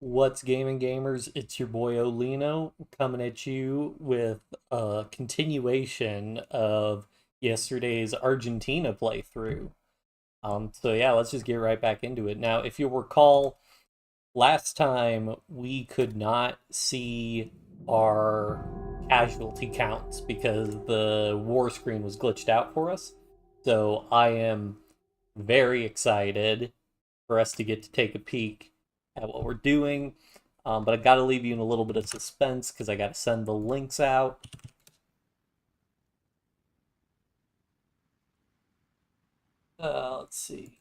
What's gaming gamers? It's your boy Olino coming at you with a continuation of yesterday's Argentina playthrough. So yeah, let's just get right back into it. Now, if you recall, last time we could not see our casualty counts because the war screen was glitched out for us. So I am very excited for us to get to take a peek at what we're doing. But I got to leave you in a little bit of suspense because I got to send the links out. Let's see.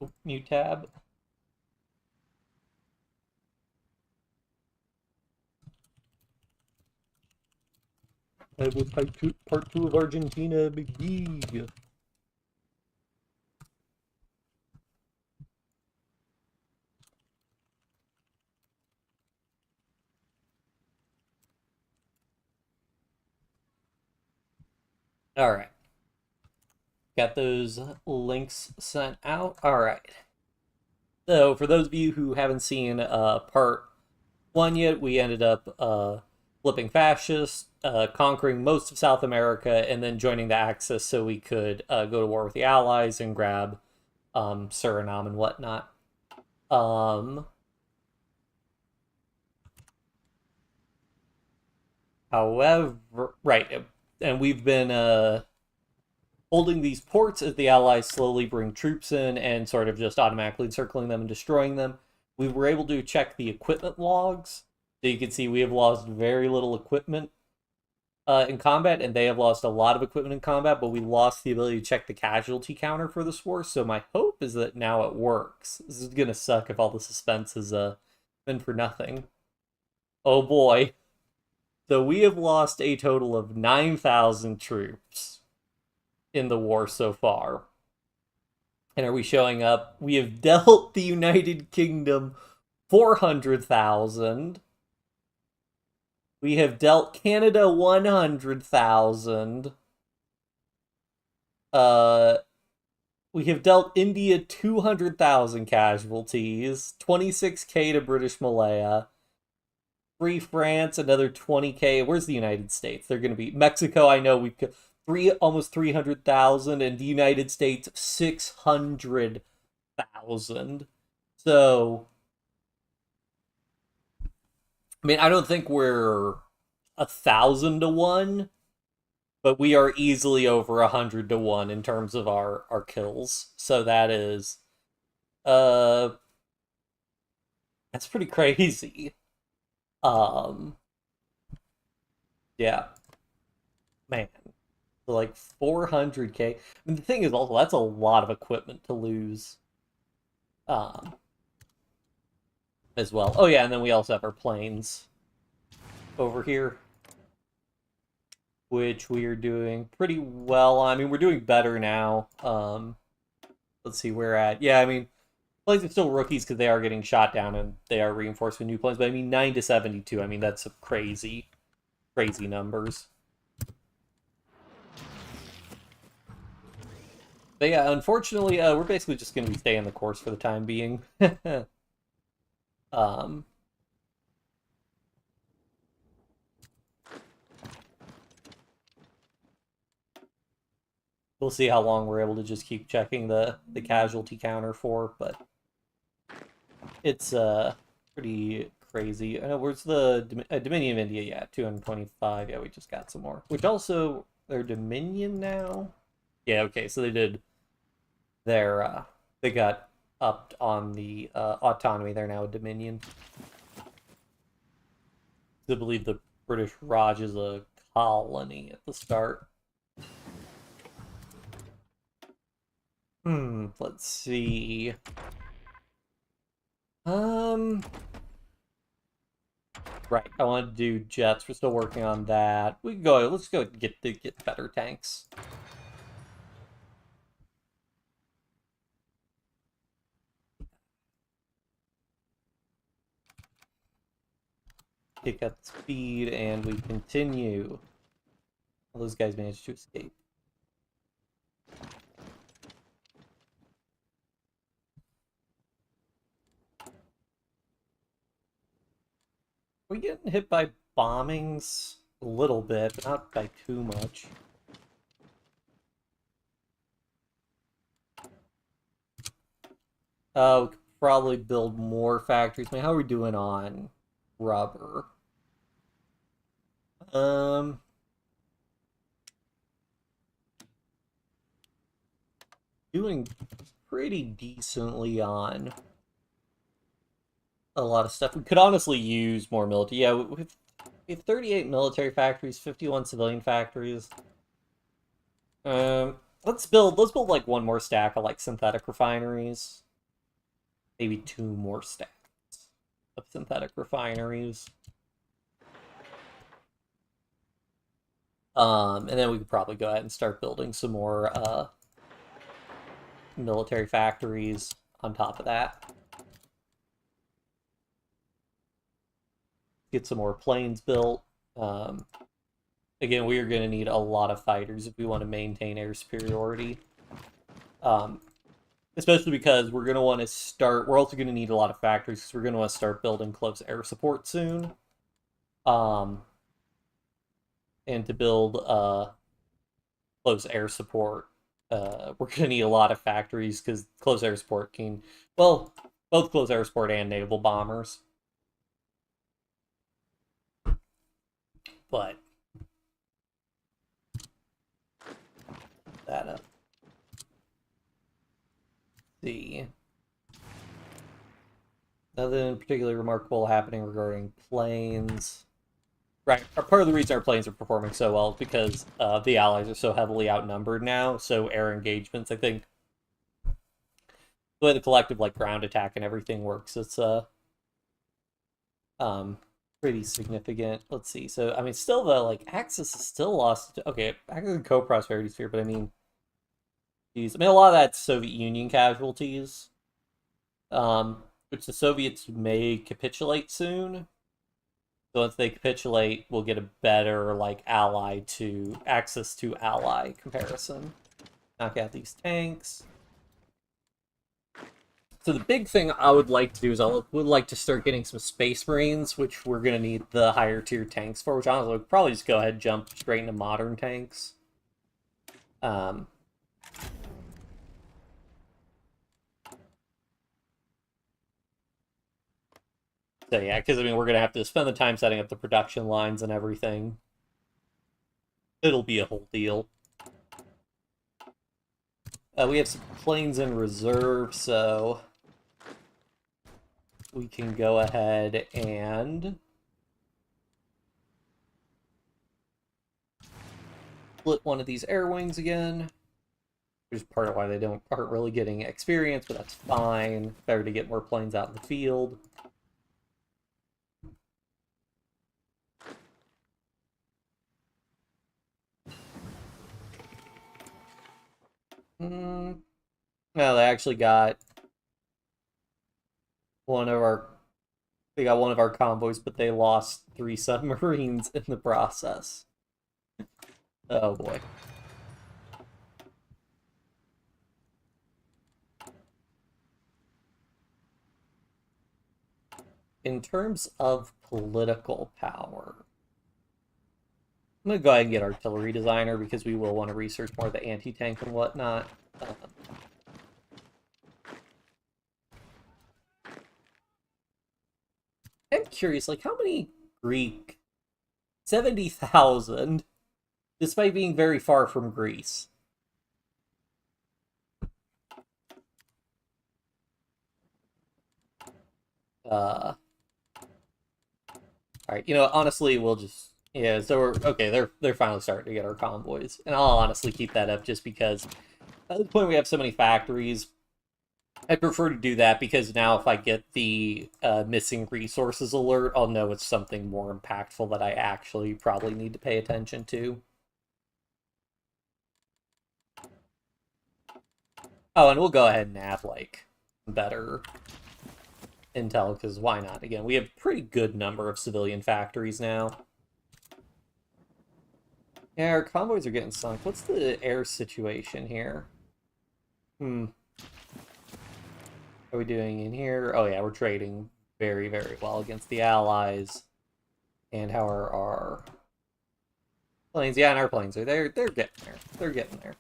Oh, new tab. That was part two of Argentina, Big D. All right. Got those links sent out. All right. So, for those of you who haven't seen part one yet, we ended up flipping fascist, conquering most of South America, and then joining the Axis so we could go to war with the Allies and grab Suriname and whatnot. Um, However, right, and we've been holding these ports as the Allies slowly bring troops in and sort of just automatically encircling them and destroying them. We were able to check the equipment logs. So you can see we have lost very little equipment in combat, and they have lost a lot of equipment in combat, but we lost the ability to check the casualty counter for this war. So my hope is that now it works. This is going to suck if all the suspense has been for nothing. Oh boy. So we have lost a total of 9,000 troops in the war so far. And are we showing up? We have dealt the United Kingdom 400,000. We have dealt Canada 100,000. Uh, we have dealt India 200,000 casualties, 26k to British Malaya. Free France, another 20k. Where's the United States? They're going to be Mexico. I know we've almost 300,000, and the United States 600,000. So, I mean, I don't think we're 1,000 to 1, but we are easily over 100 to 1 in terms of our kills. So that is, uh, that's pretty crazy. Um, yeah, man. So like 400k. I mean, the thing is also that's a lot of equipment to lose, um, as well. Oh yeah, and then we also have our planes over here, which we are doing pretty well. I mean, we're doing better now. Let's see where we're at. Yeah, I mean, planes are still rookies because they are getting shot down and they are reinforced with new planes. But I mean, 9 to 72. I mean, that's crazy, crazy numbers. But yeah, unfortunately, we're basically just going to be staying the course for the time being. um, we'll see how long we're able to just keep checking the casualty counter for, but it's pretty crazy. I know where's the Dominion of India? Yeah, 225. Yeah, we just got some more. Which also they're Dominion now. Yeah, okay, so they did their they got upped on the autonomy. They're now a Dominion. I believe the British Raj is a colony at the start. Let's see. Right, I want to do jets. We're still working on that. We can go. Let's go get better tanks. Pick up speed, and we continue. All those guys managed to escape. we getting hit by bombings? A little bit, but not by too much. We could probably build more factories. I mean, how are we doing on rubber? Doing pretty decently on a lot of stuff. We could honestly use more military. Yeah, we have 38 military factories, 51 civilian factories. Let's build like one more stack of like synthetic refineries. Maybe two more stacks of synthetic refineries. And then we could probably go ahead and start building some more military factories on top of that. Get some more planes built. Again, we are going to need a lot of fighters if we want to maintain air superiority. Especially because we're going to want to start... We're also going to need a lot of factories because we're going to want to start building close air support soon. And to build close air support, we're going to need a lot of factories because close air support can... Well, both close air support and naval bombers. But... that up. See. Nothing particularly remarkable happening regarding planes. Right, part of the reason our planes are performing so well is because the Allies are so heavily outnumbered now, so air engagements, I think, the way the collective like ground attack and everything works, it's pretty significant. Let's see. So I mean, still the like Axis is still lost. Okay, Axis and co-prosperity sphere, but I mean, geez, I mean a lot of that's Soviet Union casualties, which the Soviets may capitulate soon. So once they capitulate, we'll get a better like ally to Axis to ally comparison. Knock out these tanks. So the big thing I would like to do is I would like to start getting some Space Marines, which we're going to need the higher tier tanks for, which honestly would probably just go ahead and jump straight into modern tanks. So yeah, because I mean, we're going to have to spend the time setting up the production lines and everything. It'll be a whole deal. We have some planes in reserve, so... we can go ahead and split one of these air wings again. Which is part of why they aren't really getting experience, but that's fine. Better to get more planes out in the field. No, they actually got they got one of our convoys, but they lost 3 submarines in the process. Oh boy. In terms of political power, I'm going to go ahead and get artillery designer because we will want to research more of the anti-tank and whatnot. I'm curious, like, how many Greek... 70,000, despite being very far from Greece. Alright, you know, honestly, we'll just... Yeah, so we're... Okay, they're finally starting to get our convoys. And I'll honestly keep that up just because at the point we have so many factories, I prefer to do that because now if I get the missing resources alert, I'll know it's something more impactful that I actually probably need to pay attention to. Oh, and we'll go ahead and have, like, better intel, because why not? Again, we have a pretty good number of civilian factories now. Yeah, our convoys are getting sunk. What's the air situation here? How are we doing in here? Oh yeah, we're trading very, very well against the Allies. And how are our planes? Yeah, and our planes are there. They're getting there. They're getting there.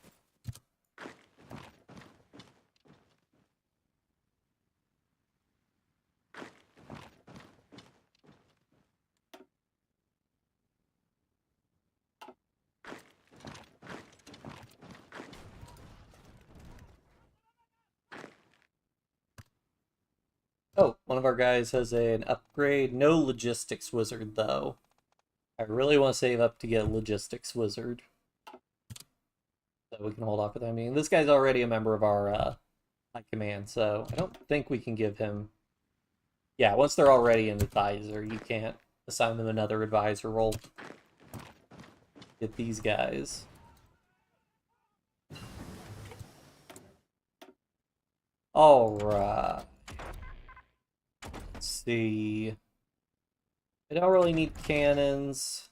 Oh, one of our guys has an upgrade. No logistics wizard, though. I really want to save up to get logistics wizard. So we can hold off with that. I mean, this guy's already a member of our high command, so I don't think we can give him... Yeah, once they're already an advisor, you can't assign them another advisor role. Get these guys. Alright. Let's see. I don't really need cannons.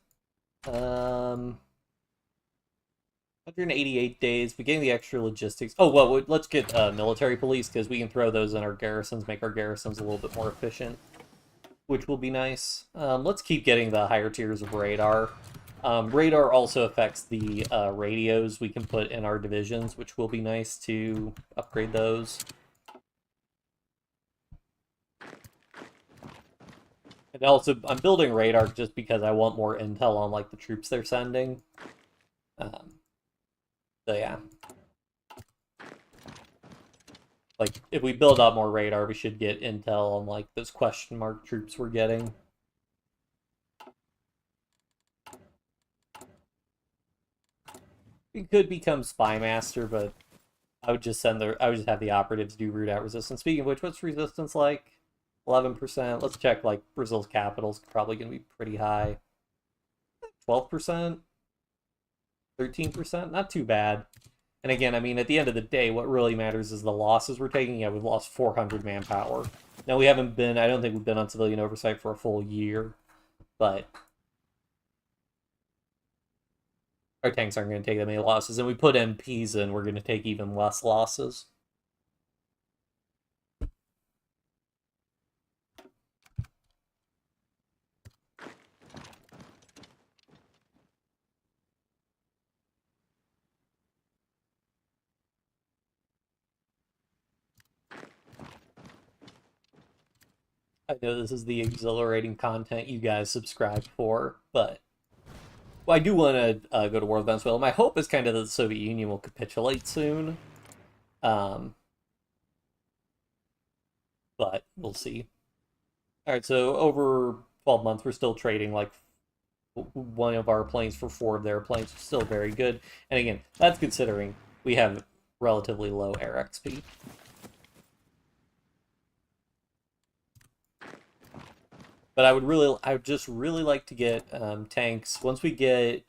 188 days, but getting the extra logistics. Oh, well, let's get military police, because we can throw those in our garrisons, make our garrisons a little bit more efficient, which will be nice. Let's keep getting the higher tiers of radar. Radar also affects the radios we can put in our divisions, which will be nice to upgrade those. And also, I'm building radar just because I want more intel on, like, the troops they're sending. So, yeah. Like, if we build up more radar, we should get intel on, like, those question mark troops we're getting. We could become Spy Master, but I would just have the operatives do root out resistance. Speaking of which, what's resistance like? 11%. Let's check, like, Brazil's capital's probably going to be pretty high. 12%? 13%? Not too bad. And again, I mean, at the end of the day, what really matters is the losses we're taking. Yeah, we've lost 400 manpower. Now, we haven't been, I don't think we've been on civilian oversight for a full year, but our tanks aren't going to take that many losses. And we put MPs in, we're going to take even less losses. I know this is the exhilarating content you guys subscribe for, but well, I do want to go to war with Venezuela. My hope is kind of that the Soviet Union will capitulate soon. But we'll see. Alright, so over 12 months, we're still trading like one of our planes for 4 of their planes. Still very good. And again, that's considering we have relatively low air XP. But I would just really like to get tanks. Once we get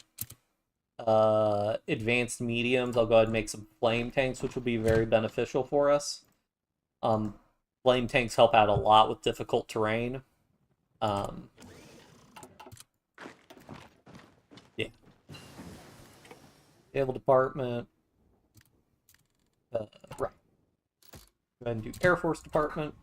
advanced mediums, I'll go ahead and make some flame tanks, which will be very beneficial for us. Flame tanks help out a lot with difficult terrain. Yeah. Naval Department. Right. Go ahead and do Air Force Department.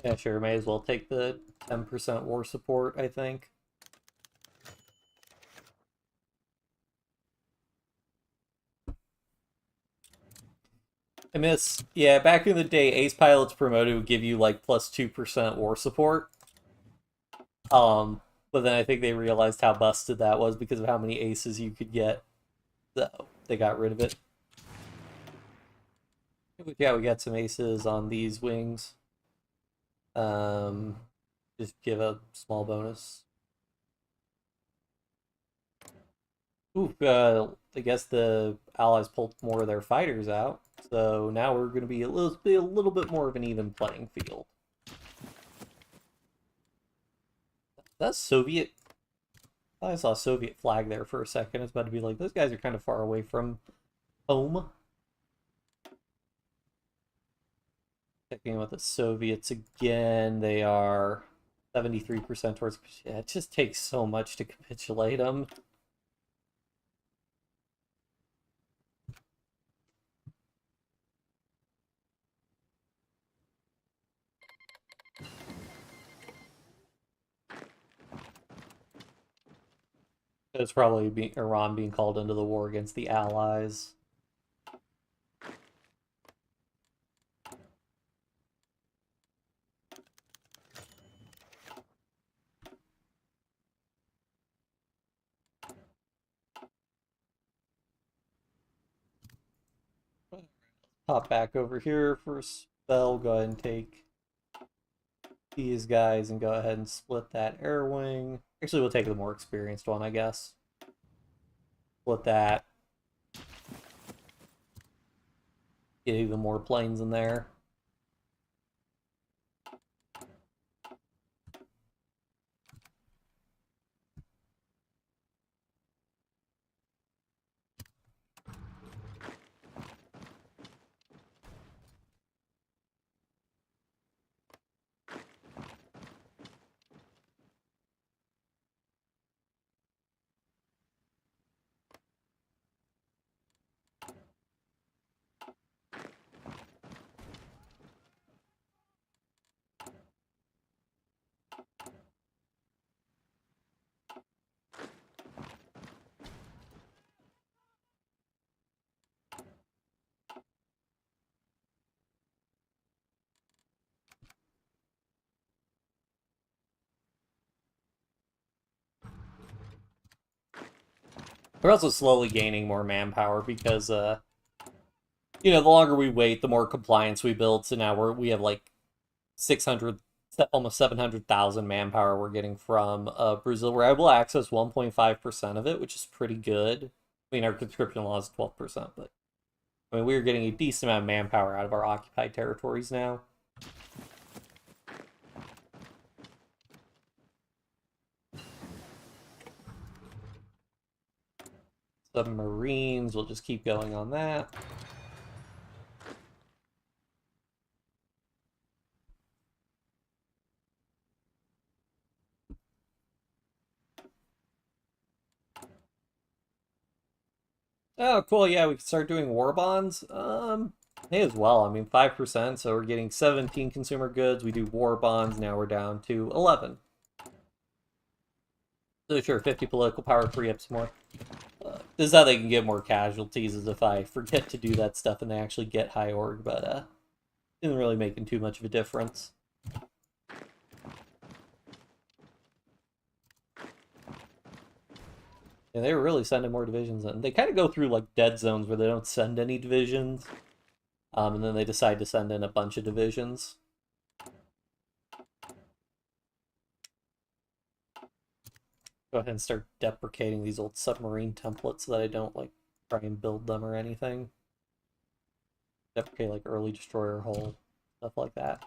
Yeah, sure. May as well take the 10% war support, I think. I miss, yeah, back in the day, ace pilots promoted would give you like plus 2% war support. Um, but then I think they realized how busted that was because of how many aces you could get. So they got rid of it. But yeah, we got some aces on these wings. Um, just give a small bonus. Ooh, I guess the allies pulled more of their fighters out, so now we're going to be a little bit more of an even playing field. That's Soviet. I saw a Soviet flag there for a second. It's about to be like, those guys are kind of far away from home. Checking with the Soviets again. They are 73% towards. Yeah, it just takes so much to capitulate them. It's probably Iran being called into the war against the Allies. Pop back over here for a spell. Go ahead and take these guys and go ahead and split that air wing. Actually, we'll take the more experienced one, I guess. Split that. Get even more planes in there. We're also slowly gaining more manpower because, the longer we wait, the more compliance we build. So now we have like 600, almost 700,000 manpower we're getting from Brazil. We're able to access 1.5% of it, which is pretty good. I mean, our conscription law is 12%, but I mean, we're getting a decent amount of manpower out of our occupied territories now. Submarines, we'll just keep going on that. Oh, cool. Yeah, we can start doing war bonds. May as well. I mean, 5%, so we're getting 17 consumer goods. We do war bonds. Now we're down to 11. So sure, 50 political power free up some more. This is how they can get more casualties, is if I forget to do that stuff and they actually get high org, but isn't really making too much of a difference. Yeah, they were really sending more divisions in. They kind of go through like dead zones where they don't send any divisions, and then they decide to send in a bunch of divisions. Go ahead and start deprecating these old submarine templates so that I don't like try and build them or anything. Deprecate like early destroyer hull, stuff like that.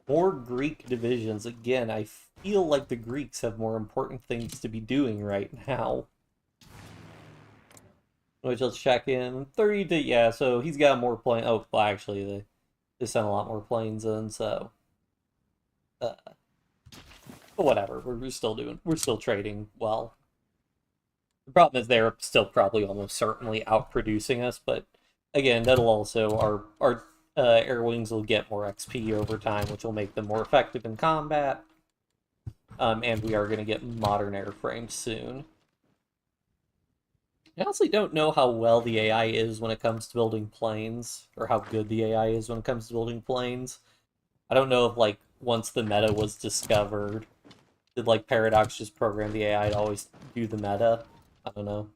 More Greek divisions. Again, I feel like the Greeks have more important things to be doing right now. Which, let's check in. 30 to, yeah, so he's got more planes. Oh, well, actually, they sent a lot more planes in, so. But whatever, we're still trading well. The problem is they're still probably almost certainly outproducing us, but again, that'll also our air wings will get more XP over time, which will make them more effective in combat. And we are going to get modern airframes soon. I honestly don't know how well the AI is when it comes to building planes, or how good the AI is when it comes to building planes. I don't know if, like, once the meta was discovered, did, like, Paradox just program the AI to always do the meta? I don't know.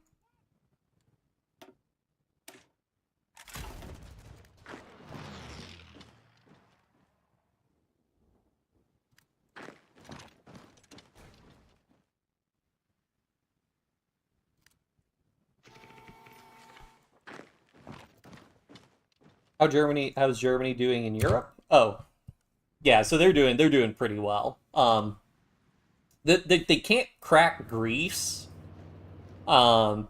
How's Germany doing in Europe? Oh, yeah, so they're doing pretty well. They can't crack Greece. Um,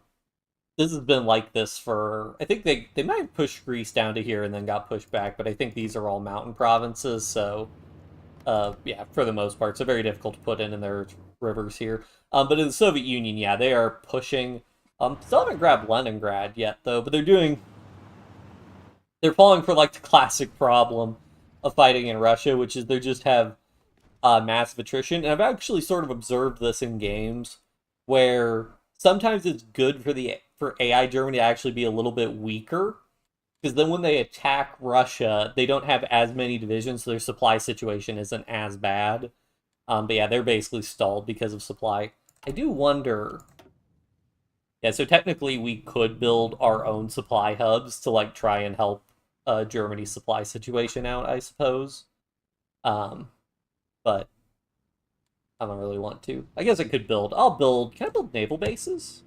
this has been like this for, I think they might have pushed Greece down to here and then got pushed back, but I think these are all mountain provinces, so yeah, for the most part, so very difficult to put in their rivers here. But in the Soviet Union, yeah, they are pushing. Still haven't grabbed Leningrad yet though, but they're falling for like the classic problem of fighting in Russia, which is they just have massive attrition. And I've actually sort of observed this in games where sometimes it's good for AI Germany to actually be a little bit weaker, because then when they attack Russia, they don't have as many divisions, so their supply situation isn't as bad. But yeah, they're basically stalled because of supply. I do wonder. Yeah, so technically we could build our own supply hubs to like try and help Germany's supply situation out, I suppose. Um, but I don't really want to. I guess I could build. I'll build. Can I build naval bases?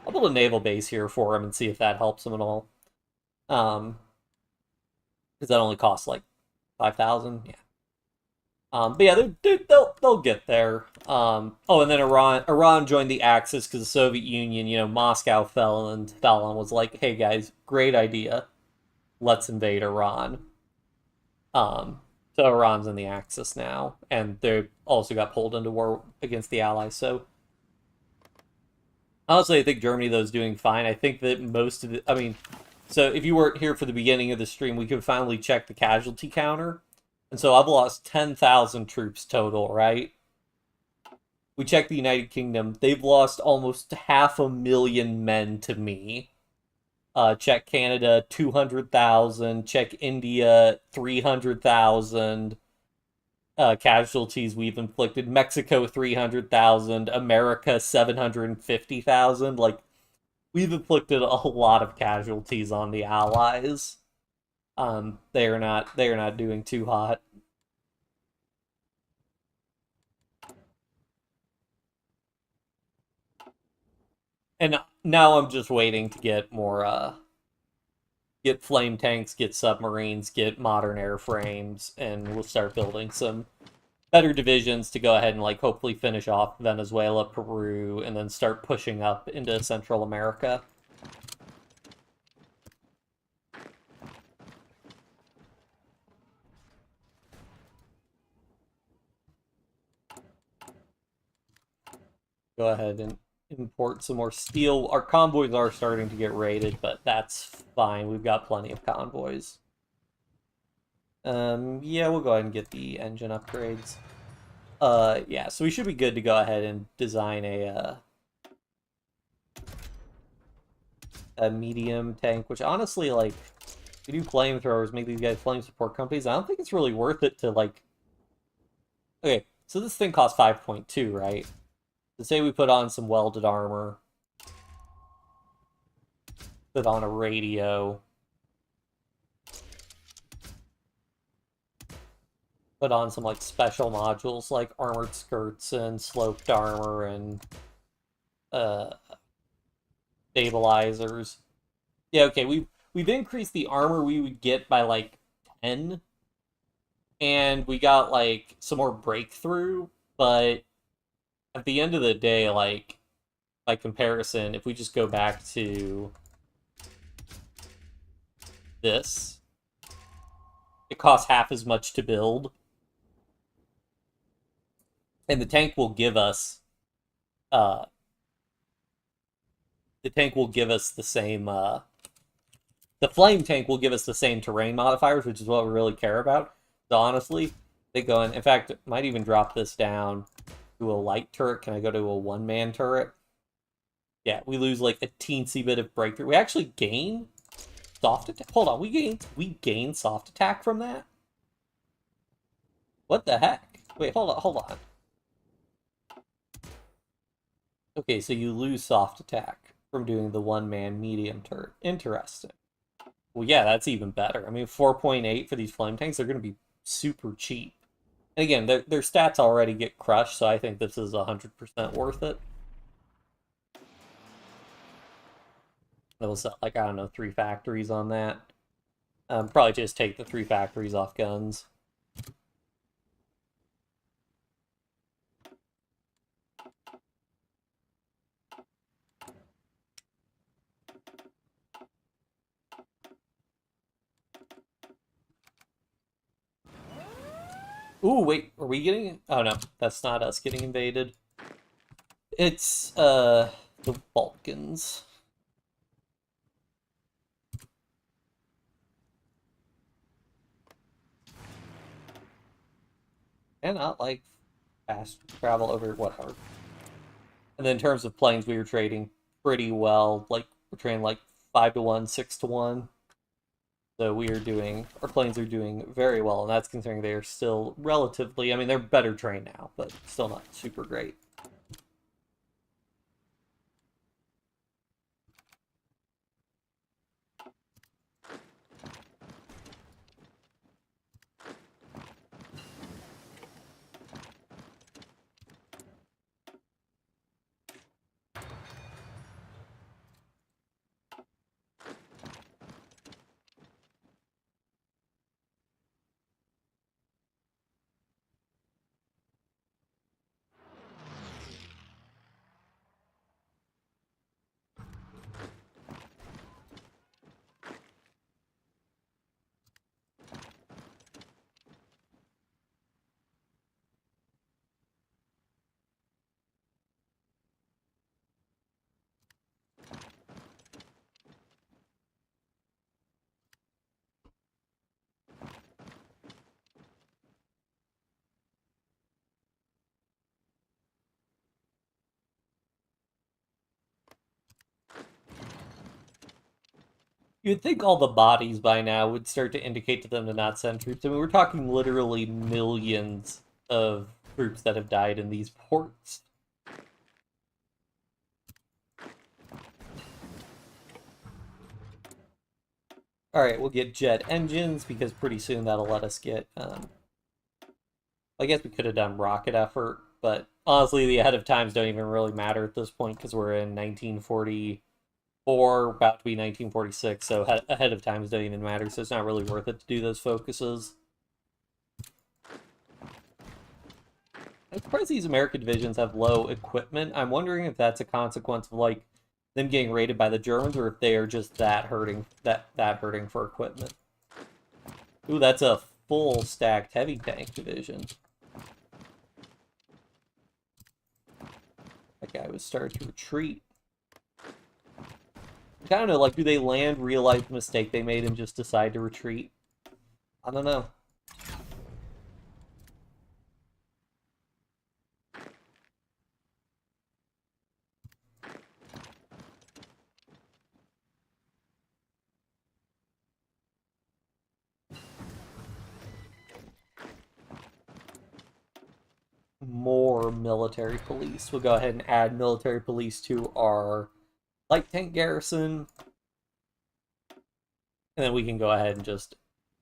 I'll build a naval base here for them and see if that helps them at all. Because that only costs like 5,000. Yeah. But yeah, they'll get there. Oh, and then Iran joined the Axis because the Soviet Union, Moscow fell, and Stalin was like, "Hey guys, great idea. Let's invade Iran." So Iran's in the Axis now, and they also got pulled into war against the Allies. So honestly, I think Germany though is doing fine. I think that most of the, I mean, so if you weren't here for the beginning of the stream, we could finally check the casualty counter. And so I've lost 10,000 troops total, right? We checked the United Kingdom. They've lost almost 500,000 men to me. Check Canada, 200,000. Check India, 300,000 casualties we've inflicted. Mexico, 300,000. America, 750,000. Like, we've inflicted a lot of casualties on the Allies. They are not doing too hot. And now I'm just waiting to get more get flame tanks, get submarines, get modern airframes, and we'll start building some better divisions to go ahead and like hopefully finish off Venezuela, Peru, and then start pushing up into Central America. Go ahead and import some more steel. Our convoys are starting to get raided, but that's fine. We've got plenty of convoys. Yeah, we'll go ahead and get the engine upgrades. Yeah, so we should be good to go ahead and design a medium tank, which honestly, like, we do flamethrowers, make these guys flame support companies. I don't think it's really worth it to, like... Okay, so this thing costs 5.2, right? So say we put on some welded armor, put on a radio, put on some like special modules like armored skirts and sloped armor and stabilizers. Yeah, okay, we've increased the armor we would get by like 10, and we got like some more breakthrough, but at the end of the day, like, by comparison, if we just go back to this, it costs half as much to build. And the tank will give us the tank will give us the same, the flame tank will give us the same terrain modifiers, which is what we really care about. So honestly, they go in fact, might even drop this down to a light turret. Can I go to a one-man turret? Yeah, we lose like a teensy bit of breakthrough. We actually gain soft attack. Hold on, we gain soft attack from that? What the heck? Wait, hold on. Okay, so you lose soft attack from doing the one-man medium turret. Interesting. Well, yeah, that's even better. I mean, 4.8 for these flame tanks, they're going to be super cheap. And again, their stats already get crushed, so I think this is 100% worth it. It'll set, like, I don't know, 3 factories on that. Probably just take the 3 factories off guns. Ooh, wait, are we getting... Oh, no, that's not us getting invaded. It's, the Balkans. And not, like, fast travel over, whatever. And then in terms of planes, we were trading pretty well. Like, we're trading, like, 5-to-1, 6-to-1. So we are doing, our planes are doing very well, and that's considering they are still relatively, I mean, they're better trained now, but still not super great. You'd think all the bodies by now would start to indicate to them to not send troops. I mean, we're talking literally millions of troops that have died in these ports. Alright, we'll get jet engines, because pretty soon that'll let us get, I guess we could have done rocket effort, but honestly, the ahead of times don't even really matter at this point, because we're in 1944, about to be 1946, so ahead of times don't even matter, so it's not really worth it to do those focuses. I'm surprised these American divisions have low equipment. I'm wondering if that's a consequence of, like, them getting raided by the Germans, or if they are just that hurting for equipment. Ooh, that's a full stacked heavy tank division. That guy was starting to retreat. I don't know, like, do they land, realize the mistake they made, and just decide to retreat? I don't know. More military police. We'll go ahead and add military police to our light tank garrison. And then we can go ahead and just,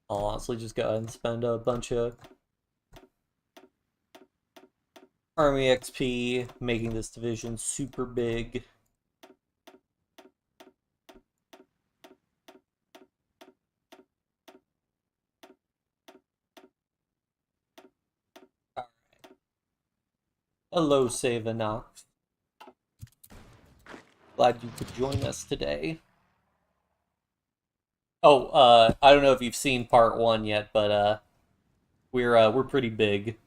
honestly, just go ahead and spend a bunch of Army XP, making this division super big. Alright. Hello, Savanox. Glad you could join us today. Oh, I don't know if you've seen part 1 yet, but we're pretty big.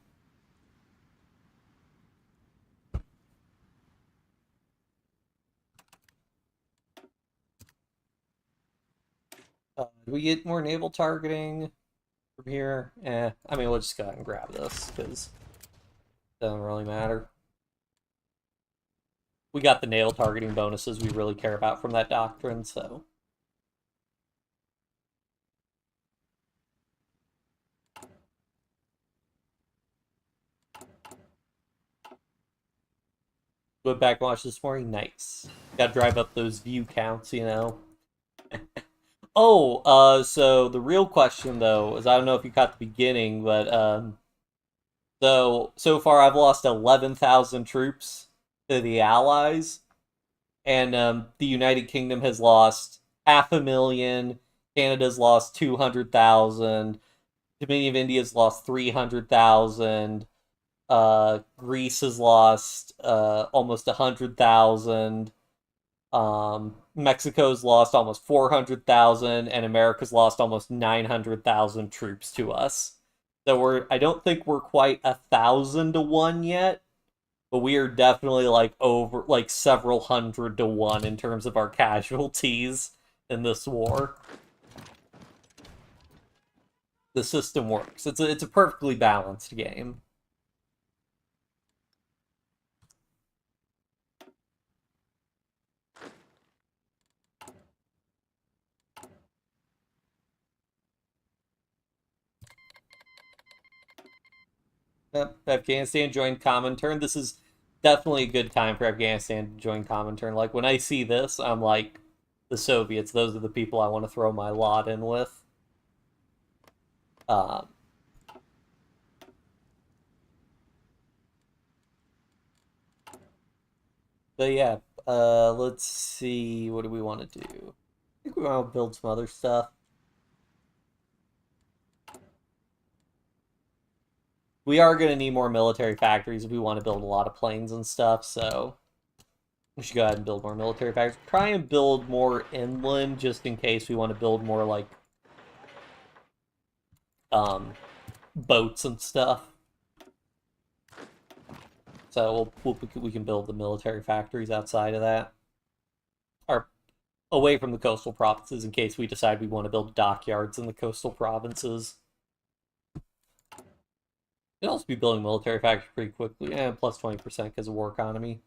Do we get more naval targeting from here? I mean, we'll just go ahead and grab this, because it doesn't really matter. We got the naval targeting bonuses we really care about from that doctrine, so... Went back and watched this morning. Nice. Gotta drive up those view counts, you know. So the real question though is, I don't know if you caught the beginning, but so far I've lost 11,000 troops to the Allies, and the United Kingdom has lost 500,000. Canada's lost 200,000. Dominion of India's lost 300,000. Greece has lost almost 100,000. Mexico's lost almost 400,000, and America's lost almost 900,000 troops to us. So I don't think we're quite 1,000 to 1 yet, but we are definitely like over like several hundred to 1 in terms of our casualties in this war. The system works. It's a perfectly balanced game. Yep, Afghanistan joined Comintern. This is definitely a good time for Afghanistan to join Comintern. Like, when I see this, I'm like, the Soviets, those are the people I want to throw my lot in with. Um, but yeah, let's see, what do we want to do? I think we want to build some other stuff. We are going to need more military factories if we want to build a lot of planes and stuff, so we should go ahead and build more military factories. Try and build more inland, just in case we want to build more, like, boats and stuff. So we can build the military factories outside of that. Or away from the coastal provinces, in case we decide we want to build dockyards in the coastal provinces. You'll also be building military factories pretty quickly, and plus 20% because of war economy.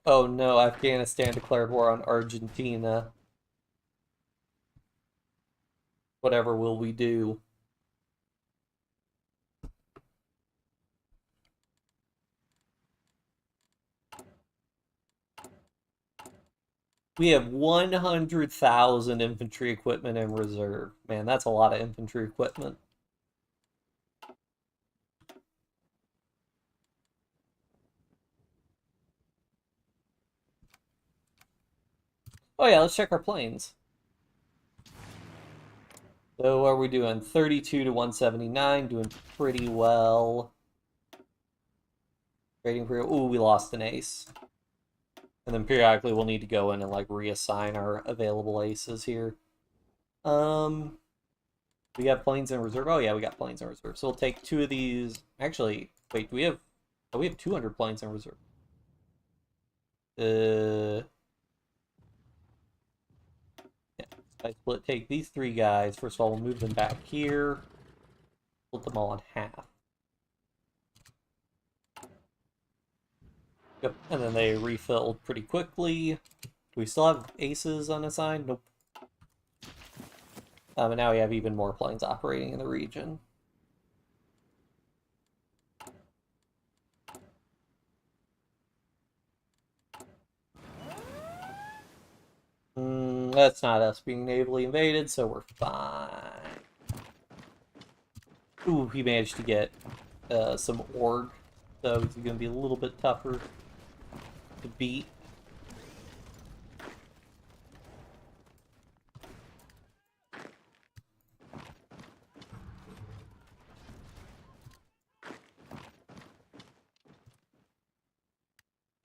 Oh no, Afghanistan declared war on Argentina. Whatever will we do? We have 100,000 infantry equipment in reserve. Man, that's a lot of infantry equipment. Oh yeah, let's check our planes. So what are we doing? 32 to 179, doing pretty well. Rating for, ooh, we lost an ace. And then periodically we'll need to go in and like reassign our available aces here. We got planes in reserve. Oh yeah, we got planes in reserve. So we'll take 2 of these. Actually, wait, do we have? Oh, we have 200 planes in reserve. Yeah. I take these 3 guys. First of all, we'll move them back here. Split them all in half. Yep, and then they refilled pretty quickly. Do we still have aces unassigned? Nope. And now we have even more planes operating in the region. That's not us being navally invaded, so we're fine. Ooh, he managed to get some org, so he's going to be a little bit tougher to beat.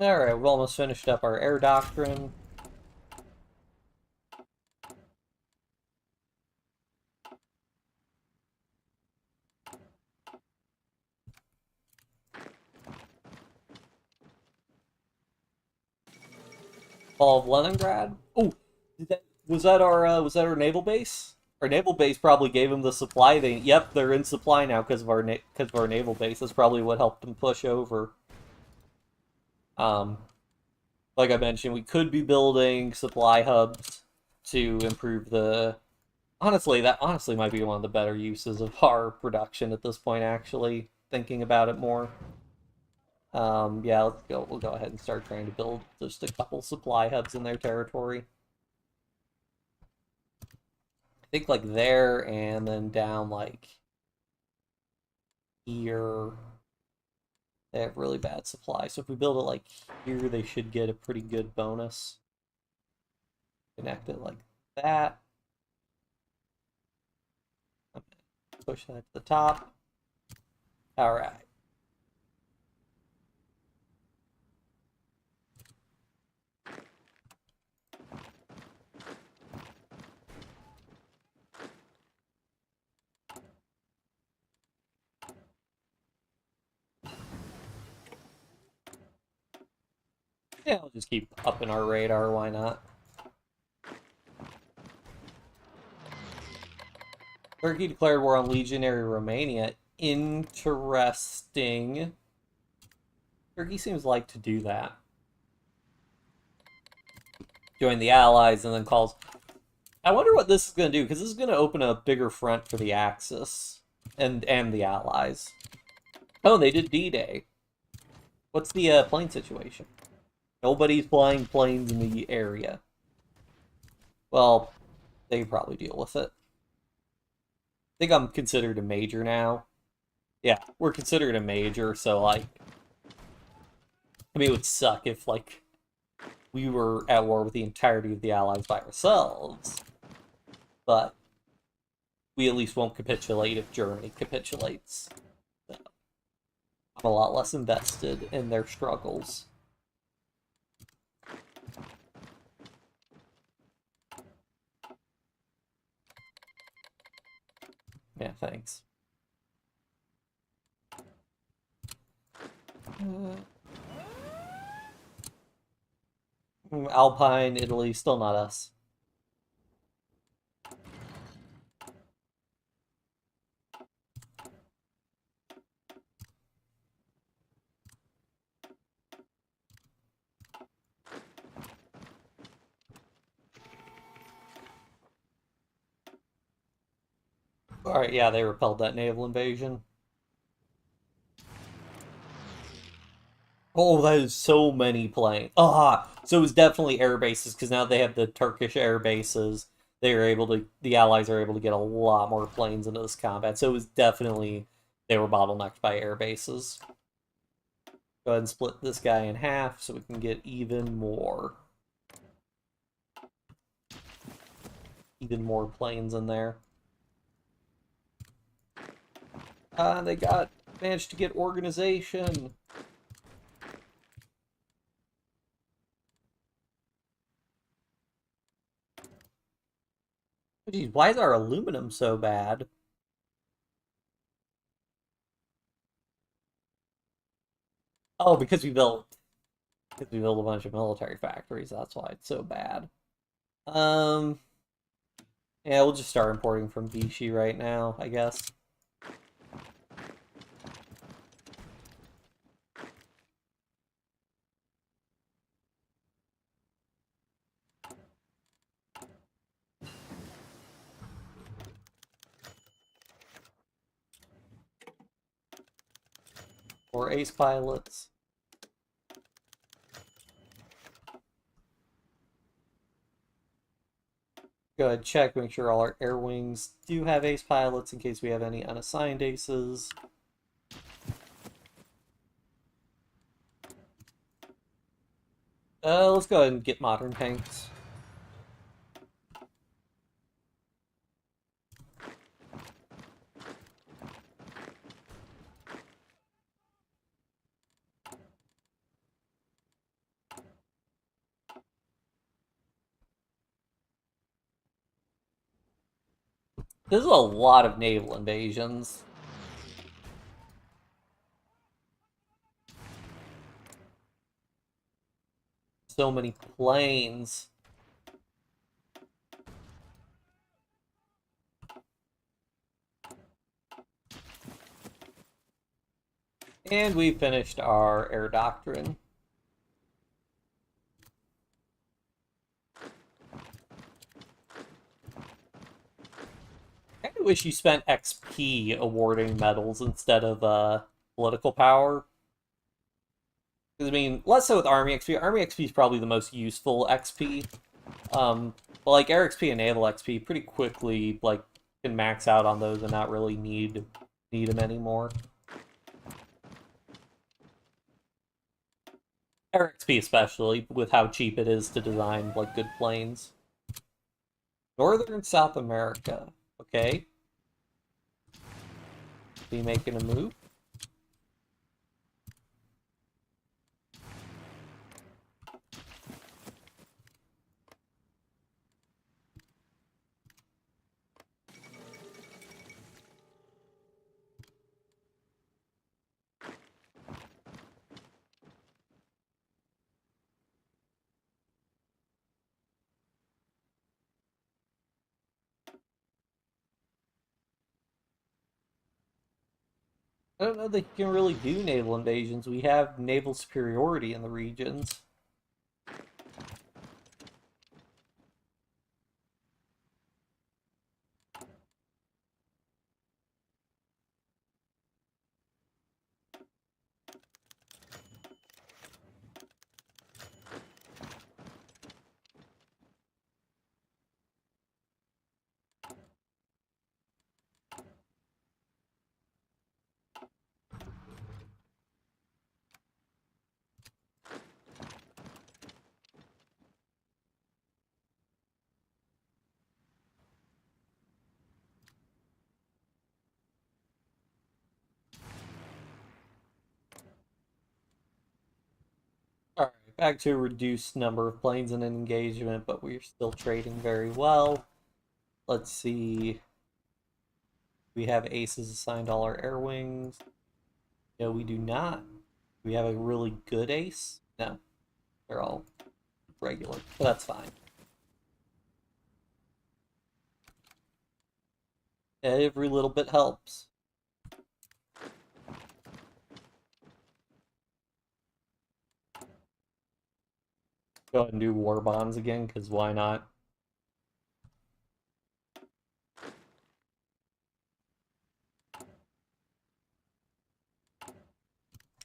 Alright, we've almost finished up our air doctrine. Fall of Leningrad. Oh, was that our naval base? Our naval base probably gave them the supply. Yep, they're in supply now because of our naval base. That's probably what helped them push over. Um, like I mentioned, we could be building supply hubs to improve the. Honestly, that honestly might be one of the better uses of our production at this point. Actually, thinking about it more. Yeah, let's go. We'll go ahead and start trying to build just a couple supply hubs in their territory. I think like there and then down like here. They have really bad supply. So if we build it like here, they should get a pretty good bonus. Connect it like that. Push that to the top. All right. Yeah, I'll just keep upping our radar. Why not? Turkey declared war on legionary Romania. Interesting. Turkey seems like to do that. Join the Allies and then calls. I wonder what this is going to do, because this is going to open a bigger front for the Axis and the Allies. Oh, they did D-Day. What's the plane situation? Nobody's flying planes in the area. Well, they can probably deal with it. I think I'm considered a major now. Yeah, we're considered a major, so, like... I mean, it would suck if, like, we were at war with the entirety of the Allies by ourselves. But we at least won't capitulate if Germany capitulates. So, I'm a lot less invested in their struggles. Yeah, thanks. Alpine, Italy, still not us. Alright, yeah, they repelled that naval invasion. Oh, that is so many planes. Ah, so it was definitely air bases, because now they have the Turkish air bases. The Allies are able to get a lot more planes into this combat. So it was definitely, they were bottlenecked by air bases. Go ahead and split this guy in half so we can get even more. Even more planes in there. They managed to get organization. Geez, why is our aluminum so bad? Oh, because we built a bunch of military factories. That's why it's so bad. Yeah, we'll just start importing from Vichy right now, I guess. Or ace pilots. Go ahead, check, make sure all our air wings do have ace pilots in case we have any unassigned aces. Let's go ahead and get modern tanks. This is a lot of naval invasions. so many planes. And we finished our air doctrine. I wish you spent XP awarding medals instead of political power. Because, I mean, less so with Army XP. Army XP is probably the most useful XP. But like Air XP and Naval XP pretty quickly like can max out on those and not really need them anymore. Air XP especially, with how cheap it is to design like good planes. Northern South America. Okay. Be making a move. I don't know that you can really do naval invasions. We have naval superiority in the regions. Alright, back to a reduced number of planes in an engagement, but we're still trading very well. Let's see. We have aces assigned all our air wings. No, we do not. We have a really good ace. No, they're all regular, but that's fine. Every little bit helps. Go ahead and do war bonds again, because why not?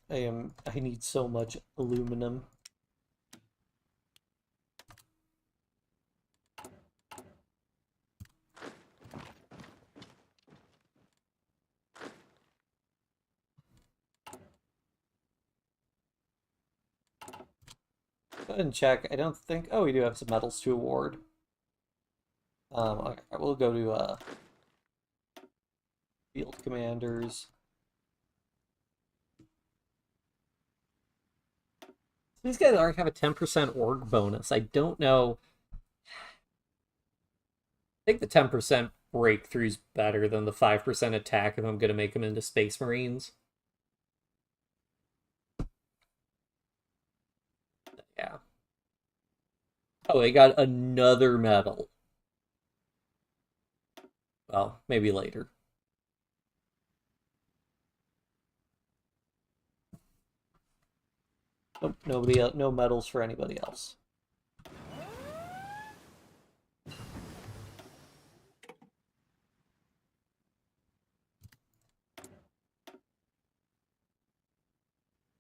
I need so much aluminum. Go ahead and check. I don't think. Oh, we do have some medals to award. Okay, we'll go to field commanders. These guys already have a 10% org bonus. I don't know. I think the 10% breakthrough is better than the 5% attack if I'm going to make them into Space Marines. Yeah. Oh, they got another medal. Well, maybe later. Nope, nobody else, no medals for anybody else.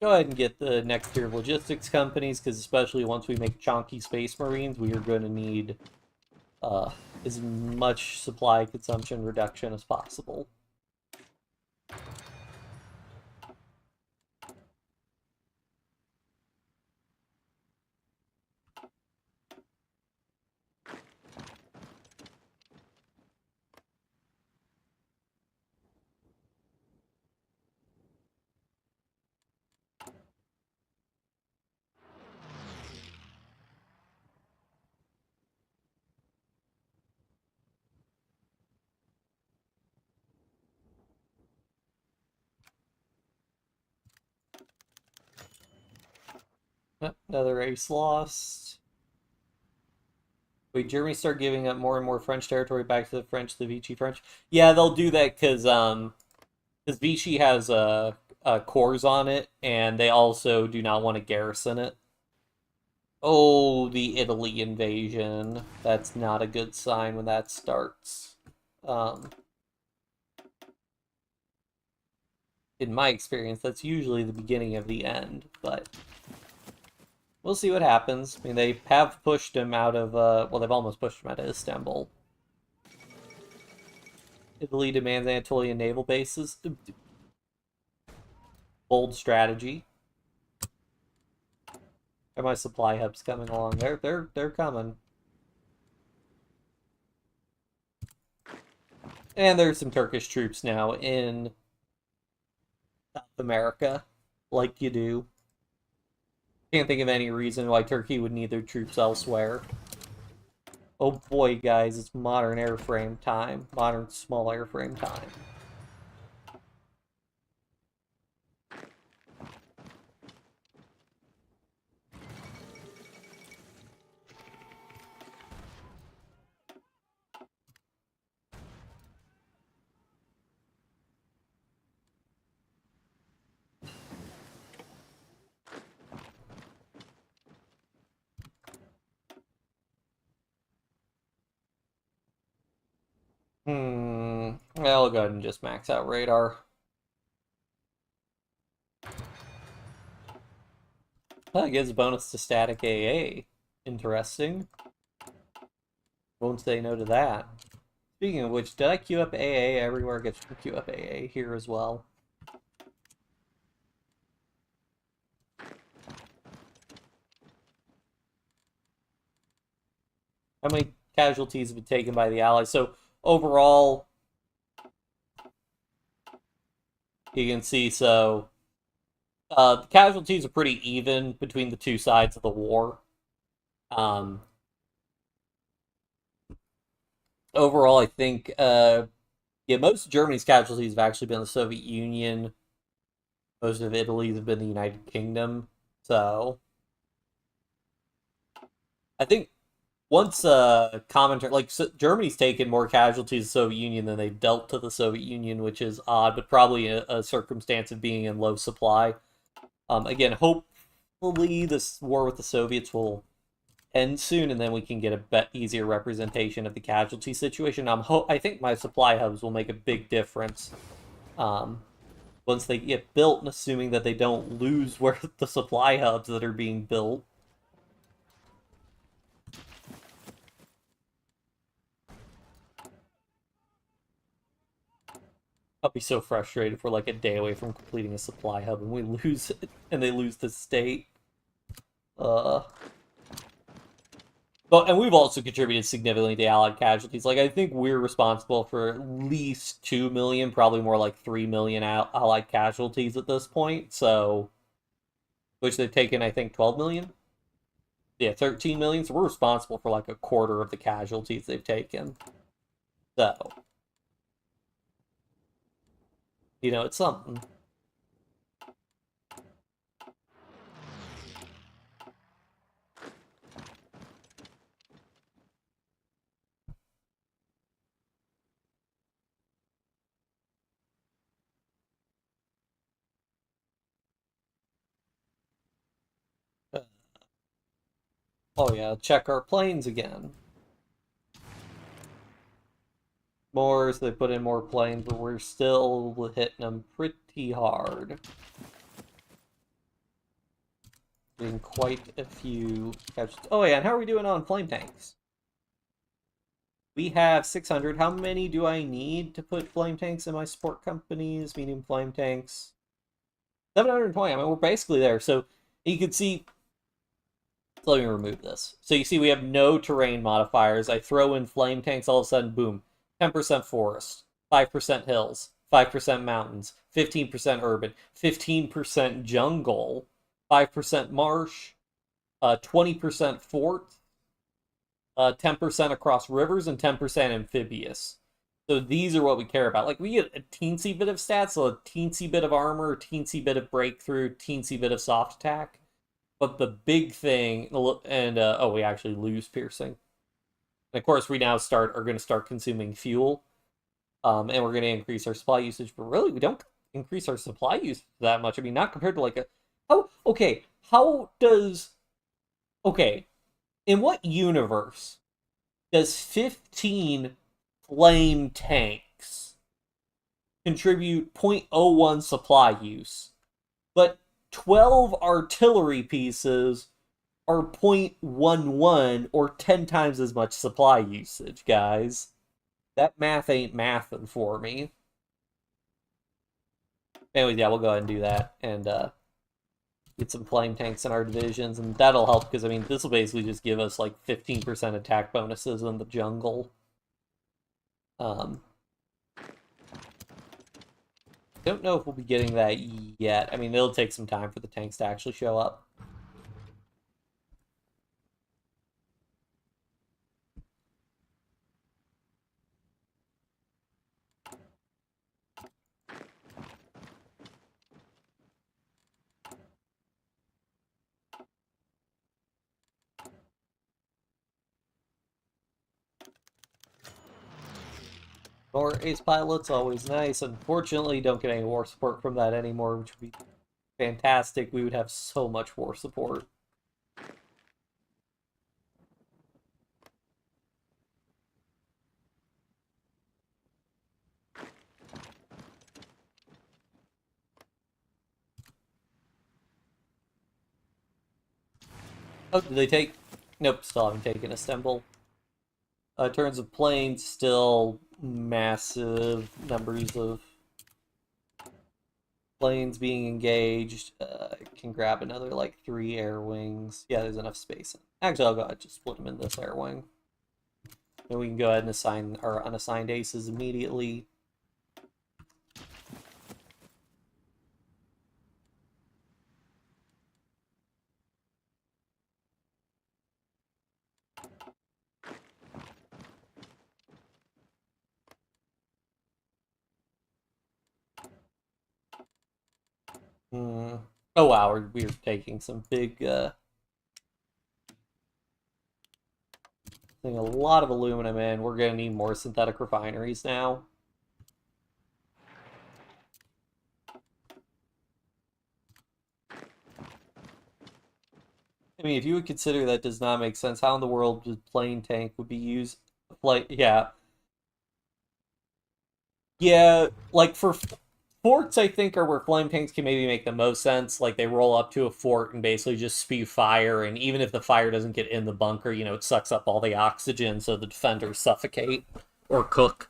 Go ahead and get the next tier of logistics companies, because especially once we make chonky Space Marines, we are going to need as much supply consumption reduction as possible. Another ace lost. Wait, Germany start giving up more and more French territory back to the French, the Vichy French. Yeah, they'll do that because Vichy has cores on it, and they also do not want to garrison it. Oh, the Italy invasion. That's not a good sign when that starts. Um, in my experience, that's usually the beginning of the end, but we'll see what happens. I mean, they have pushed him out of, well, they've almost pushed him out of Istanbul. Italy demands Anatolian naval bases. Bold strategy. Are my supply hubs coming along? They're coming. And there's some Turkish troops now in South America, like you do. Can't think of any reason why Turkey would need their troops elsewhere. Oh boy, guys, it's modern airframe time. Modern small airframe time. I'll go ahead and just max out radar. That gives a bonus to static AA. Interesting. Won't say no to that. Speaking of which, did I queue up AA everywhere? Get to queue up AA here as well. How many casualties have been taken by the Allies? So overall, you can see, so the casualties are pretty even between the two sides of the war. Overall, I think, yeah, most of Germany's casualties have actually been the Soviet Union. Most of Italy's have been the United Kingdom. So I think once commentary, like, Germany's taken more casualties of the Soviet Union than they've dealt to the Soviet Union, which is odd, but probably a circumstance of being in low supply. Again, hopefully this war with the Soviets will end soon, and then we can get a easier representation of the casualty situation. I think my supply hubs will make a big difference once they get built, and assuming that they don't lose where the supply hubs that are being built. I'll be so frustrated if we're like a day away from completing a supply hub and we lose it, and they lose the state. But, and we've also contributed significantly to Allied casualties. Like, I think we're responsible for at least 2 million, probably more like 3 million Allied casualties at this point, so... Which they've taken, I think, 12 million? Yeah, 13 million, so we're responsible for like a quarter of the casualties they've taken. So... You know, it's something. Oh yeah, check our planes again. More, so they put in more planes, but we're still hitting them pretty hard. Getting quite a few catches. Oh yeah, and how are we doing on flame tanks? We have 600. How many do I need to put flame tanks in my support companies? Medium flame tanks. 720. I mean, we're basically there. So you can see. Let me remove this. So you see we have no terrain modifiers. I throw in flame tanks, all of a sudden, boom. 10% forest, 5% hills, 5% mountains, 15% urban, 15% jungle, 5% marsh, 20% fort, 10% across rivers, and 10% amphibious. So these are what we care about. Like, we get a teensy bit of stats, so a teensy bit of armor, a teensy bit of breakthrough, teensy bit of soft attack. But the big thing, and oh, we actually lose piercing. And of course, we now are going to start consuming fuel, and we're going to increase our supply usage. But really, we don't increase our supply usage that much. I mean, not compared to like a how does in what universe does 15 flame tanks contribute 0.01 supply use, but 12 artillery pieces are 0.11 or 10 times as much supply usage, guys? That math ain't mathin' for me. Anyways, yeah, we'll go ahead and do that and get some flame tanks in our divisions, and that'll help because, I mean, this will basically just give us like 15% attack bonuses in the jungle. Don't know if we'll be getting that yet. I mean, it'll take some time for the tanks to actually show up. More ace pilots, always nice. Unfortunately, don't get any war support from that anymore, which would be fantastic. We would have so much war support. Oh, did they take? Nope, still haven't taken Istanbul. Turns of planes, still massive numbers of planes being engaged. Can grab another like 3 air wings. Yeah, there's enough space. Actually, I'll go ahead and just split them in this air wing. And we can go ahead and assign our unassigned aces immediately. Oh wow, we're taking some big a lot of aluminum in. We're gonna need more synthetic refineries now. I mean, if you would consider that does not make sense, how in the world does plane tank would be used? Like, yeah. Yeah, like for forts, I think are where flame tanks can maybe make the most sense. Like they roll up to a fort and basically just spew fire, and even if the fire doesn't get in the bunker, you know, it sucks up all the oxygen, so the defenders suffocate or cook.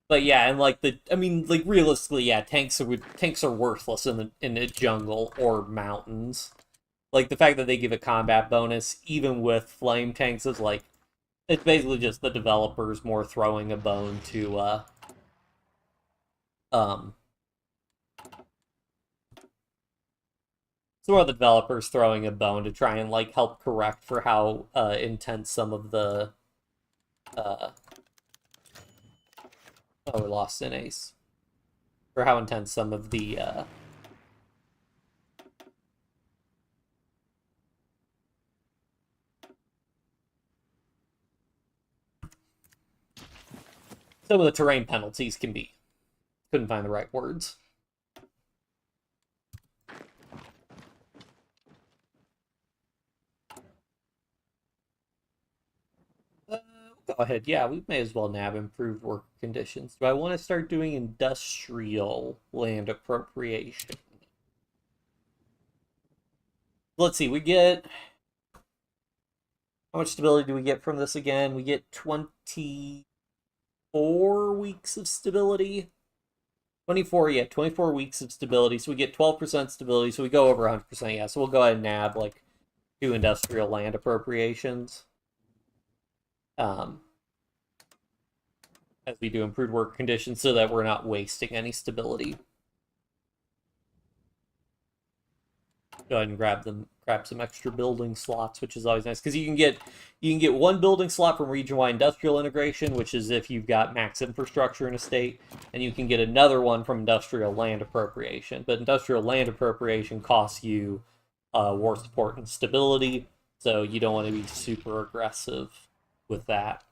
But yeah, and like I mean, like realistically, yeah, tanks are worthless in the jungle or mountains. Like the fact that they give a combat bonus even with flame tanks is like it's basically just the developers more throwing a bone to um so are the developers throwing a bone to try and like help correct for how intense some of the oh, we lost an ace. For how intense some of the terrain penalties can be. Couldn't find the right words. Go ahead. Yeah, we may as well nab improved work conditions. Do I want to start doing industrial land appropriation? Let's see. We get how much stability do we get from this again? We get 24 weeks of stability. 24, yeah, 24 weeks of stability. So we get 12% stability. So we go over 100%. Yeah, so we'll go ahead and nab like 2 industrial land appropriations. As we do improved work conditions so that we're not wasting any stability. Go ahead and grab them grab some extra building slots, which is always nice because you can get one building slot from region-wide industrial integration, which is if you've got max infrastructure in a state, and you can get another one from industrial land appropriation. But industrial land appropriation costs you war support and stability, so you don't want to be super aggressive with that.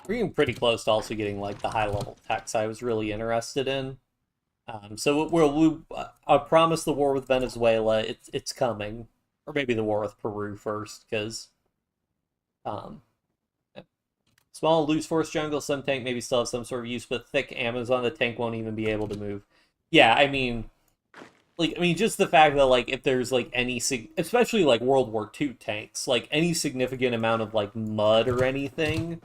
We're getting pretty close to also getting like the high level techs I was really interested in. I promise the war with Venezuela, it's coming, or maybe the war with Peru first, because um, small loose force jungle, some tank maybe still have some sort of use, but thick Amazon, the tank won't even be able to move. Yeah, I mean, just the fact that like if there's like especially like World War II tanks, like any significant amount of like mud or anything,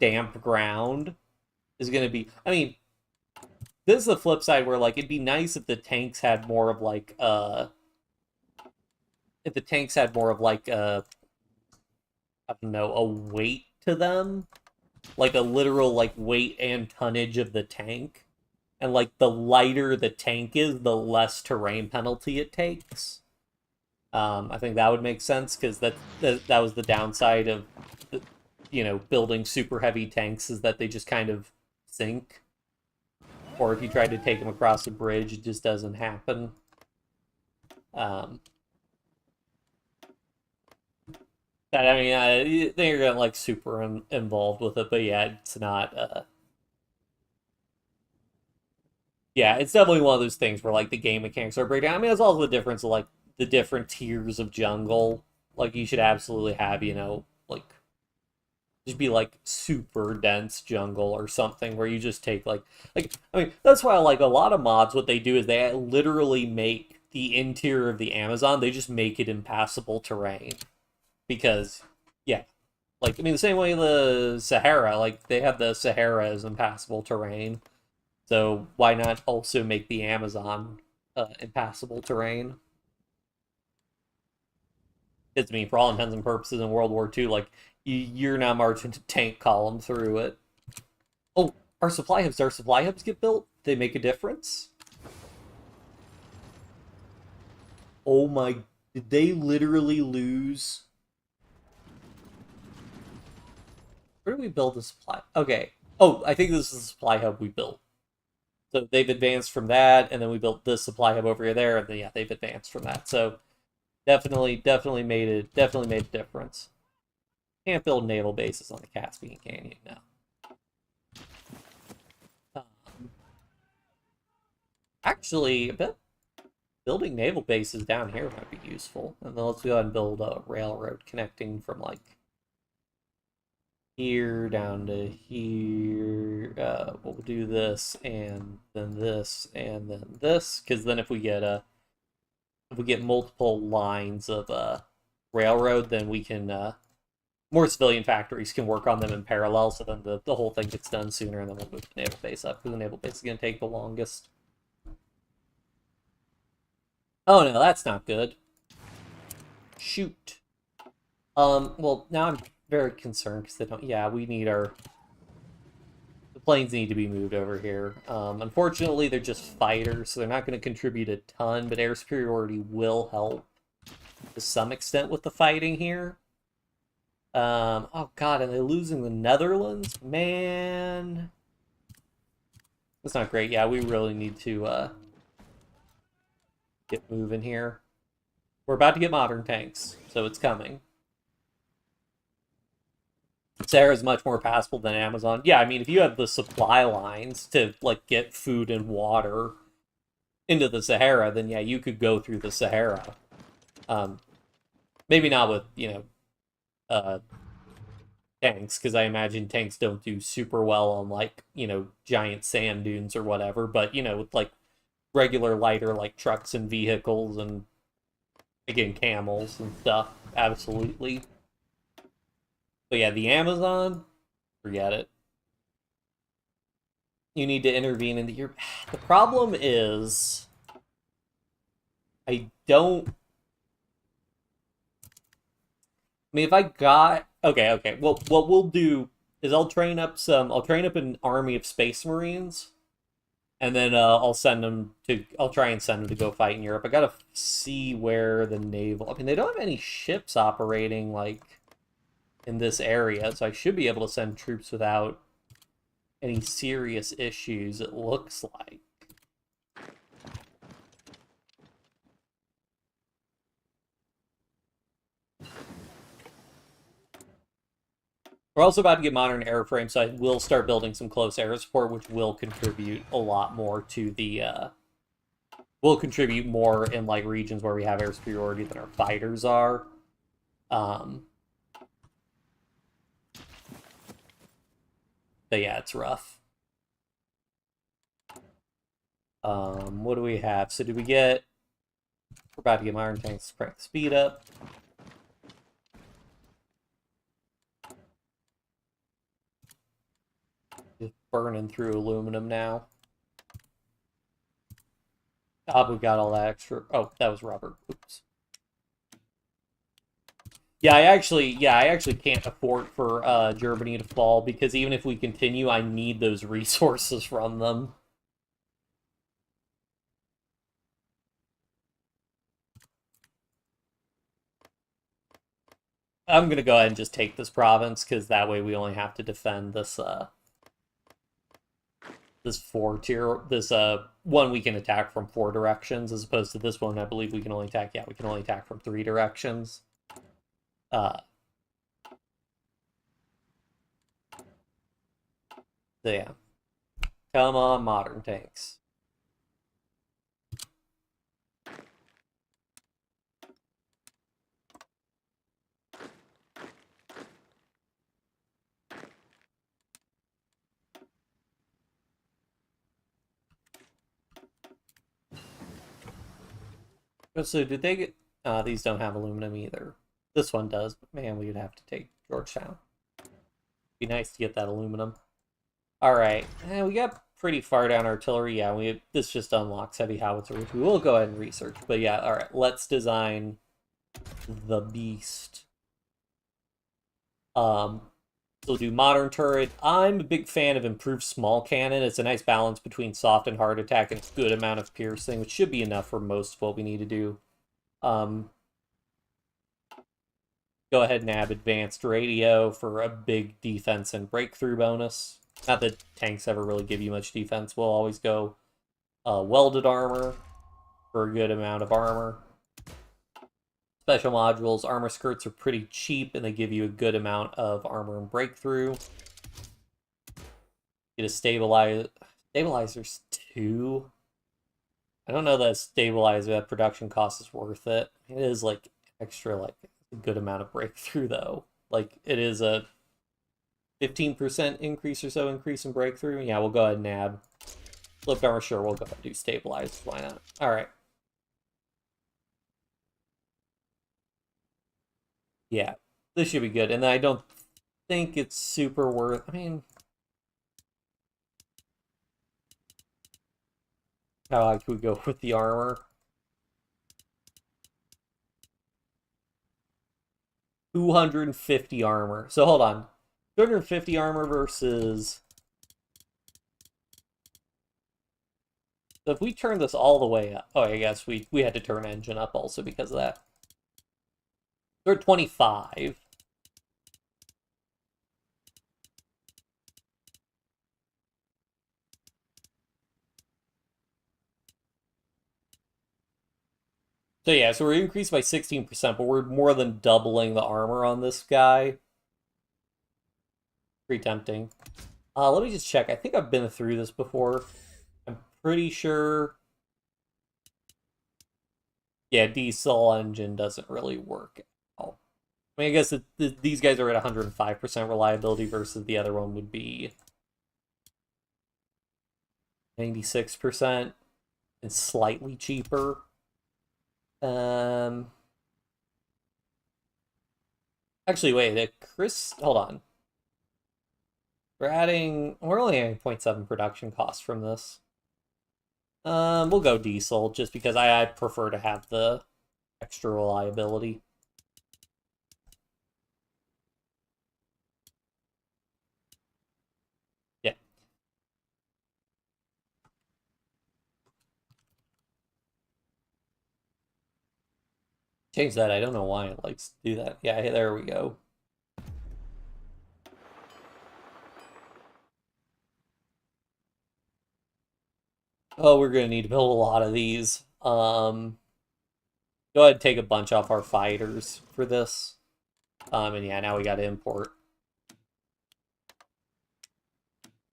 damp ground is going to be. I mean, this is the flip side where like it'd be nice if the tanks had more of like if the tanks had more of like I don't know, a weight to them, like a literal like weight and tonnage of the tank, and like the lighter the tank is, the less terrain penalty it takes. I think that would make sense because that was the downside of building super heavy tanks, is that they just kind of sink. Or if you try to take them across a bridge, it just doesn't happen. They're getting like super involved with it, but yeah, it's not. Yeah, it's definitely one of those things where like the game mechanics are breakdown. I mean, it's also the difference of like the different tiers of jungle. Like you should absolutely have, like just be like super dense jungle or something where you just take that's why I like a lot of mods. What they do is they literally make the interior of the Amazon, they just make it impassable terrain. Because yeah, the same way the Sahara, like they have the Sahara as impassable terrain. So why not also make the Amazon impassable terrain? Because I mean, for all intents and purposes in World War II, like you're now marching to tank column through it. Oh, our supply hubs get built? They make a difference? Oh my, did they literally lose? Where do we build the supply? Okay. Oh, I think this is the supply hub we built. So they've advanced from that, and then we built this supply hub over there, and then yeah, they've advanced from that. So definitely made a difference. Can't build naval bases on the Caspian Canyon now. Actually, I bet building naval bases down here might be useful. And then let's go ahead and build a railroad connecting from like here down to here. We'll do this and then this and then this, because then if we get multiple lines of railroad, then we can more civilian factories can work on them in parallel, so then the whole thing gets done sooner, and then we'll move the naval base up, because the naval base is going to take the longest. Oh no, that's not good. Shoot. Well, now I'm very concerned, because they don't... Yeah, we need our... The planes need to be moved over here. Unfortunately, they're just fighters, so they're not going to contribute a ton, but air superiority will help to some extent with the fighting here. Oh god, are they losing the Netherlands? Man. That's not great. Yeah, we really need to get moving here. We're about to get modern tanks, so it's coming. Sahara's much more passable than Amazon. Yeah, I mean, if you have the supply lines to, like, get food and water into the Sahara, then yeah, you could go through the Sahara. Maybe not with, tanks, because I imagine tanks don't do super well on, like, giant sand dunes or whatever, but, with, like, regular lighter, like, trucks and vehicles and Again, camels and stuff, absolutely. But yeah, the Amazon, forget it. You need to intervene in the. The problem is, I don't. I mean, if I got okay. Well, what we'll do is I'll train up some. I'll train up an army of Space Marines, and then I'll send them to. I'll try and send them to go fight in Europe. I gotta see where the naval. I mean, they don't have any ships operating like in this area, so I should be able to send troops without any serious issues. It looks like. We're also about to get modern airframes, so I will start building some close air support, which will contribute a lot more to the. Will contribute more in like regions where we have air superiority than our fighters are. But yeah, it's rough. What do we have? So do we get? We're about to get modern tanks to crank the speed up. Just burning through aluminum now. Ah, we got all that extra. Oh, that was rubber. Oops. Yeah, I actually can't afford for Germany to fall because even if we continue, I need those resources from them. I'm gonna go ahead and just take this province because that way we only have to defend this this one we can attack from 4 directions as opposed to this one I believe we can only attack. Yeah, we can only attack from 3 directions. So yeah, come on, modern tanks. So did they get? These don't have aluminum either. This one does, but man, we would have to take Georgetown. Be nice to get that aluminum. All right, we got pretty far down artillery. Yeah, this just unlocks heavy howitzer, which we will go ahead and research. But yeah, all right, let's design the beast. So we'll do modern turret. I'm a big fan of improved small cannon. It's a nice balance between soft and hard attack and a good amount of piercing, which should be enough for most of what we need to do. Go ahead and add advanced radio for a big defense and breakthrough bonus. Not that tanks ever really give you much defense. We'll always go welded armor for a good amount of armor. Special modules, armor skirts are pretty cheap and they give you a good amount of armor and breakthrough. Get a stabilizers 2. I don't know that stabilizer, that production cost is worth it. It is like extra, like a good amount of breakthrough though. Like it is a 15% increase or so increase in breakthrough. Yeah, we'll go ahead and nab. Flipped armor, sure, we'll go ahead and do stabilized. Why not? Alright. Yeah, this should be good. And I don't think it's super worth... I mean... How high could we go with the armor? 250 armor. So hold on. 250 armor versus... So if we turn this all the way up... Oh, I guess we had to turn engine up also because of that. They're 25. So yeah, so we're increased by 16%, but we're more than doubling the armor on this guy. Pretty tempting. Let me just check. I think I've been through this before. I'm pretty sure... Yeah, diesel engine doesn't really work at all. I mean, I guess these guys are at 105% reliability versus the other one would be 96% and slightly cheaper. Actually, wait, Chris, hold on. We're only adding 0.7 production costs from this. We'll go diesel just because I prefer to have the extra reliability. Yeah. Change that. I don't know why it likes to do that. Yeah, there we go. Oh, we're gonna need to build a lot of these. Go ahead and take a bunch off our fighters for this. And yeah, now we gotta import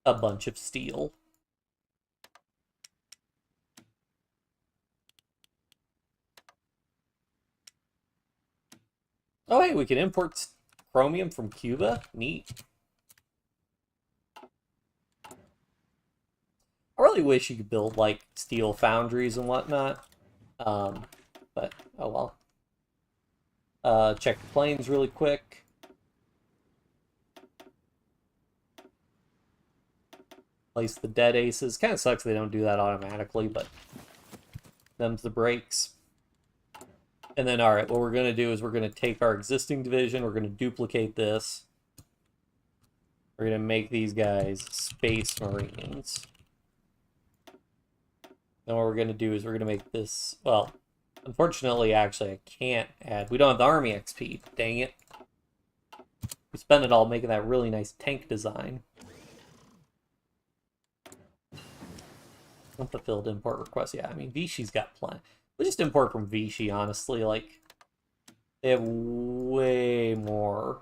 a bunch of steel. Oh, hey, we can import chromium from Cuba? Neat. I really wish you could build, like, steel foundries and whatnot. But, oh well. Check the planes really quick. Place the dead aces. Kind of sucks they don't do that automatically, but them's the breaks. And then, all right, what we're going to do is we're going to take our existing division. We're going to duplicate this. We're going to make these guys Space Marines. Then what we're going to do is we're going to make this, well, unfortunately, actually, I can't add. We don't have the Army XP. Dang it. We spend it all making that really nice tank design. Unfulfilled import request. Yeah, I mean, Vichy's got plenty. We just import from Vichy, honestly. Like, they have way more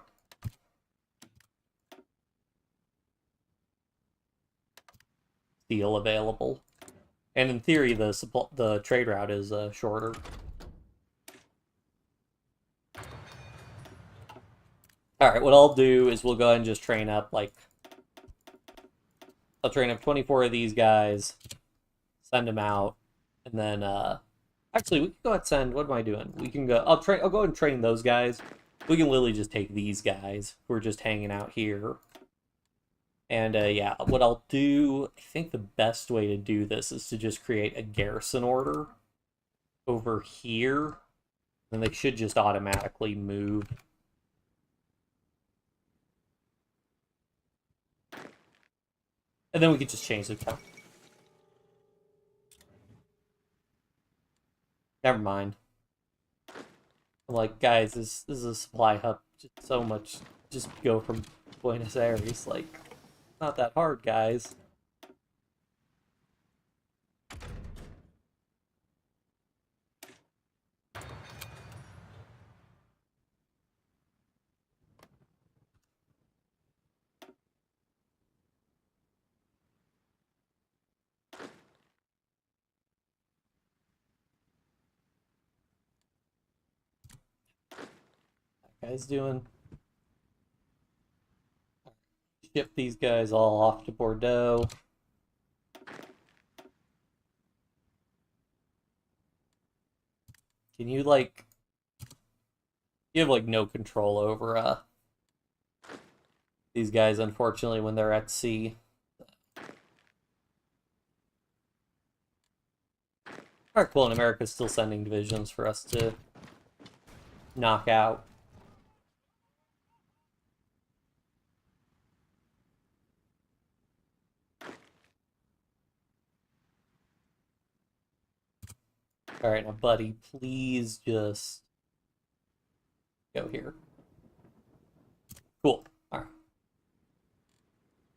steel available. And in theory, the trade route is shorter. Alright, what I'll do is we'll go ahead and just train up, like... I'll train up 24 of these guys, send them out, and then, actually, we can go ahead and send... What am I doing? We can go... I'll go ahead and train those guys. We can literally just take these guys who are just hanging out here. And, yeah, what I'll do... I think the best way to do this is to just create a garrison order over here. And they should just automatically move. And then we could just change the count. Never mind. I'm like, guys, this is a supply hub. Just so much. Just go from Buenos Aires. Like, not that hard, guys. That guy's doing. Ship these guys all off to Bordeaux. Can you, like... You have, like, no control over, these guys, unfortunately, when they're at sea. Alright, cool, and America's still sending divisions for us to knock out. Alright, now, buddy, please just go here. Cool. Alright.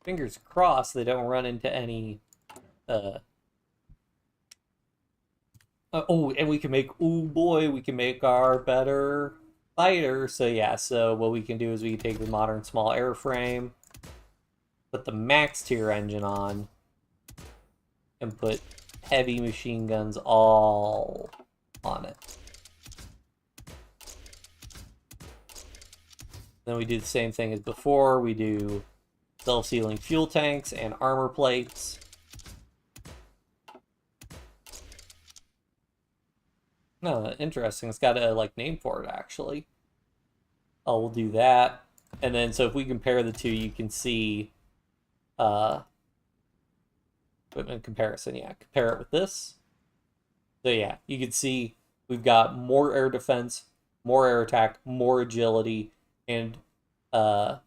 Fingers crossed they don't run into any, oh, and we can make, oh boy, we can make our better fighter. So yeah, so what we can do is we can take the modern small airframe, put the max tier engine on, and put heavy machine guns all on it. Then we do the same thing as before. We do self-sealing fuel tanks and armor plates. No, interesting. It's got a, like, name for it, actually. Oh, we'll do that. And then, so if we compare the two, you can see, equipment comparison, yeah, compare it with this. So yeah, you can see we've got more air defense, more air attack, more agility, and uh,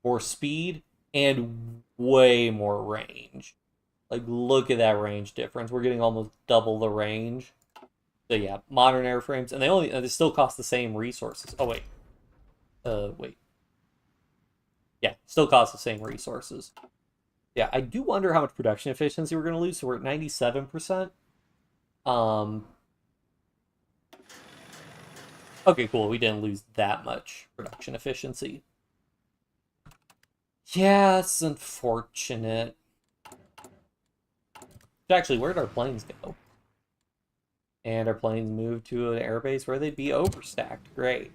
more speed, and way more range. Like, look at that range difference. We're getting almost double the range. So yeah, modern airframes, and they still cost the same resources. Oh wait, yeah, still cost the same resources. Yeah, I do wonder how much production efficiency we're going to lose. So we're at 97%. Um, okay, cool. We didn't lose that much production efficiency. Yeah, it's unfortunate. Actually, where'd our planes go? And our planes moved to an airbase where they'd be overstacked. Great.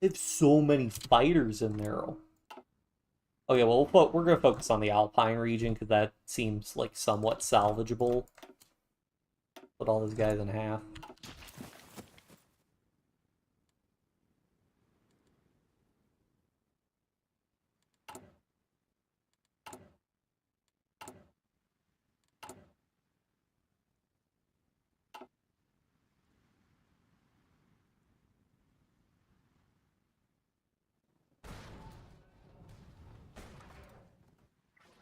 They have so many fighters in there. Okay, well, we're going to focus on the Alpine region because that seems like somewhat salvageable. Put all those guys in half.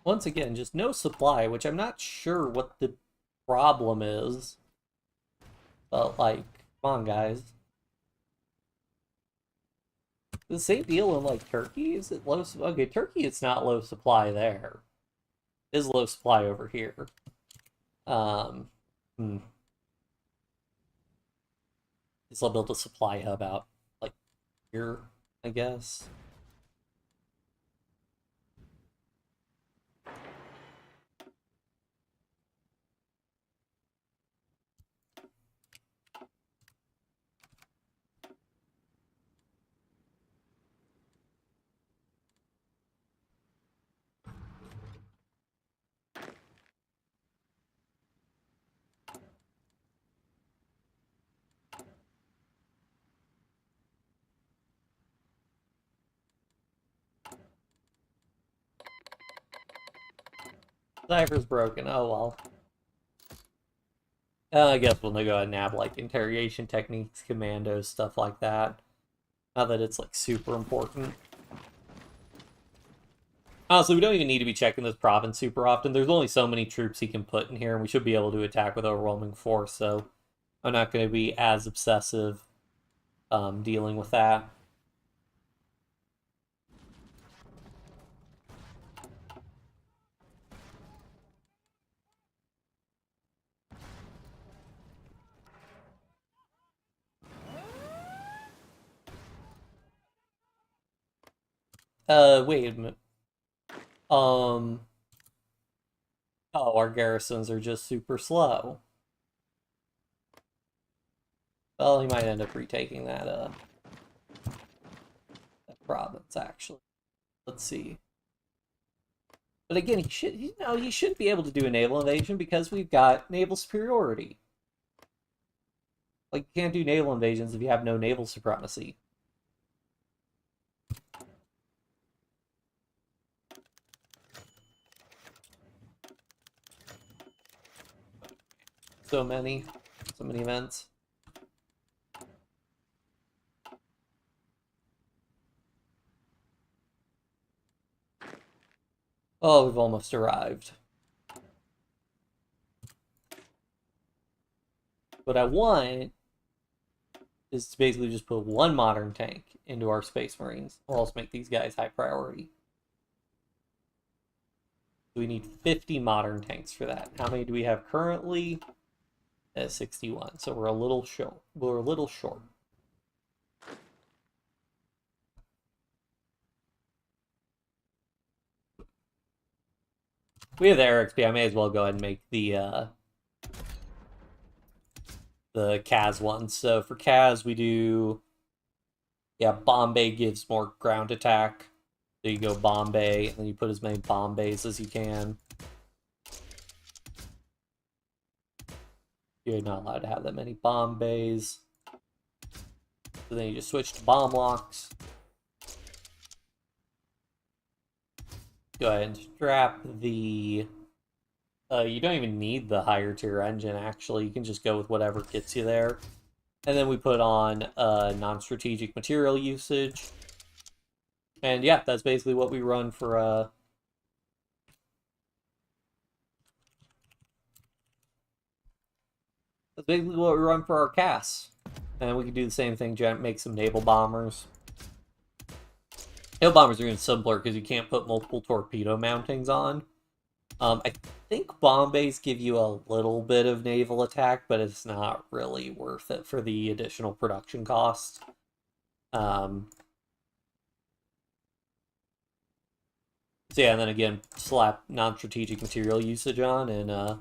Once again, just no supply, which I'm not sure what the problem is. But, like, come on, guys. The same deal in, like, Turkey? Is it low? Okay, Turkey, it's not low supply there. It is low supply over here. Um, hmm. Guess I'll build a supply hub out, like, here, I guess. Cipher's broken. Oh, well. I guess we'll go ahead and add, like, interrogation techniques, commandos, stuff like that. Not that it's, like, super important. Honestly, we don't even need to be checking this province super often. There's only so many troops he can put in here, and we should be able to attack with overwhelming force, so I'm not going to be as obsessive dealing with that. Wait a minute. Oh, our garrisons are just super slow. Well, he might end up retaking that province, actually. Let's see. But again, he should be able to do a naval invasion because we've got naval superiority. Like, you can't do naval invasions if you have no naval supremacy. So many events. Oh, we've almost arrived. What I want is to basically just put one modern tank into our Space Marines. We'll also make these guys high priority. We need 50 modern tanks for that. How many do we have currently? 61. So we're a little short. We have the air XP. I may as well go ahead and make the Kaz ones. So for Kaz, we do, yeah, Bombay gives more ground attack. So you go Bombay, and then you put as many Bombays as you can. You're not allowed to have that many bomb bays. So then you just switch to bomb locks. Go ahead and strap the... you don't even need the higher tier engine, actually. You can just go with whatever gets you there. And then we put on non-strategic material usage. And yeah, that's basically what we run for... That's basically what we run for our casts. And we can do the same thing, make some naval bombers. Naval bombers are even simpler because you can't put multiple torpedo mountings on. I think bomb bays give you a little bit of naval attack, but it's not really worth it for the additional production cost. So yeah, and then again, slap non-strategic material usage on, and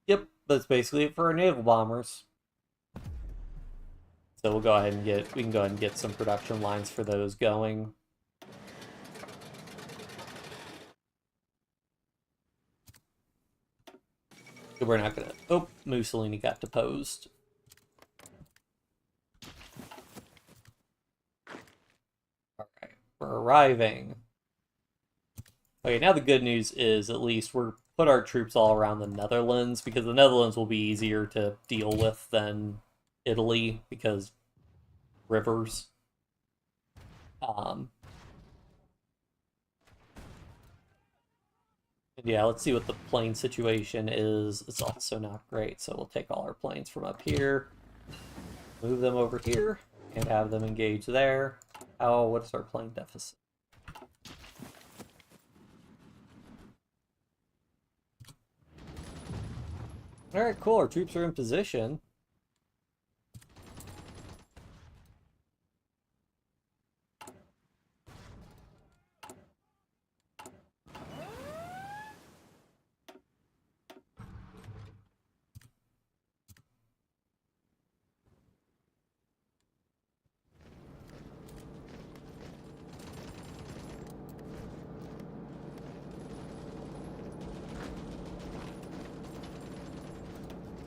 yep, that's basically it for our naval bombers. So we'll go ahead and we can go ahead and get some production lines for those going. We're not gonna... Oh, Mussolini got deposed. Alright, we're arriving. Okay, now the good news is at least we're put our troops all around the Netherlands, because the Netherlands will be easier to deal with than Italy, because rivers. Yeah, let's see what the plane situation is. It's also not great, so we'll take all our planes from up here, move them over here, and have them engage there. Oh, what is our plane deficit? Alright, cool, our troops are in position.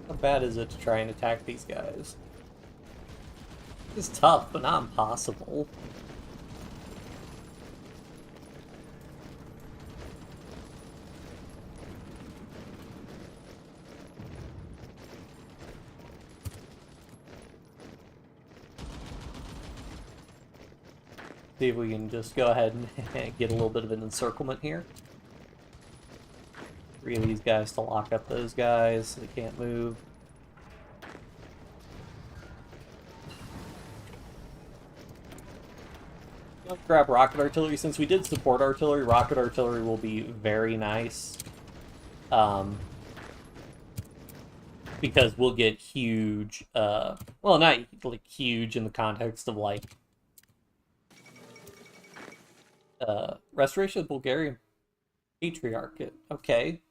How bad is it to try and attack these guys? It's tough, but not impossible. See if we can just go ahead and get a little bit of an encirclement here. 3 of these guys to lock up those guys so they can't move. Let's grab rocket artillery. Since we did support artillery, rocket artillery will be very nice. Because we'll get huge, well, not like huge in the context of like restoration of the Bulgarian Patriarchate. Okay.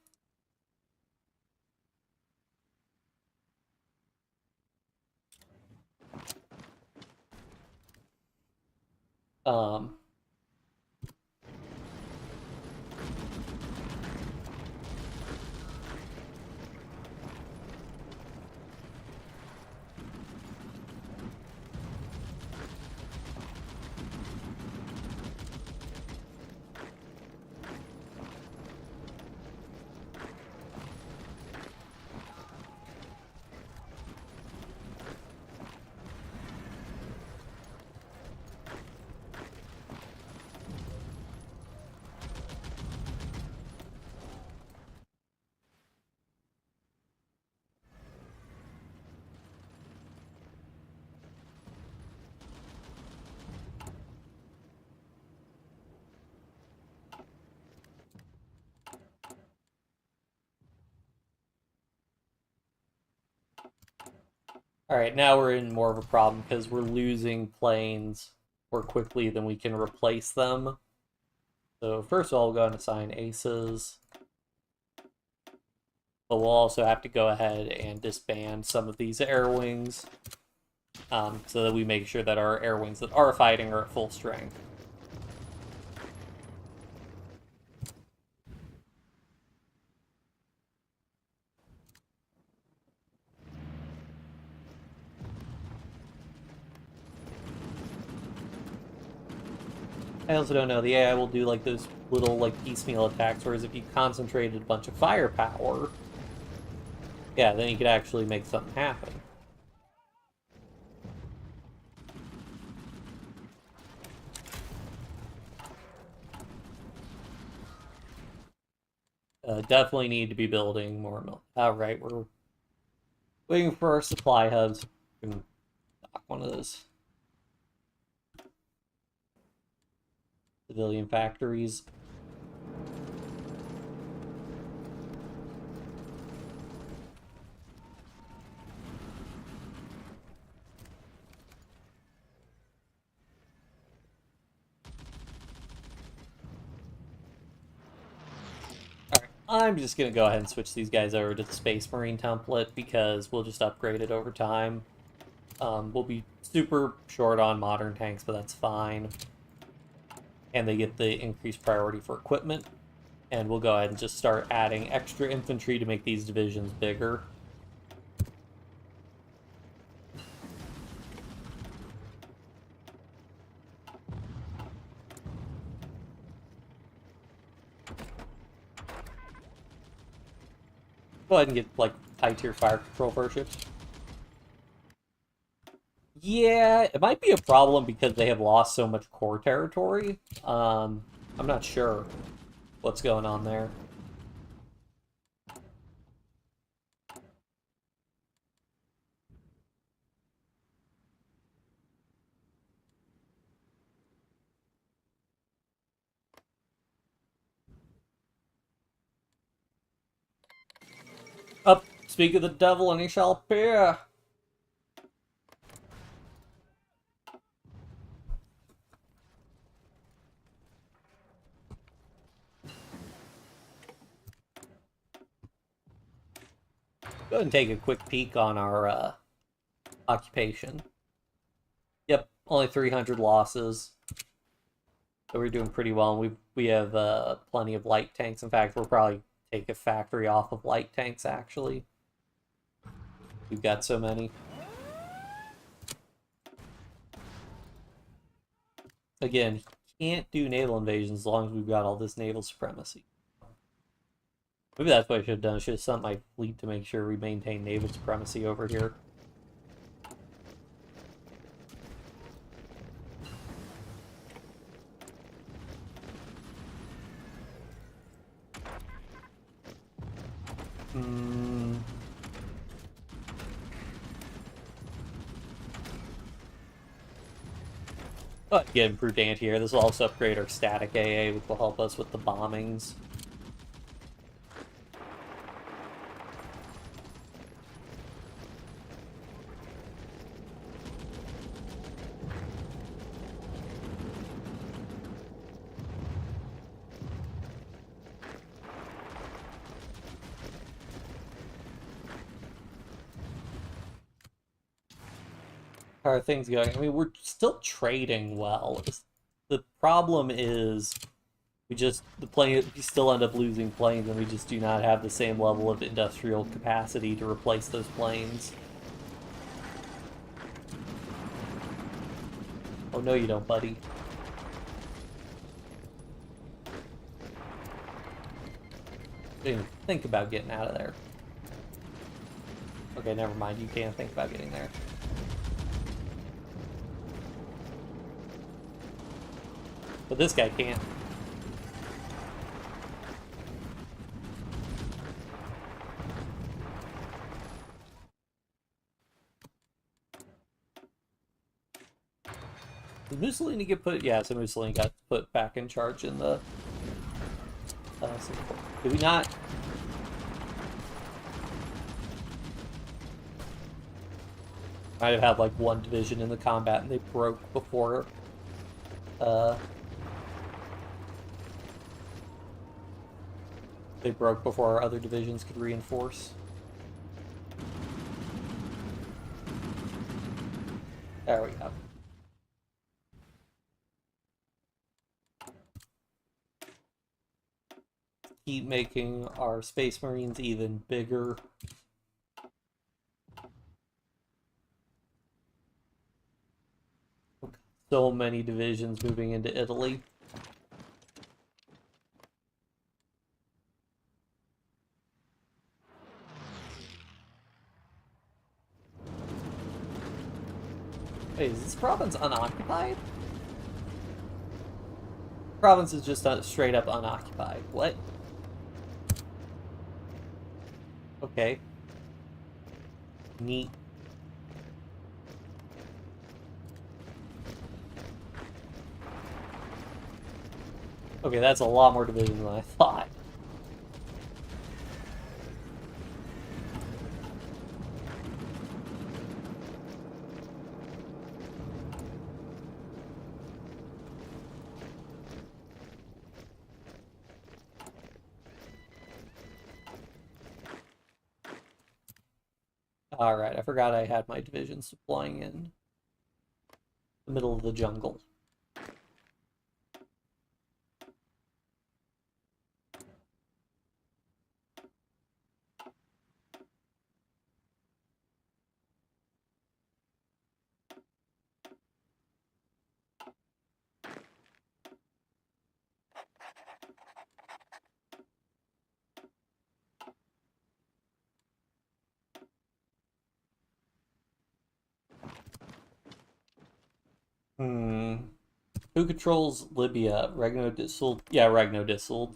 Alright, now we're in more of a problem because we're losing planes more quickly than we can replace them. So first of all, we'll go and assign aces. But we'll also have to go ahead and disband some of these air wings so that we make sure that our air wings that are fighting are at full strength. I also don't know. The AI will do like those little like piecemeal attacks, whereas if you concentrated a bunch of firepower, yeah, then you could actually make something happen. Definitely need to be building more milk. Alright, we're waiting for our supply hubs. We can knock one of those civilian factories. Alright, I'm just going to go ahead and switch these guys over to the Space Marine template because we'll just upgrade it over time. We'll be super short on modern tanks, but that's fine. And they get the increased priority for equipment. And we'll go ahead and just start adding extra infantry to make these divisions bigger. Go ahead and get, like, high-tier fire control warships. Yeah, it might be a problem because they have lost so much core territory. I'm not sure what's going on there. Up, speak of the devil and he shall appear. Go ahead and take a quick peek on our occupation. Yep, only 300 losses. So we're doing pretty well. And we have plenty of light tanks. In fact, we'll probably take a factory off of light tanks, actually. We've got so many. Again, can't do naval invasions as long as we've got all this naval supremacy. Maybe that's what I should have done. I should have sent my fleet to make sure we maintain naval supremacy over here. But get improved anti-air. This will also upgrade our static AA, which will help us with the bombings. How are things going? I mean, we're still trading well. The problem is we still end up losing planes, and we just do not have the same level of industrial capacity to replace those planes. Oh, no you don't, buddy. Don't even think about getting out of there. Okay, never mind. You can't think about getting there. But this guy can't. Did Mussolini get put? Yeah, so Mussolini got put back in charge in the... did we not? Might have had like one division in the combat and they broke before... they broke before our other divisions could reinforce. There we go. Keep making our Space Marines even bigger. So many divisions moving into Italy. Wait, is this province unoccupied? Province is just straight up unoccupied. What? Okay. Neat. Okay, that's a lot more division than I thought. Alright, I forgot I had my divisions deploying in the middle of the jungle. Hmm. Who controls Libya? Regno Disselt? Yeah, Regno Disselt.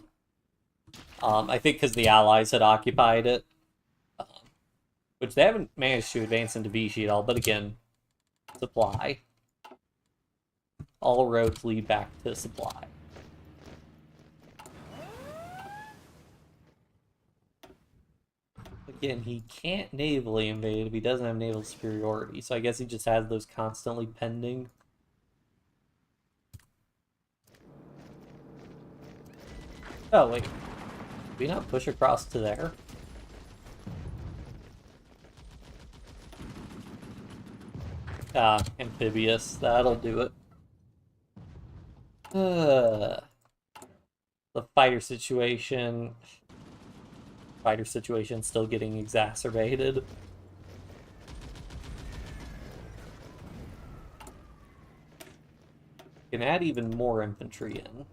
I think because the Allies had occupied it. Um, which they haven't managed to advance into Vichy at all, but again, supply. All roads lead back to supply. Again, he can't navally invade if he doesn't have naval superiority, so I guess he just has those constantly pending. Oh, wait. Did we not push across to there? Ah, amphibious. That'll do it. The fighter situation... Fighter situation still getting exacerbated. Can add even more infantry in.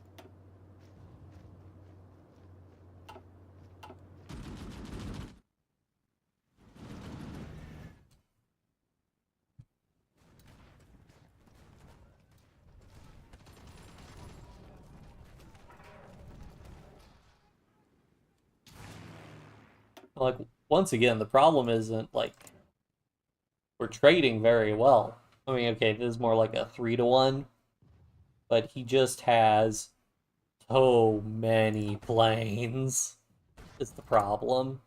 Like, once again, the problem isn't, like, we're trading very well. I mean, okay, this is more like a 3-to-1, but he just has so many planes, is the problem.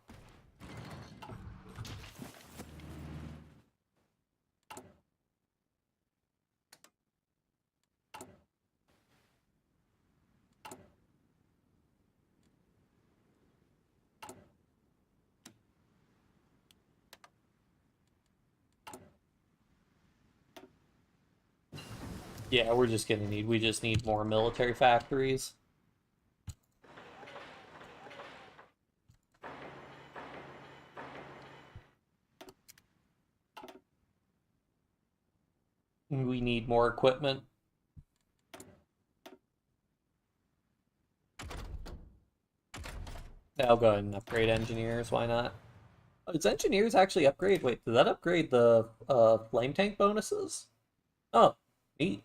Yeah, we just need more military factories. We need more equipment. I'll go ahead and upgrade engineers, why not? Oh, does engineers actually upgrade? Wait, did that upgrade the flame tank bonuses? Oh, neat.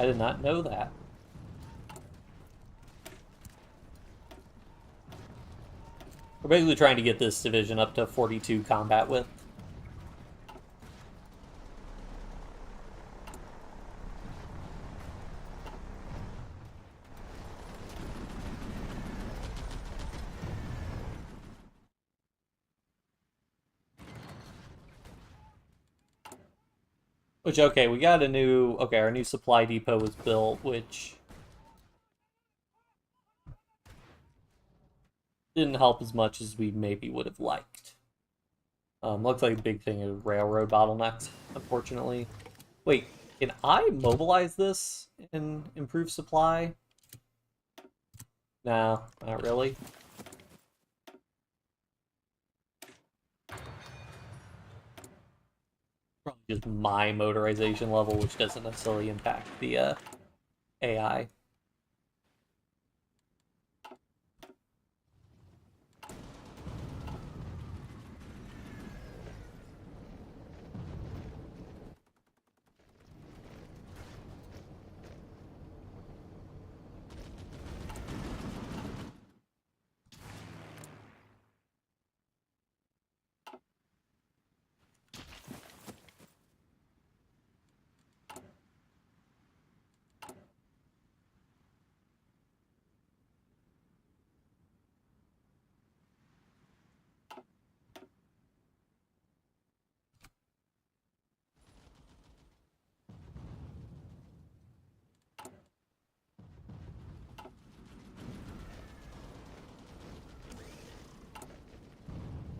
I did not know that. We're basically trying to get this division up to 42 combat width. Which, okay, we got a new... Okay, our new supply depot was built, which... didn't help as much as we maybe would have liked. Looks like a big thing is railroad bottlenecks, unfortunately. Wait, can I mobilize this and improve supply? No, not really. Probably just my motorization level, which doesn't necessarily impact the AI.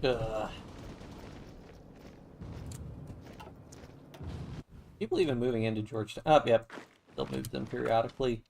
Ugh. People even moving into Georgetown. Oh, yep. They'll move them periodically.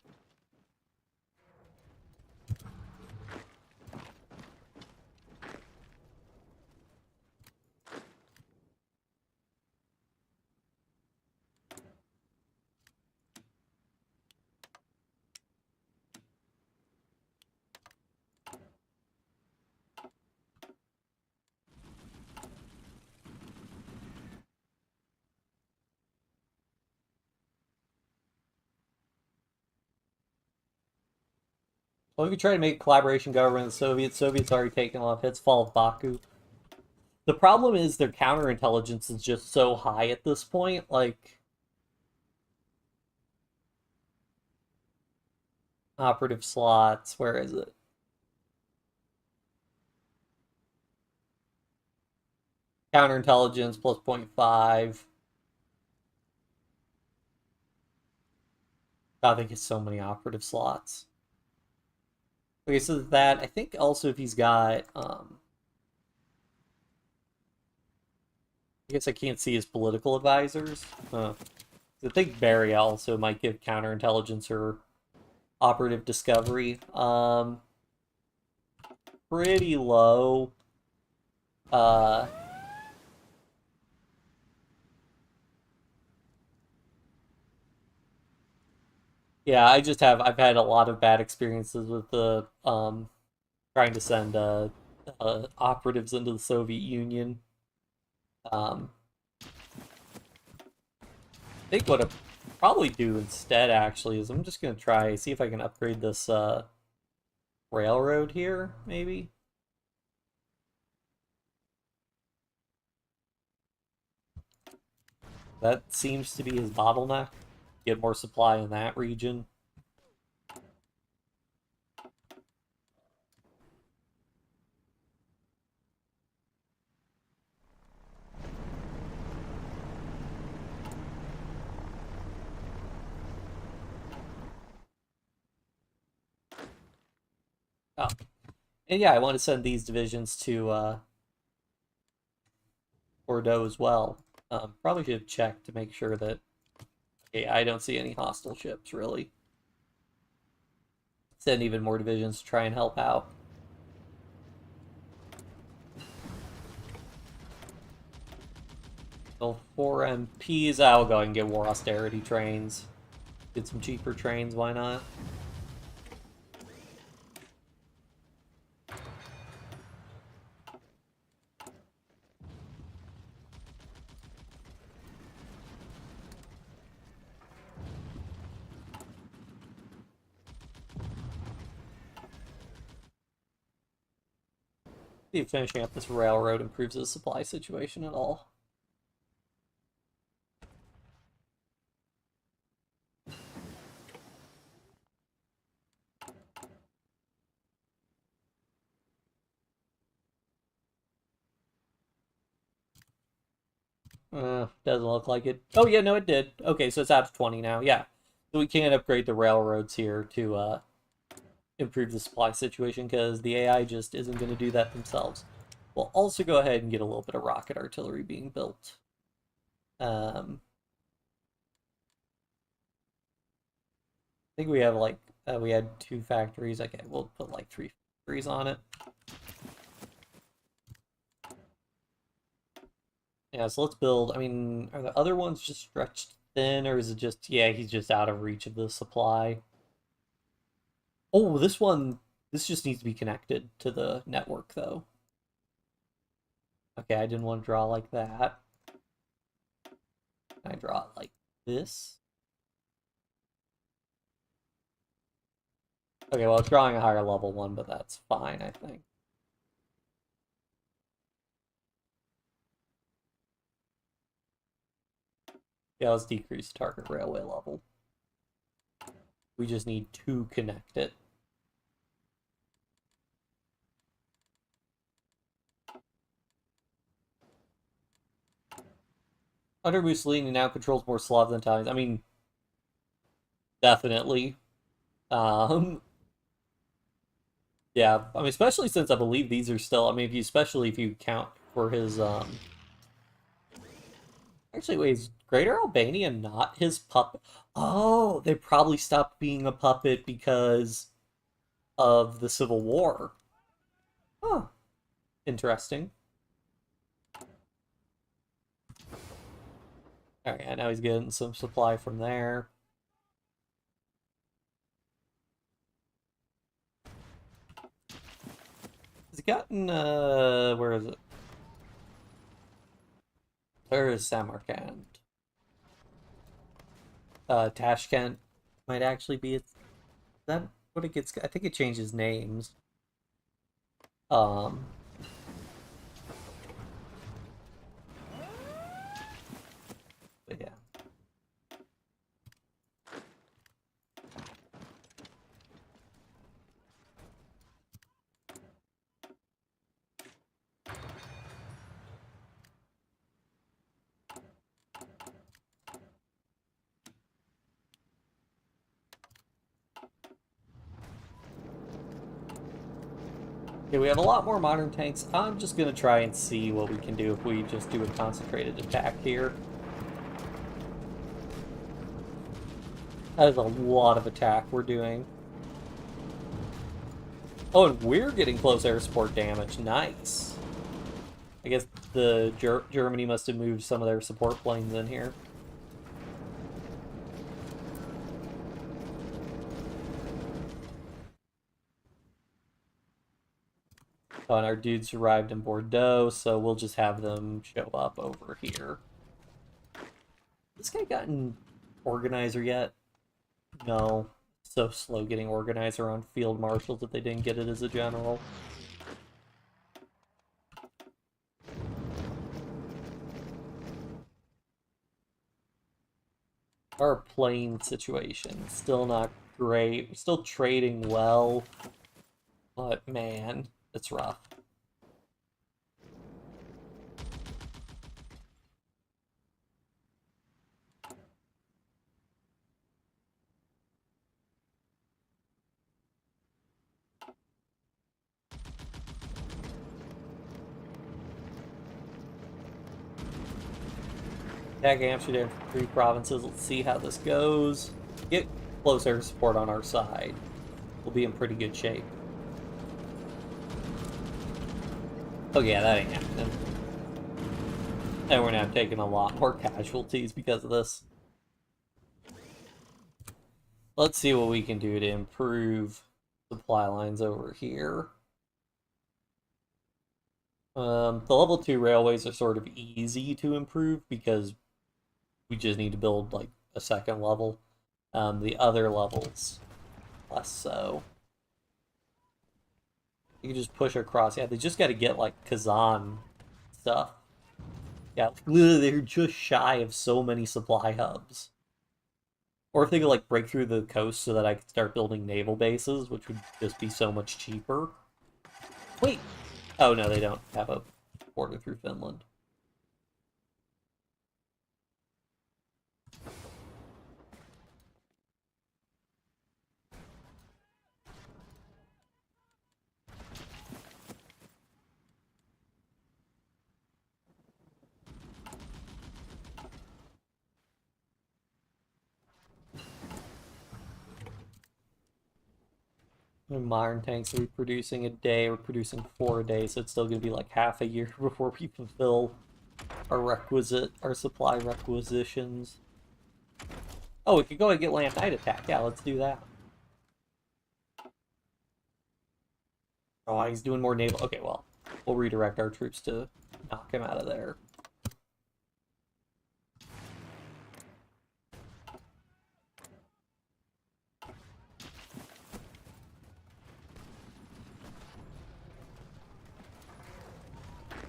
Well, we could try to make collaboration government with the Soviets. Soviets already taken a lot of hits. Fall of Baku. The problem is their counterintelligence is just so high at this point. Like, operative slots. Where is it? Counterintelligence plus 0.5. God, they get so many operative slots. Okay, so that I think also if he's got I guess I can't see his political advisors. I think Barry also might give counterintelligence or operative discovery. Pretty low. Uh, yeah, I've had a lot of bad experiences with the trying to send operatives into the Soviet Union. Um, I think what I probably do instead actually is I'm just gonna try see if I can upgrade this railroad here, maybe. That seems to be his bottleneck. Get more supply in that region. Oh. And yeah, I want to send these divisions to Bordeaux as well. Probably should check to make sure that. Okay, I don't see any hostile ships really. Send even more divisions to try and help out. Well, 4 MPs. I'll go and get war austerity trains. Get some cheaper trains. Why not? See if finishing up this railroad improves the supply situation at all. Doesn't look like it. Oh yeah, no, it did. Okay, so it's out of 20 now. Yeah, so we can upgrade the railroads here to improve the supply situation because the AI just isn't going to do that themselves. We'll also go ahead and get a little bit of rocket artillery being built. I think we have like we had 2 factories. Okay, we'll put like 3 factories on it. Yeah, so let's build. I mean, are the other ones just stretched thin, or is it just yeah, he's just out of reach of the supply? Oh, this just needs to be connected to the network though. Okay, I didn't want to draw like that. I draw it like this. Okay, well, it's drawing a higher level one, but that's fine, I think. Yeah, let's decrease target railway level. We just need to connect it. Under Mussolini now controls more Slav than Italians. I mean, definitely. Um, Yeah, I mean, especially since I believe these are still. I mean, especially if you count for his. Actually, wait, is Greater Albania not his puppet? Oh, they probably stopped being a puppet because of the Civil War. Huh, interesting. All right, yeah, now he's getting some supply from there. He's gotten, where is it? Where is Samarkand? Tashkent might actually be its, is that what it gets? I think it changes names. Um, but yeah. Okay, we have a lot more modern tanks. I'm just gonna try and see what we can do if we just do a concentrated attack here. That is a lot of attack we're doing. Oh, and we're getting close air support damage. Nice. I guess the Germany must have moved some of their support planes in here. Oh, and our dudes arrived in Bordeaux, so we'll just have them show up over here. This guy gotten organizer yet? No. So slow getting organizer on field marshals that they didn't get it as a general. Our plane situation, still not great. We're still trading well, but man, it's rough. Attack Amsterdam for 3 provinces. Let's see how this goes. Get close air support on our side. We'll be in pretty good shape. Oh yeah, that ain't happening. And we're now taking a lot more casualties because of this. Let's see what we can do to improve supply lines over here. The level 2 railways are sort of easy to improve because we just need to build like a second level. The other levels, less so. You can just push across. Yeah, they just got to get like Kazan stuff. Yeah, literally, they're just shy of so many supply hubs. Or if they could like break through the coast so that I could start building naval bases, which would just be so much cheaper. Wait. Oh no, they don't have a border through Finland. Modern tanks are producing a day, we're producing 4 a day, so it's still going to be like half a year before we fulfill our supply requisitions. Oh, we could go and get land night attack. Yeah, let's do that. Oh, he's doing more naval. Okay, well, we'll redirect our troops to knock him out of there.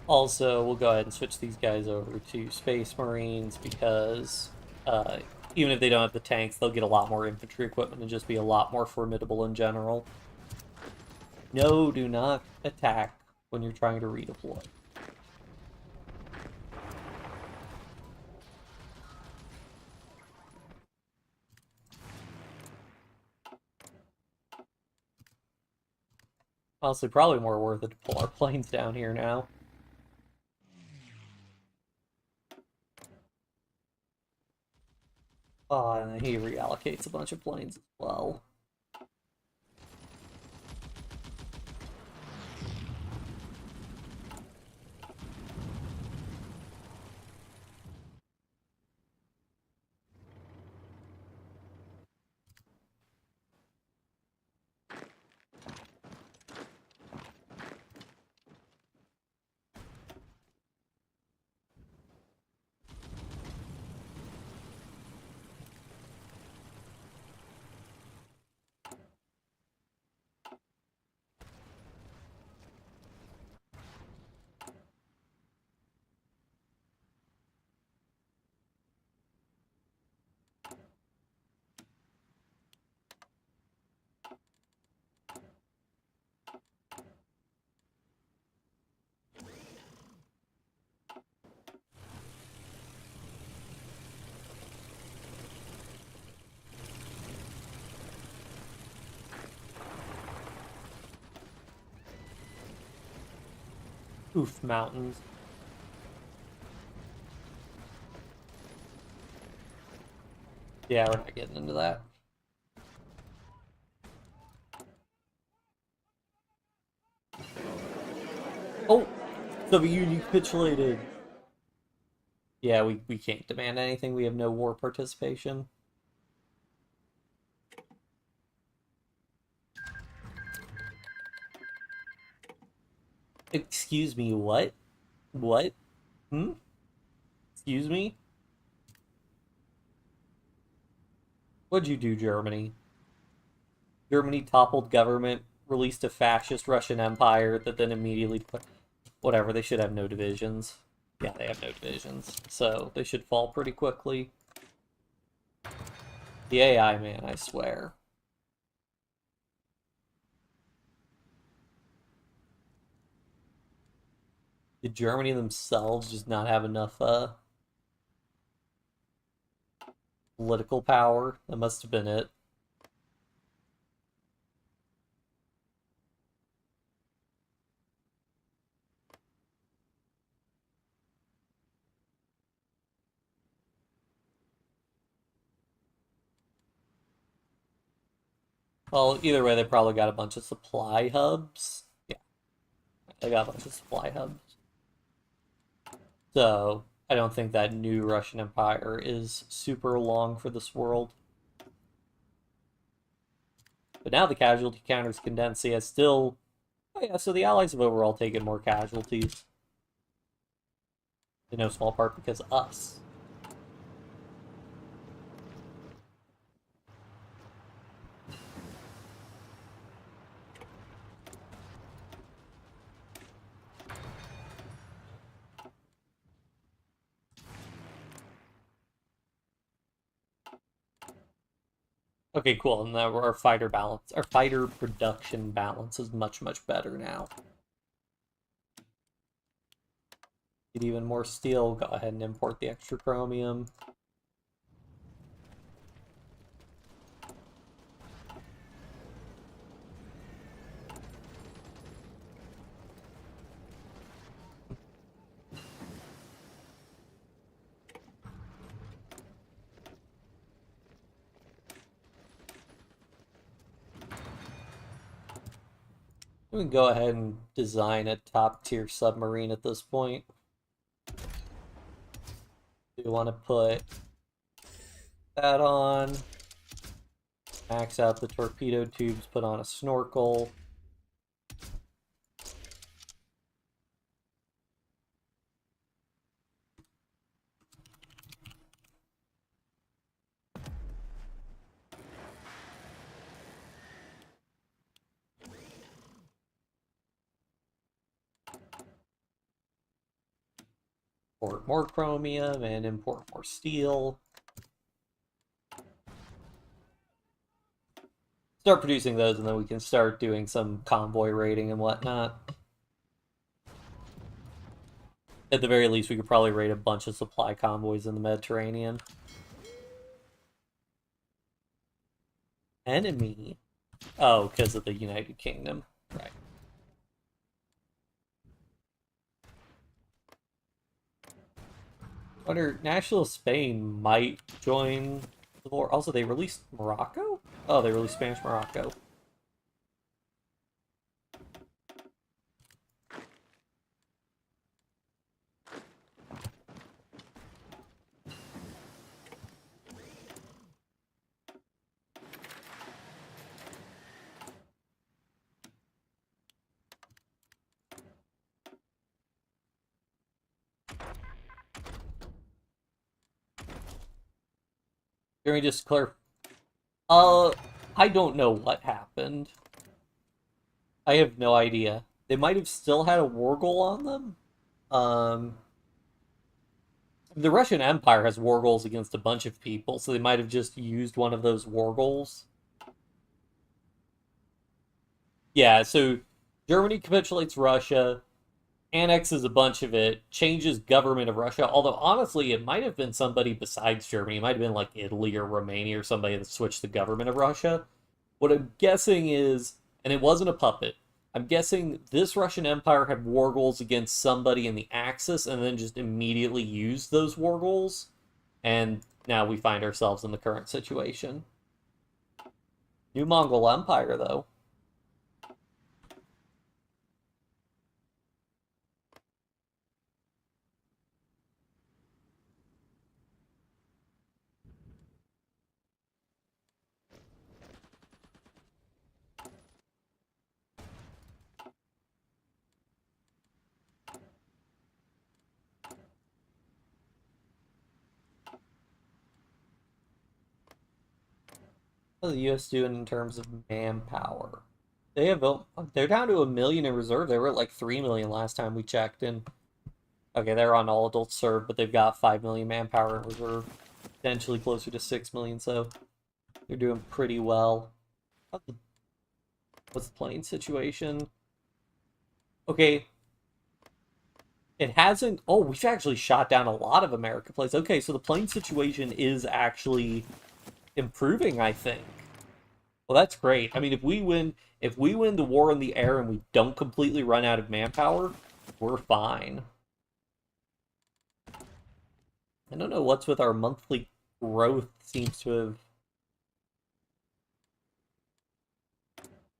Also, we'll go ahead and switch these guys over to Space Marines because even if they don't have the tanks, they'll get a lot more infantry equipment and just be a lot more formidable in general. No, do not attack when you're trying to redeploy. Honestly, probably more worth it to pull our planes down here now. And then he reallocates a bunch of planes as well. Oof, mountains. Yeah, we're not getting into that. Oh! Soviet Union capitulated! Yeah, we can't demand anything. We have no war participation. Excuse me, what? What? Hmm? Excuse me? What'd you do, Germany? Germany toppled government, released a fascist Russian empire that then immediately put... Whatever, they should have no divisions. Yeah, they have no divisions. So, they should fall pretty quickly. The AI, man, I swear. Did Germany themselves just not have enough, political power? That must have been it. Well, either way, they probably got a bunch of supply hubs. Yeah, they got a bunch of supply hubs. So, I don't think that new Russian Empire is super long for this world. But now the casualty counter's condensed. He has still... Oh yeah, so the Allies have overall taken more casualties. In no small part because of us. Okay, cool. And now our fighter balance, our fighter production balance is much, much better now. Get even more steel. Go ahead and import the extra chromium. We can go ahead and design a top-tier submarine at this point. We want to put that on. Max out the torpedo tubes, put on a snorkel. Import more chromium and import more steel. Start producing those and then we can start doing some convoy raiding and whatnot. At the very least, we could probably raid a bunch of supply convoys in the Mediterranean. Enemy? Oh, because of the United Kingdom. Right. Wonder, National Spain might join the war. Also, they released Morocco? Oh, they released Spanish Morocco. Let me just clarify. I don't know what happened. I have no idea. They might have still had a war goal on them. Um, the Russian Empire has war goals against a bunch of people, so they might have just used one of those war goals. Yeah, so Germany capitulates Russia, annexes a bunch of it, changes government of Russia. Although honestly, it might have been somebody besides Germany. It might have been like Italy or Romania or somebody that switched the government of Russia. What I'm guessing is, and it wasn't a puppet, I'm guessing this Russian Empire had war goals against somebody in the Axis and then just immediately used those war goals. And now we find ourselves in the current situation. New Mongol Empire, though. How's the U.S. doing in terms of manpower? They have they're down to 1 million in reserve. They were at like 3 million last time we checked. And okay, they're on all adults served, but they've got 5 million manpower in reserve, potentially closer to 6 million. So they're doing pretty well. What's the plane situation? Okay, it hasn't. Oh, we've actually shot down a lot of American planes. Okay, so the plane situation is actually improving, I think. Well, that's great. I mean, if we win the war in the air and we don't completely run out of manpower, we're fine. I don't know what's with our monthly growth seems to have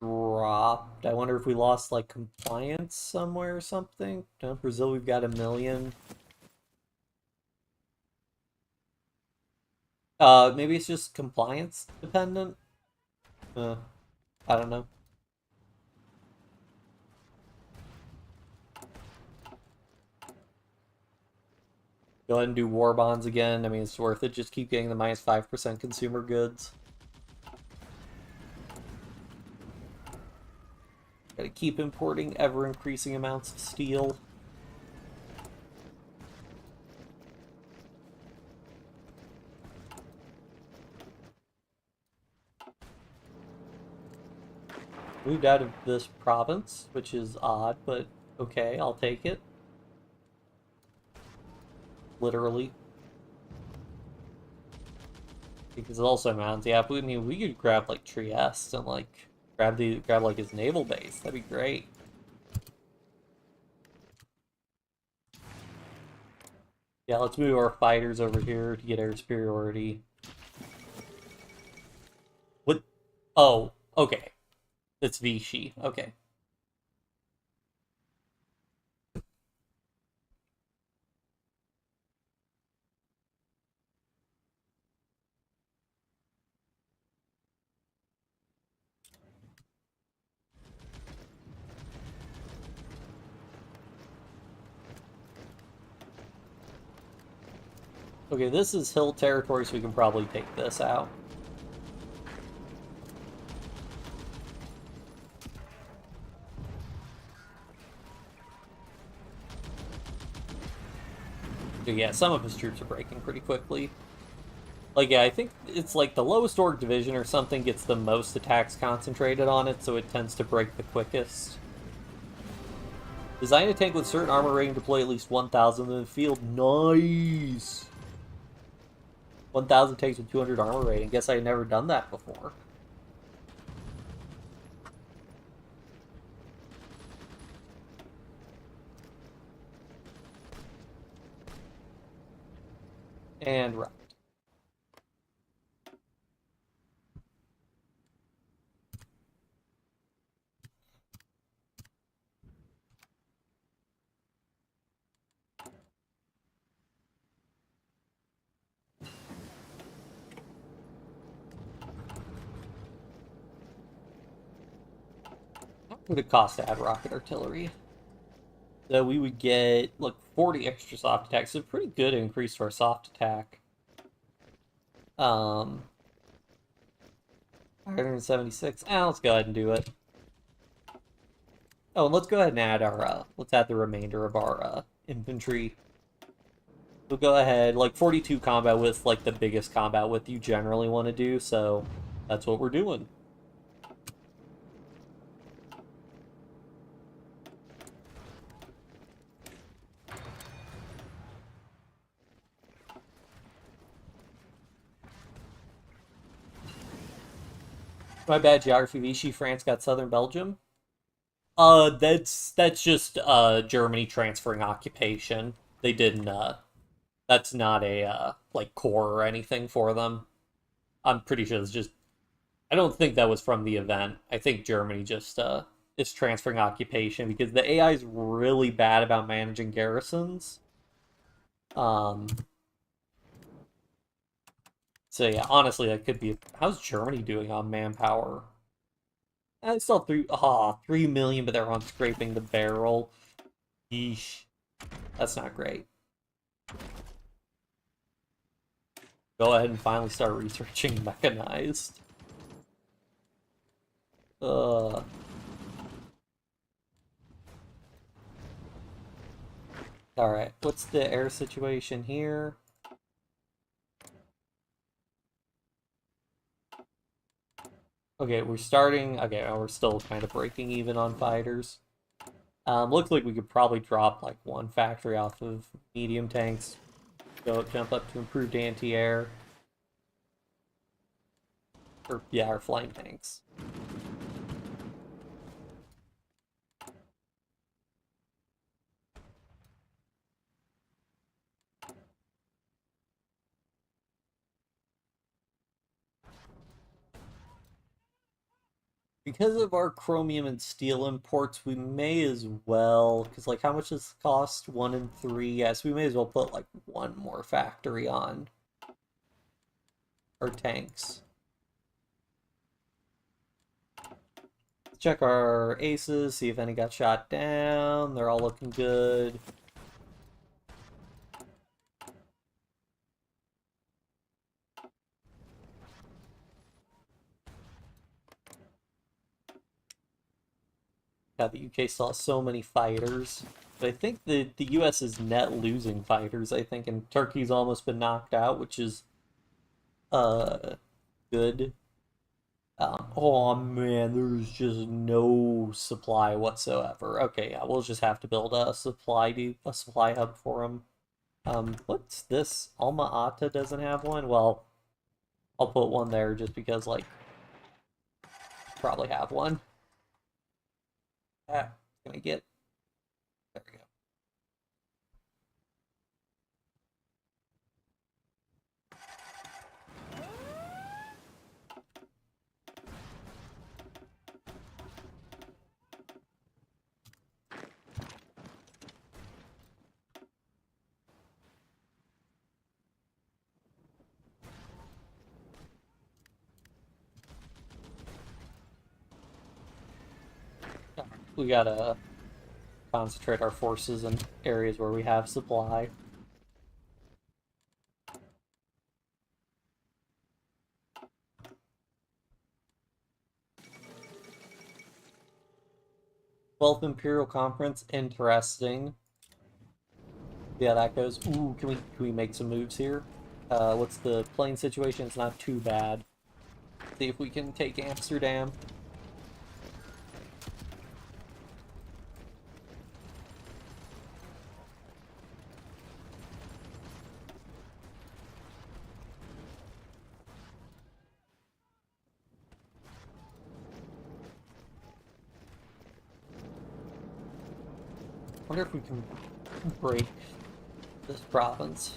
dropped. I wonder if we lost like compliance somewhere or something. No, Brazil, we've got 1 million. Maybe it's just compliance dependent. I don't know. Go ahead and do war bonds again. I mean, it's worth it. Just keep getting the -5% consumer goods. Gotta keep importing ever-increasing amounts of steel. Moved out of this province, which is odd, but okay, I'll take it. Literally. Because it also mountains. Yeah, I mean, we could grab like Trieste and like grab like his naval base. That'd be great. Yeah, let's move our fighters over here to get air superiority. What? Oh, okay. It's Vichy. Okay. Okay, this is hill territory, so we can probably take this out. Okay, yeah, some of his troops are breaking pretty quickly. Like, yeah, I think it's like the lowest org division or something gets the most attacks concentrated on it, so it tends to break the quickest. Design a tank with certain armor rating, deploy at least 1,000 in the field. Nice! 1,000 tanks with 200 armor rating. Guess I had never done that before. And right. What would it cost to add rocket artillery? So we would get, look, 40 extra soft attacks. So pretty good increase to our soft attack. 176. Let's go ahead and do it. Oh, and let's go ahead and add our, let's add the remainder of our, infantry. We'll go ahead, like 42 combat width, like the biggest combat width you generally want to do, so that's what we're doing. My bad, geography. Vichy, France got southern Belgium. That's just Germany transferring occupation. They didn't that's not a like core or anything for them. I'm pretty sure it's just I don't think that was from the event. I think Germany just is transferring occupation because the AI is really bad about managing garrisons. So yeah, honestly, that could be. How's Germany doing on manpower? It's still 3 million, but they're on scraping the barrel. Yeesh. That's not great. Go ahead and finally start researching mechanized. Alright, what's the air situation here? Okay, we're starting. Okay, we're still kind of breaking even on fighters. Looks like we could probably drop like one factory off of medium tanks. Go jump up to improved anti-air. Or yeah, our flying tanks. Because of our chromium and steel imports, we may as well, because like how much does this cost? 1 and 3? Yes, we may as well put like one more factory on our tanks. Check our aces, see if any got shot down. They're all looking good. God, the UK still has so many fighters. But I think the US is net losing fighters, I think, and Turkey's almost been knocked out, which is good. Oh man, there's just no supply whatsoever. Okay, yeah, we'll just have to build a supply hub for them. What's this? Alma Ata doesn't have one? Well, I'll put one there just because, like, probably have one. Can I get... There we go. We gotta concentrate our forces in areas where we have supply. Twelfth Imperial Conference, interesting. Yeah, that goes. Ooh, can we make some moves here? What's the plane situation? It's not too bad. See if we can take Amsterdam. Wonder if we can break this province.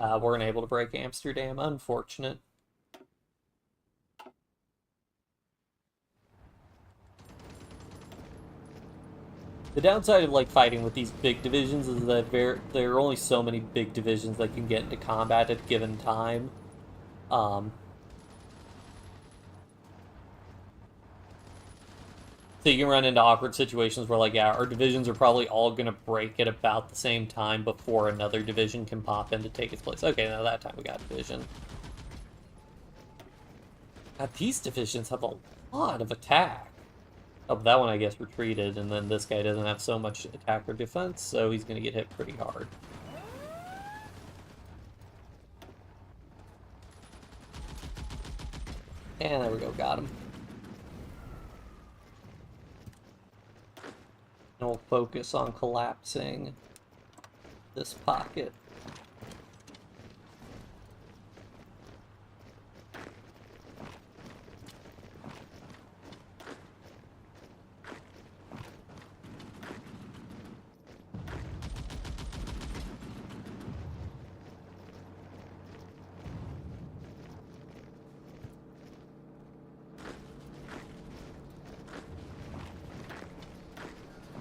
Weren't able to break Amsterdam. Unfortunate. The downside of like fighting with these big divisions is that there are only so many big divisions that can get into combat at a given time. Um, so you can run into awkward situations where, like, yeah, our divisions are probably all going to break at about the same time before another division can pop in to take its place. Okay, now that time we got division. God, these divisions have a lot of attack. Oh, but that one, I guess, retreated, and then this guy doesn't have so much attack or defense, so he's going to get hit pretty hard. And there we go, got him. And we'll focus on collapsing this pocket.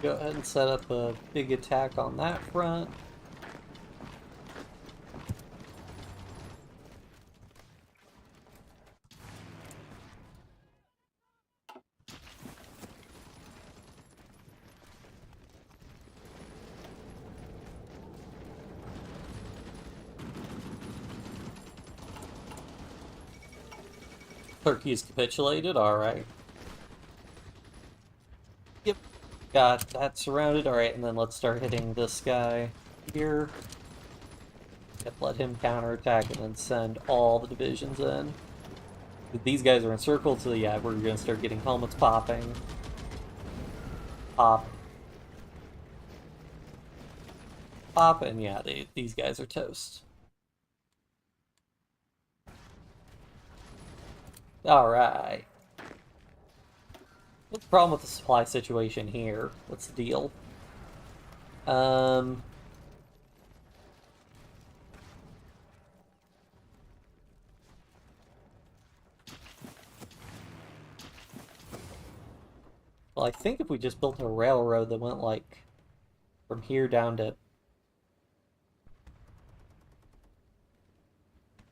Go ahead and set up a big attack on that front. Turkey's capitulated, alright. Yep, got that surrounded, alright, and then let's start hitting this guy here. Yep, let him counterattack and then send all the divisions in. These guys are encircled, so yeah, we're gonna start getting helmets popping. Pop. Pop, and yeah, these guys are toast. Alright. What's the problem with the supply situation here? What's the deal? Well, I think if we just built a railroad that went, like, from here down to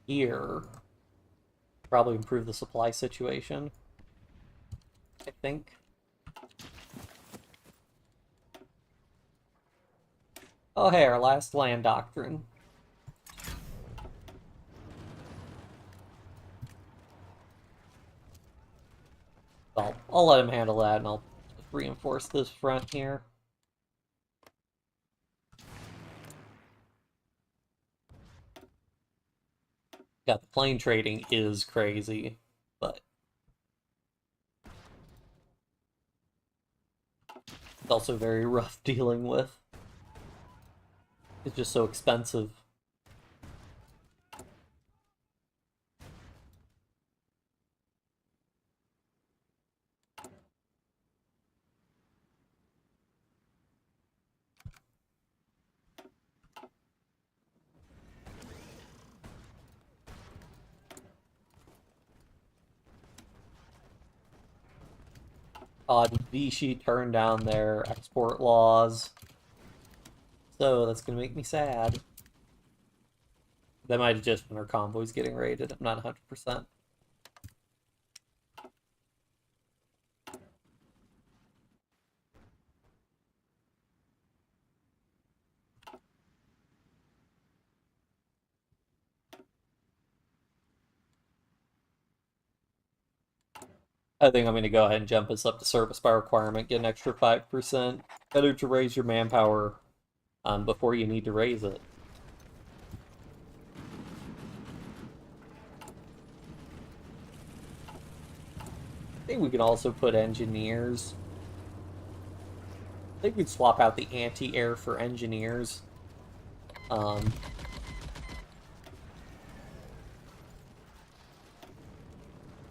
here, probably improve the supply situation, I think. Oh, hey, our last land doctrine. I'll let him handle that, and I'll reinforce this front here. Yeah, the plane trading is crazy, but it's also very rough dealing with. It's just so expensive. Vichy turned down their export laws, so that's gonna make me sad. That might have just been our convoys getting raided. I'm not 100%. I think I'm going to go ahead and jump this up to service by requirement, get an extra 5%. Better to raise your manpower before you need to raise it. I think we can also put engineers. I think we'd swap out the anti-air for engineers.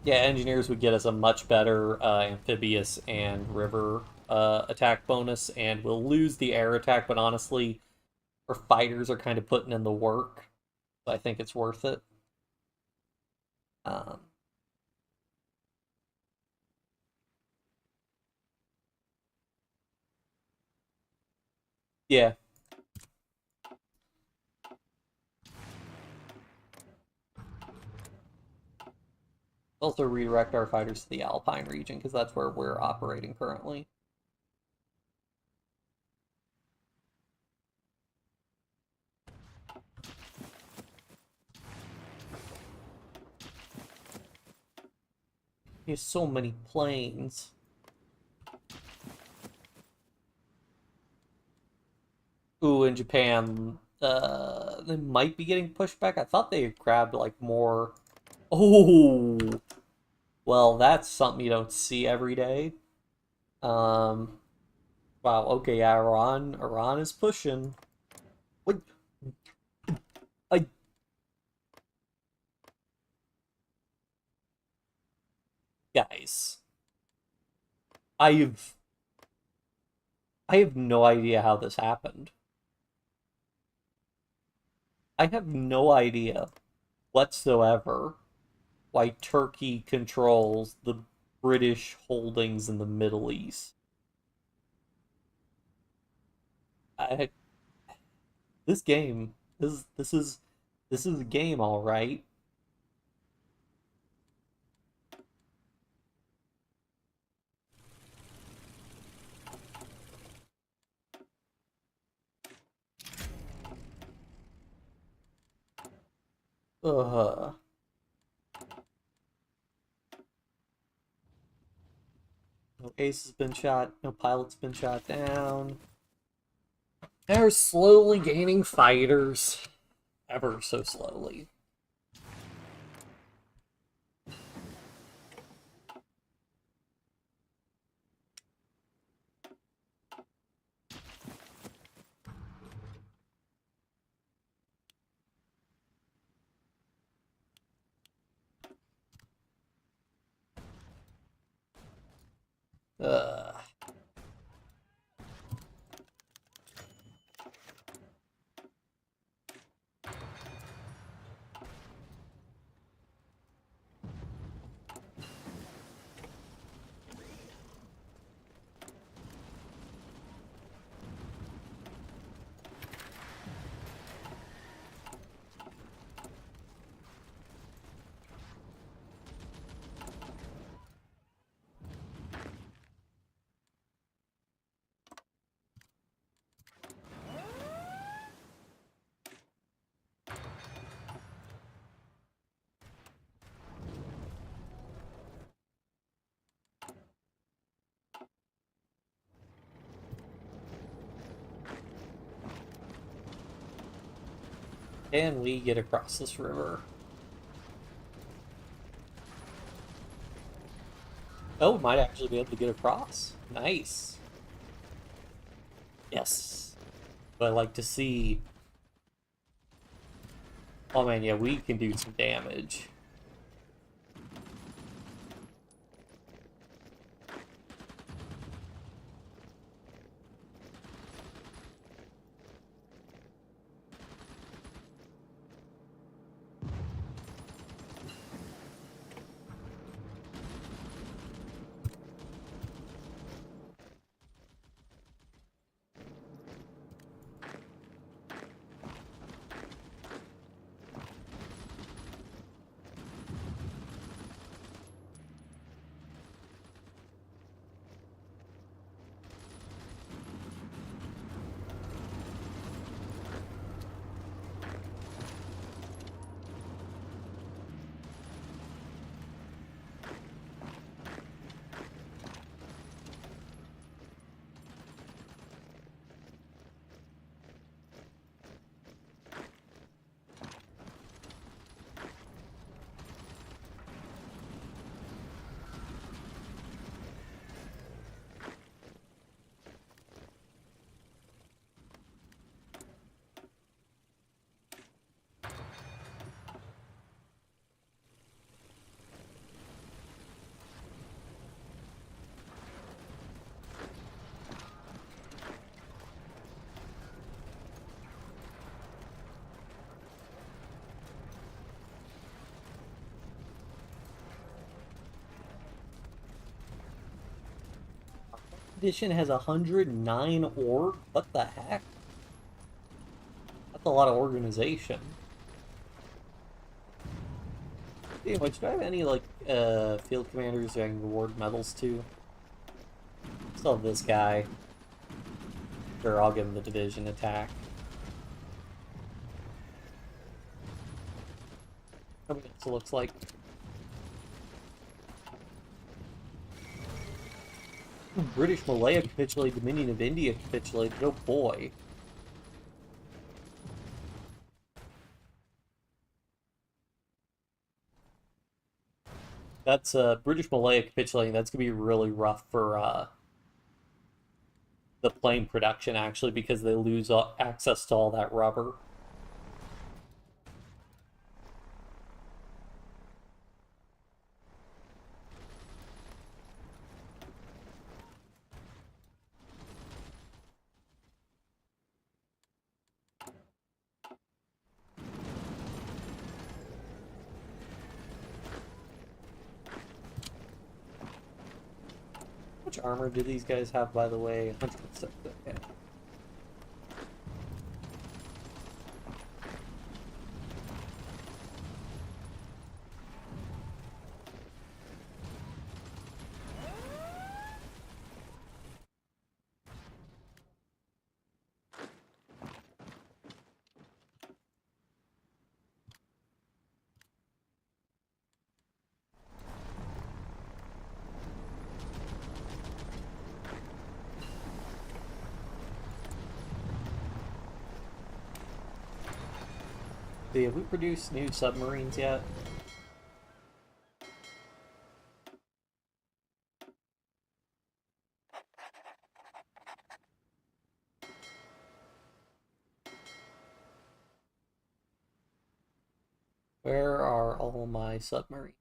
Yeah, engineers would get us a much better amphibious and river attack bonus, and we'll lose the air attack, but honestly, our fighters are kind of putting in the work. So I think it's worth it. Um, yeah. Also redirect our fighters to the Alpine region because that's where we're operating currently. There's so many planes. Ooh, in Japan, they might be getting pushed back. I thought they grabbed like more. Oh, well, that's something you don't see every day. Um, wow. Okay, yeah, Iran is pushing. What? I guys, I've I have no idea how this happened. I have no idea whatsoever why Turkey controls the British holdings in the Middle East. I, this game, this is a game, all right. Ugh. No ace has been shot. No pilot's been shot down. They're slowly gaining fighters, ever so slowly. Ugh. Can we get across this river? Oh, might actually be able to get across. Nice. Yes. But I like to see. Oh man, yeah, we can do some damage. expedition has 109 org? What the heck? That's a lot of organization. Anyway, do I have any, like, field commanders who I can award medals to? Still have this guy. Sure, I'll give him the division attack. How many else it looks like? British Malaya capitulated, Dominion of India capitulated. Oh boy. That's British Malaya capitulating. That's gonna be really rough for the plane production, actually, because they lose access to all that rubber. How much armor do these guys have, by the way? 100%. Okay. Have we produced new submarines yet? Where are all my submarines?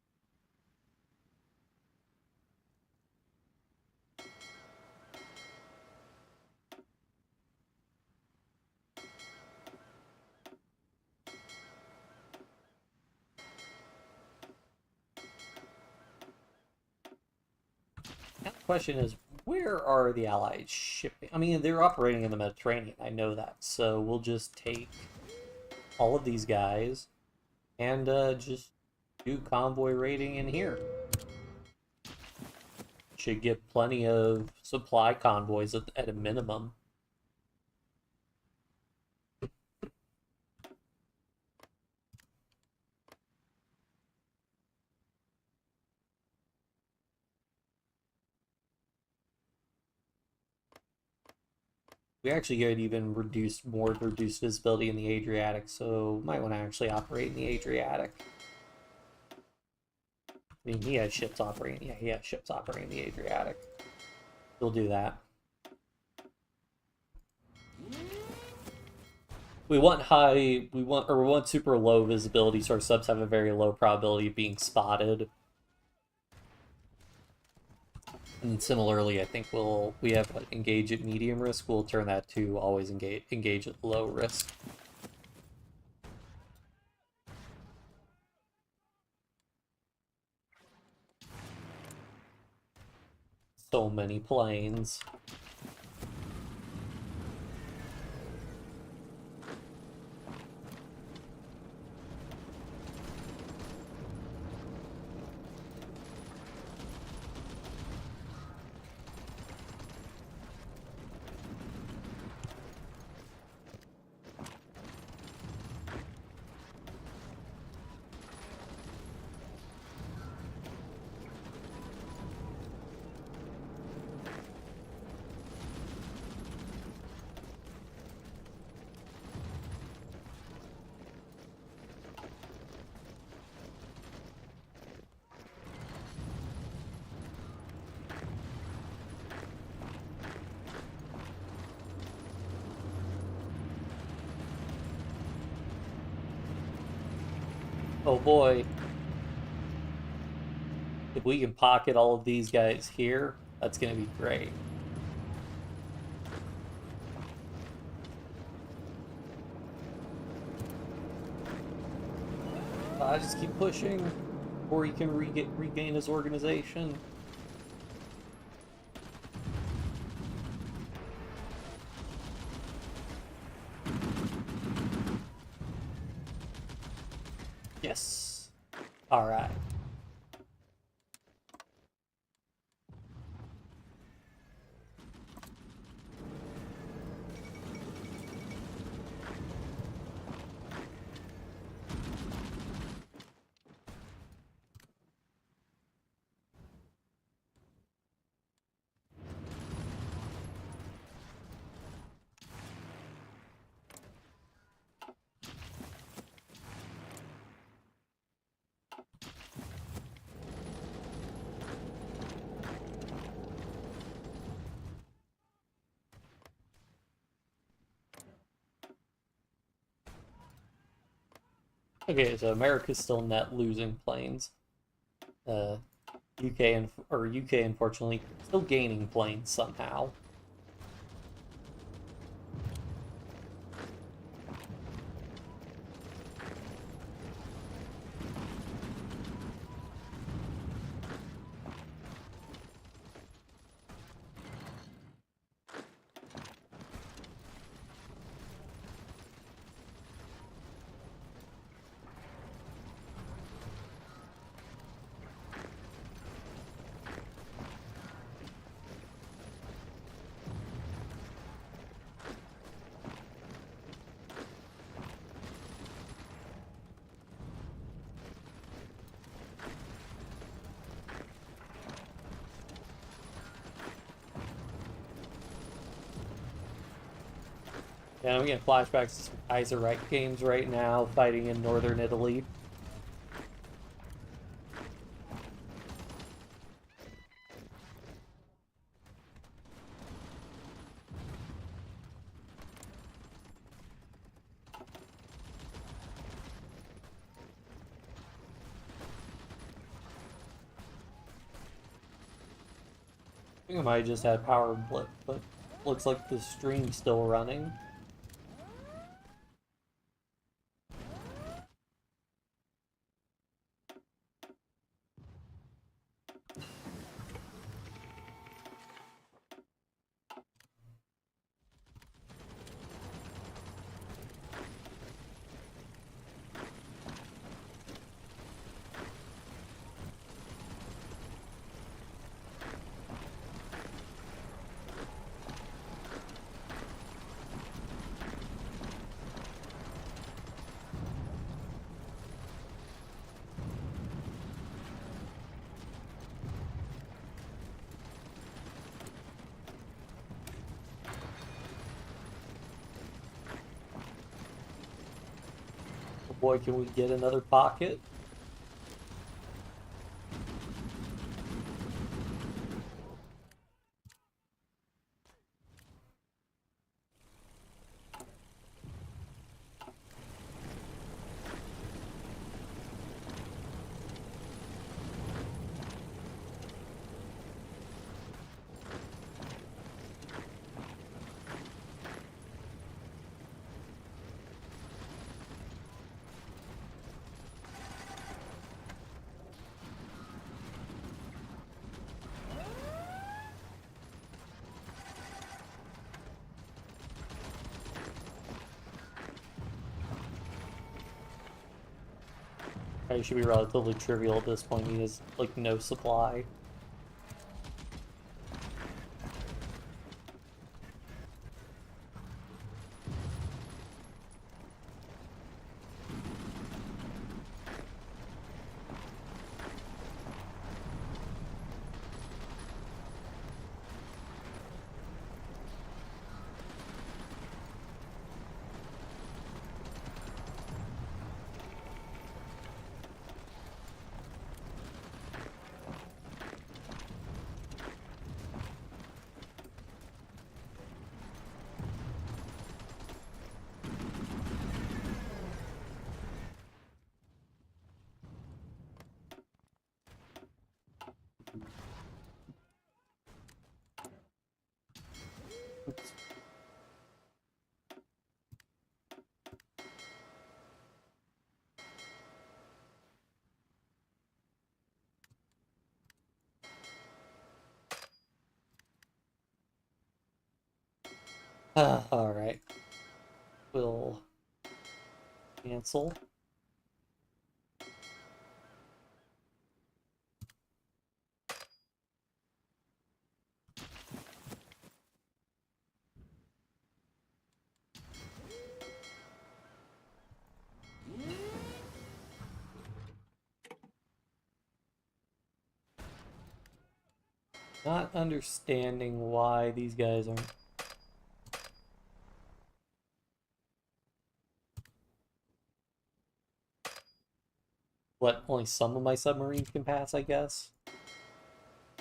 Now the question is, where are the Allies shipping? I mean, they're operating in the Mediterranean, I know that. So we'll just take all of these guys and just do convoy raiding in here. Should get plenty of supply convoys at a minimum. We actually get even more reduced visibility in the Adriatic, so might want to actually operate in the Adriatic. I mean, he has ships operating. Yeah, he has ships operating in the Adriatic. We'll do that. We want super low visibility, so our subs have a very low probability of being spotted. And similarly, I think we have like, engage at medium risk. We'll turn that to always engage at low risk. So many planes. Oh boy. If we can pocket all of these guys here, that's going to be great. I just keep pushing, or he can regain his organization. Yes. All right. Okay, so America's still net losing planes. Uh, UK unfortunately still gaining planes somehow. Yeah, I'm getting flashbacks to some Kaiser games right now, fighting in northern Italy. I think I might have just had power blip, but looks like the stream's still running. Oh boy, can we get another pocket? It should be relatively trivial at this point. He has, like, no supply. Oops. Alright. We'll cancel. Not understanding why these guys aren't... What, only some of my submarines can pass, I guess?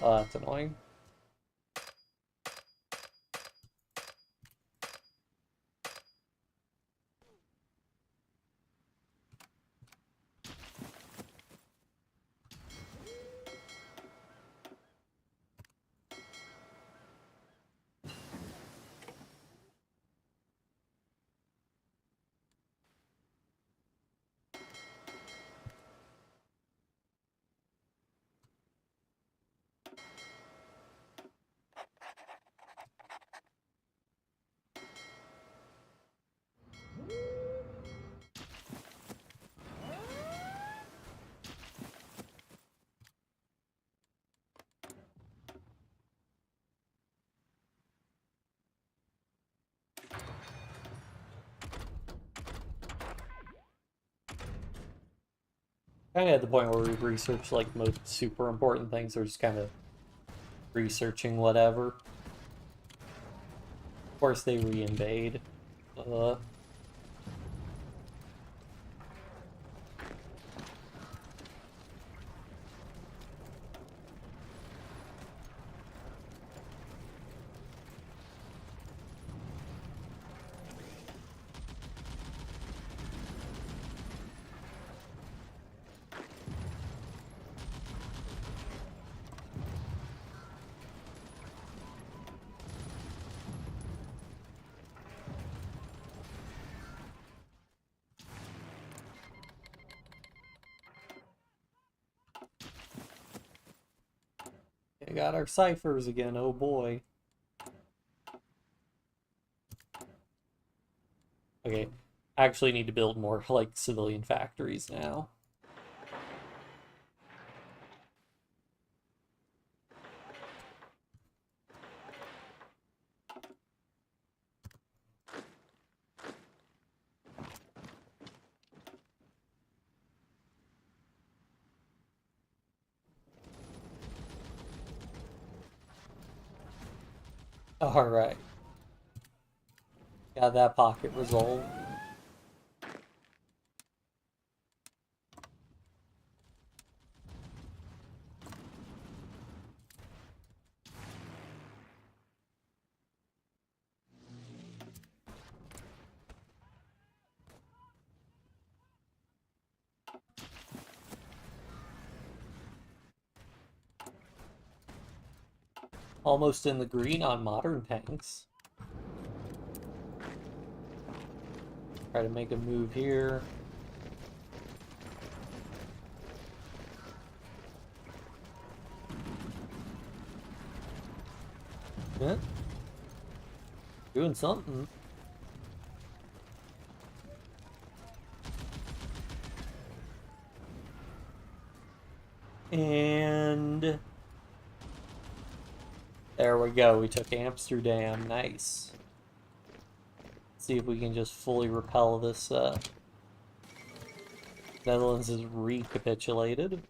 Oh, that's annoying. Kind of at the point where we've researched like most super important things, we're just kind of researching whatever. Of course they re-invade. We got our ciphers again, oh boy. Okay, I actually need to build more like civilian factories now. Alright. Got that pocket resolved. Almost in the green on modern tanks. Try to make a move here. Yeah. Doing something. And there we go. We took Amsterdam. Nice. Let's see if we can just fully repel this. Netherlands is recapitulated.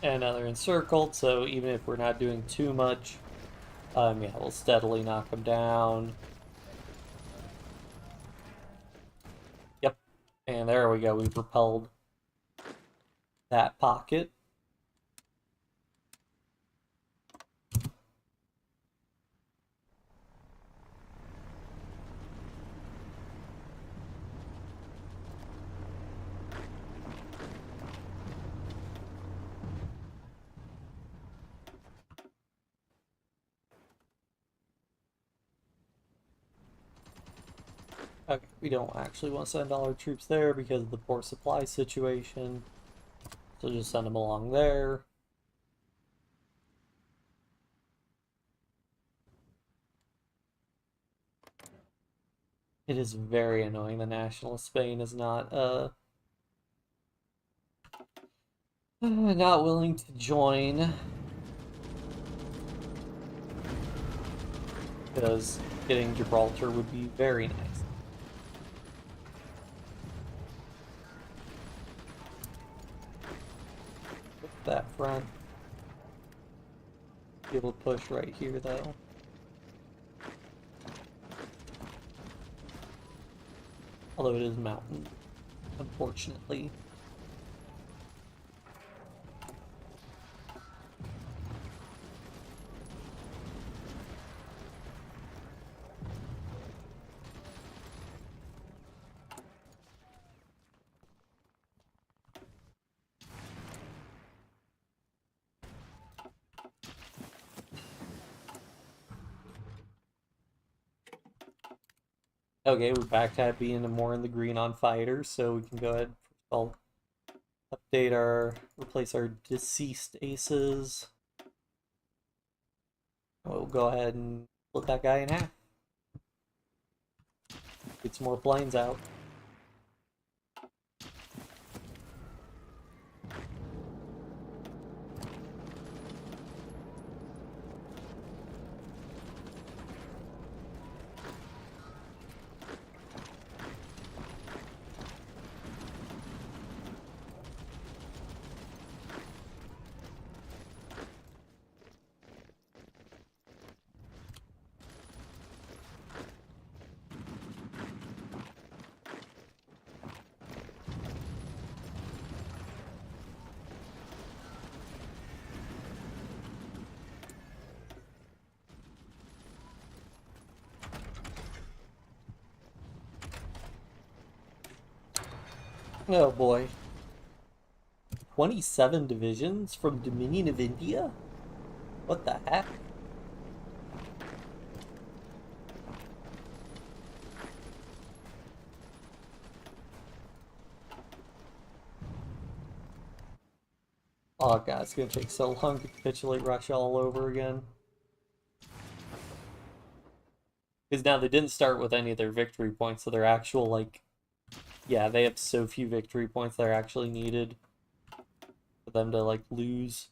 And now they're encircled, so even if we're not doing too much, yeah, we'll steadily knock them down. Yep, and there we go, we've repelled that pocket. Okay, we don't actually want to send all our troops there because of the poor supply situation. So just send them along there. It is very annoying the national of Spain is not willing to join, because getting Gibraltar would be very nice. That front. Be able to push right here though. Although it is mountain, unfortunately. Okay, we're back to being more in the green on fighters, so we can go ahead. I'll replace our deceased aces. We'll go ahead and split that guy in half. Get some more planes out. Oh boy. 27 divisions from Dominion of India? What the heck? Oh god, it's gonna take so long to capitulate Russia all over again. Because now they didn't start with any of their victory points, so their actual, like, yeah, they have so few victory points that are actually needed for them to, like, lose.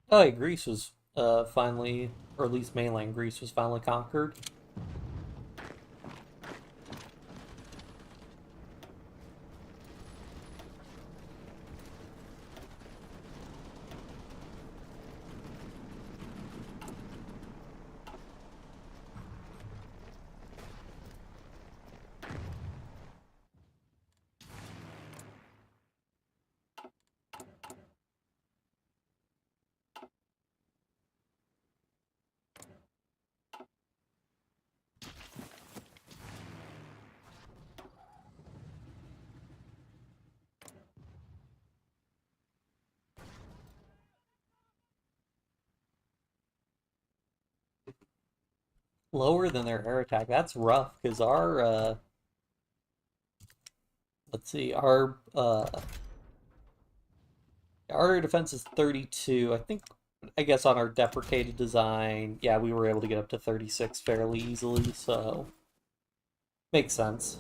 Oh, yeah, Greece was finally, or at least mainland Greece was finally conquered. Lower than their air attack. That's rough, because our, let's see, our air defense is 32. I guess on our deprecated design, yeah, we were able to get up to 36 fairly easily, so makes sense.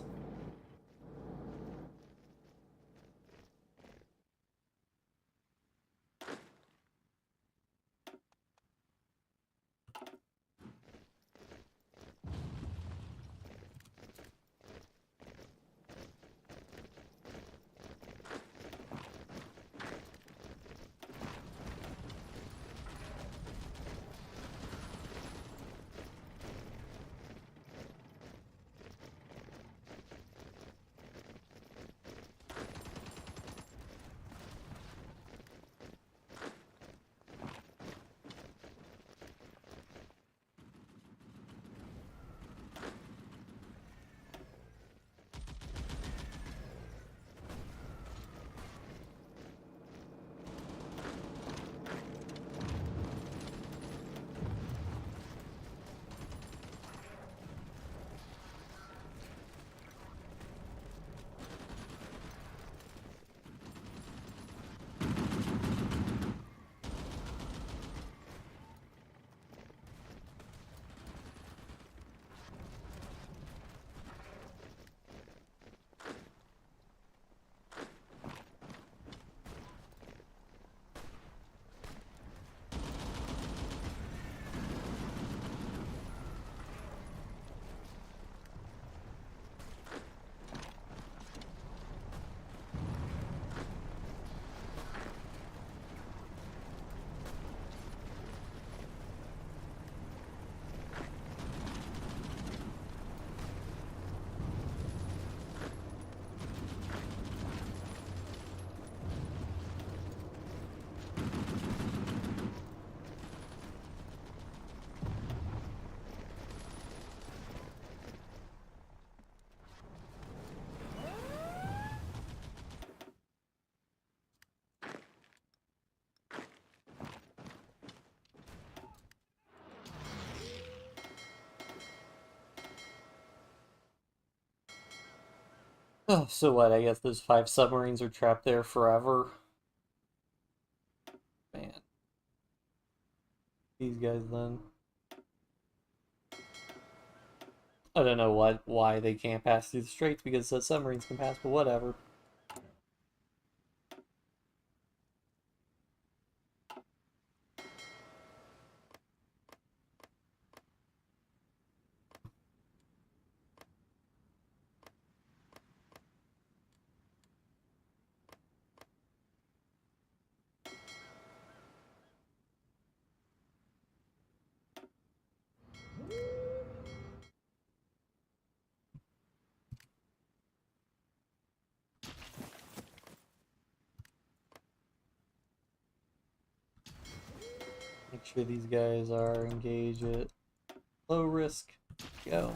Oh, so what? I guess those 5 submarines are trapped there forever. Man, these guys then. I don't know why they can't pass through the straits because the submarines can pass, but whatever. Make sure these guys are engaged at low risk. Go.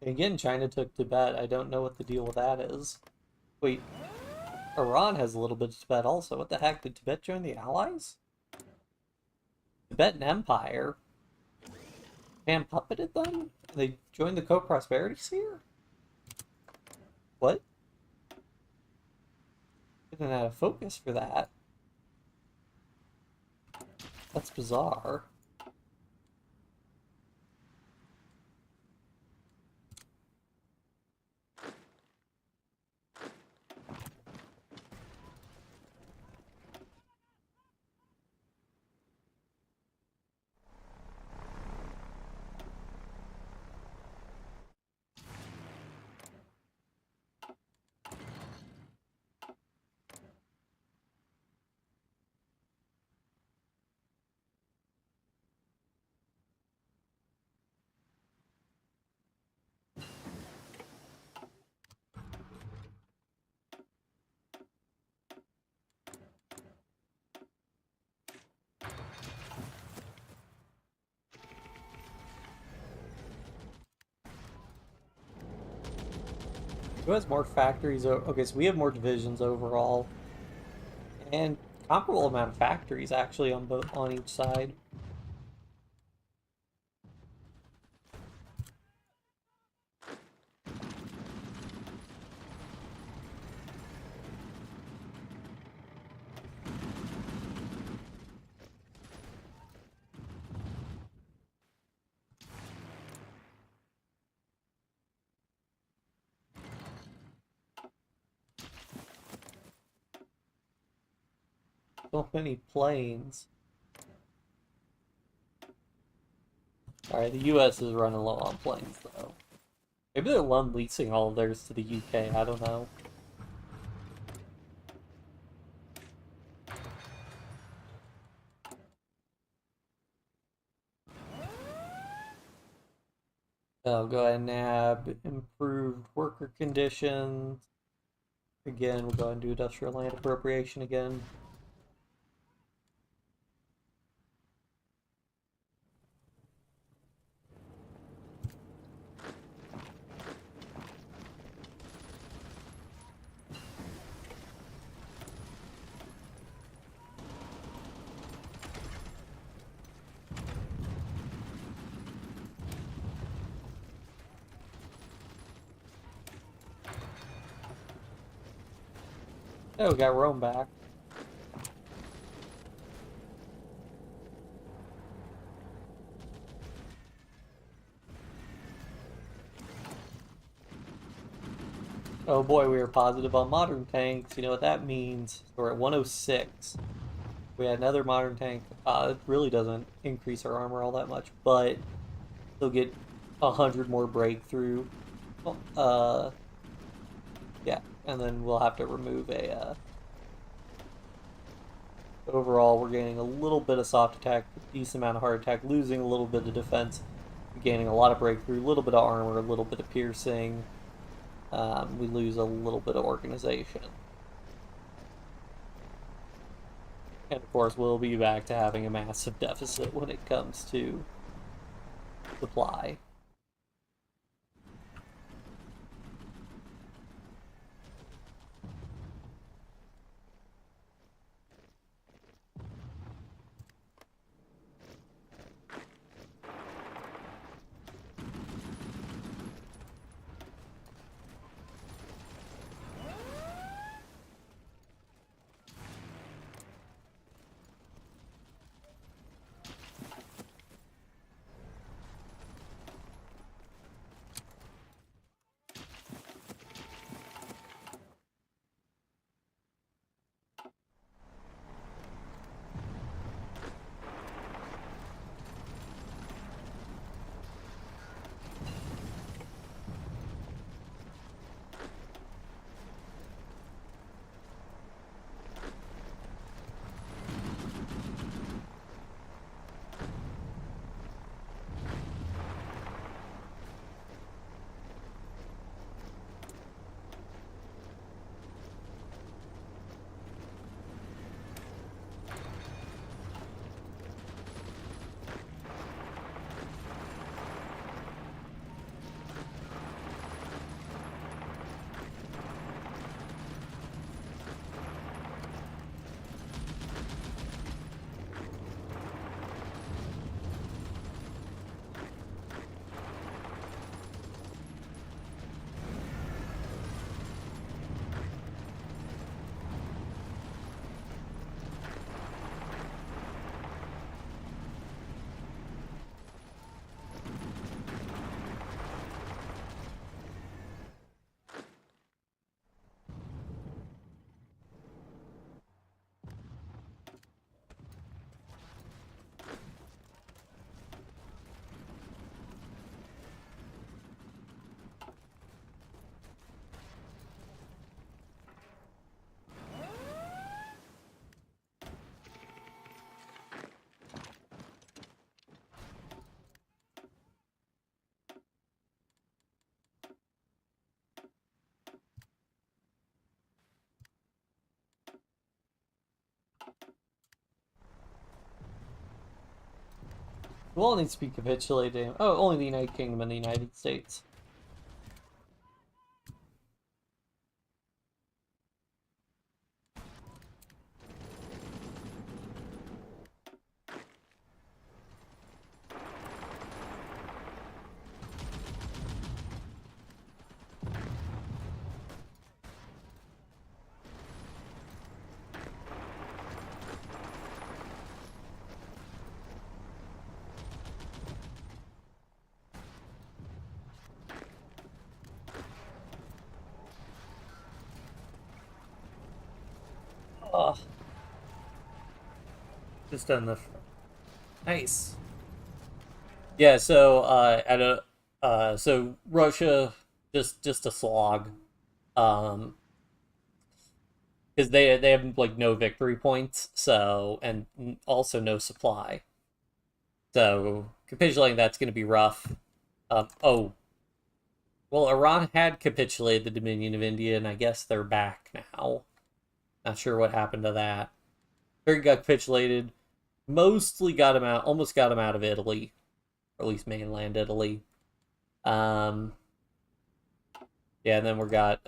Again, China took Tibet. I don't know what the deal with that is. Wait, Iran has a little bit of Tibet also. What the heck? Did Tibet join the Allies? Tibetan Empire? Japan puppeted them? They joined the Co-Prosperity Sphere? What? Didn't have a focus for that. That's bizarre. Who has more factories? Okay, so we have more divisions overall, and comparable amount of factories actually on each side. So many planes. Alright, the US is running low on planes, though. Maybe they're loan leasing all of theirs to the UK, I don't know. I'll go ahead and nab improved worker conditions. Again, we'll go ahead and do industrial land appropriation again. Oh, we got Rome back. Oh boy, we were positive on modern tanks. You know what that means? We're at 106. We had another modern tank. It really doesn't increase our armor all that much, but they'll get 100 more breakthrough. Uh, yeah, and then we'll have to remove a. Overall, we're gaining a little bit of soft attack, a decent amount of hard attack, losing a little bit of defense, gaining a lot of breakthrough, a little bit of armor, a little bit of piercing. We lose a little bit of organization. And of course, we'll be back to having a massive deficit when it comes to supply. We'll only speak capitulating. Oh, only the United Kingdom and the United States. Oh, just done the. Nice. Yeah, so so Russia just a slog. Um because they have like no victory points, so and also no supply. So capitulating that's going to be rough. Oh, well, Iran had capitulated the Dominion of India, and I guess they're back now. Not sure what happened to that. Turkey got capitulated, mostly got him out, almost got him out of Italy, or at least mainland Italy. Um, yeah, and then we got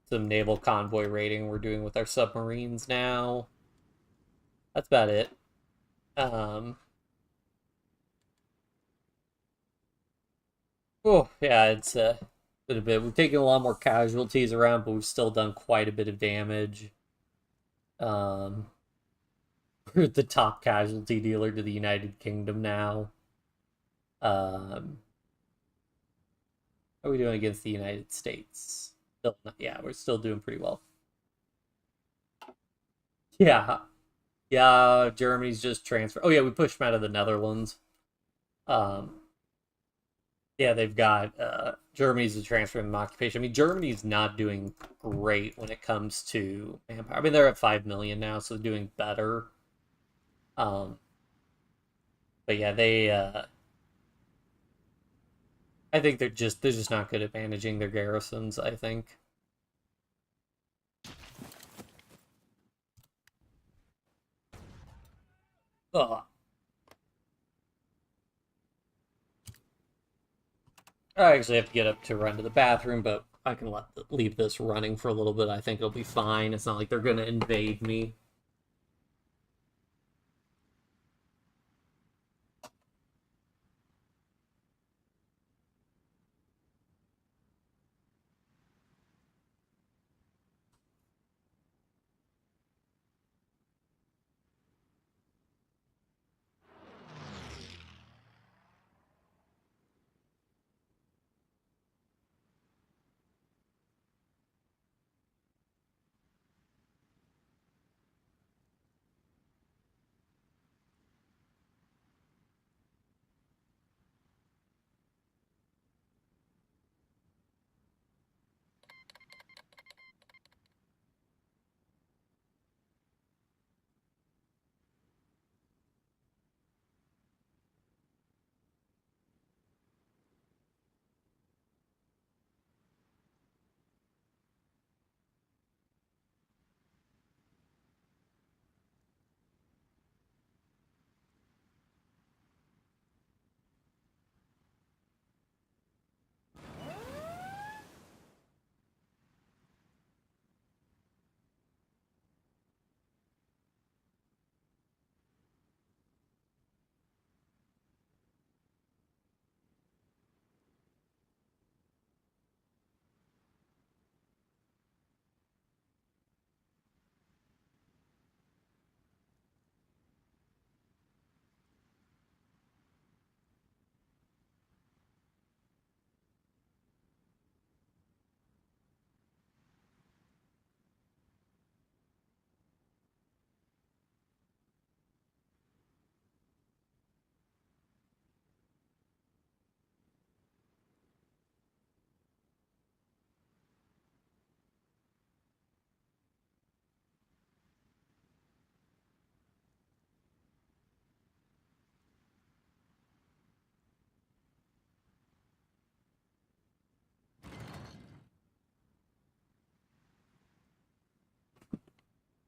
some naval convoy raiding we're doing with our submarines now. That's about it. Um, oh yeah, it's been a bit. We've taken a lot more casualties around, but we've still done quite a bit of damage. Um, we're the top casualty dealer to the United Kingdom now. How are we doing against the United States? Still not, yeah, we're still doing pretty well. Yeah, yeah. Germany's just transferred. Oh yeah, we pushed them out of the Netherlands. Um, yeah, they've got Germany's transferring them occupation. I mean, Germany's not doing great when it comes to manpower. I mean, they're at 5 million now, so they're doing better. Um, but yeah, they I think they're just not good at managing their garrisons, I think. Ugh. I actually have to get up to run to the bathroom, but I can leave this running for a little bit. I think it'll be fine. It's not like they're gonna invade me.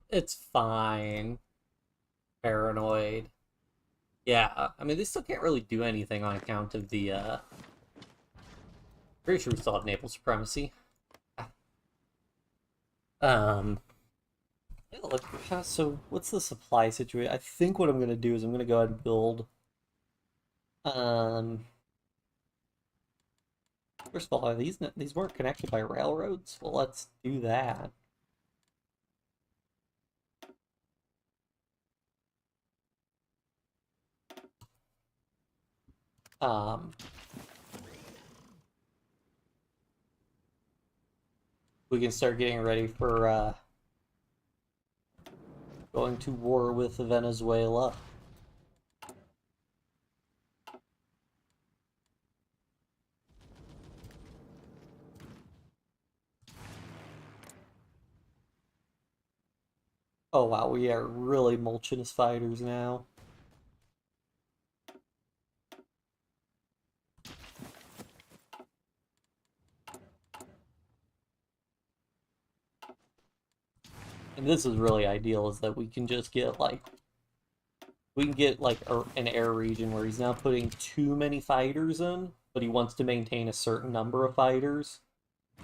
It's fine. Paranoid. Yeah, I mean they still can't really do anything on account of the pretty sure we still have naval supremacy. Um yeah, look, so what's the supply situation? I think what I'm gonna do is I'm gonna go ahead and build um first of all, are these weren't connected by railroads? Well, let's do that. Um we can start getting ready for going to war with Venezuela. Oh wow, we are really mulching his fighters now. And this is really ideal, is that we can just get like an air region where he's not putting too many fighters in, but he wants to maintain a certain number of fighters,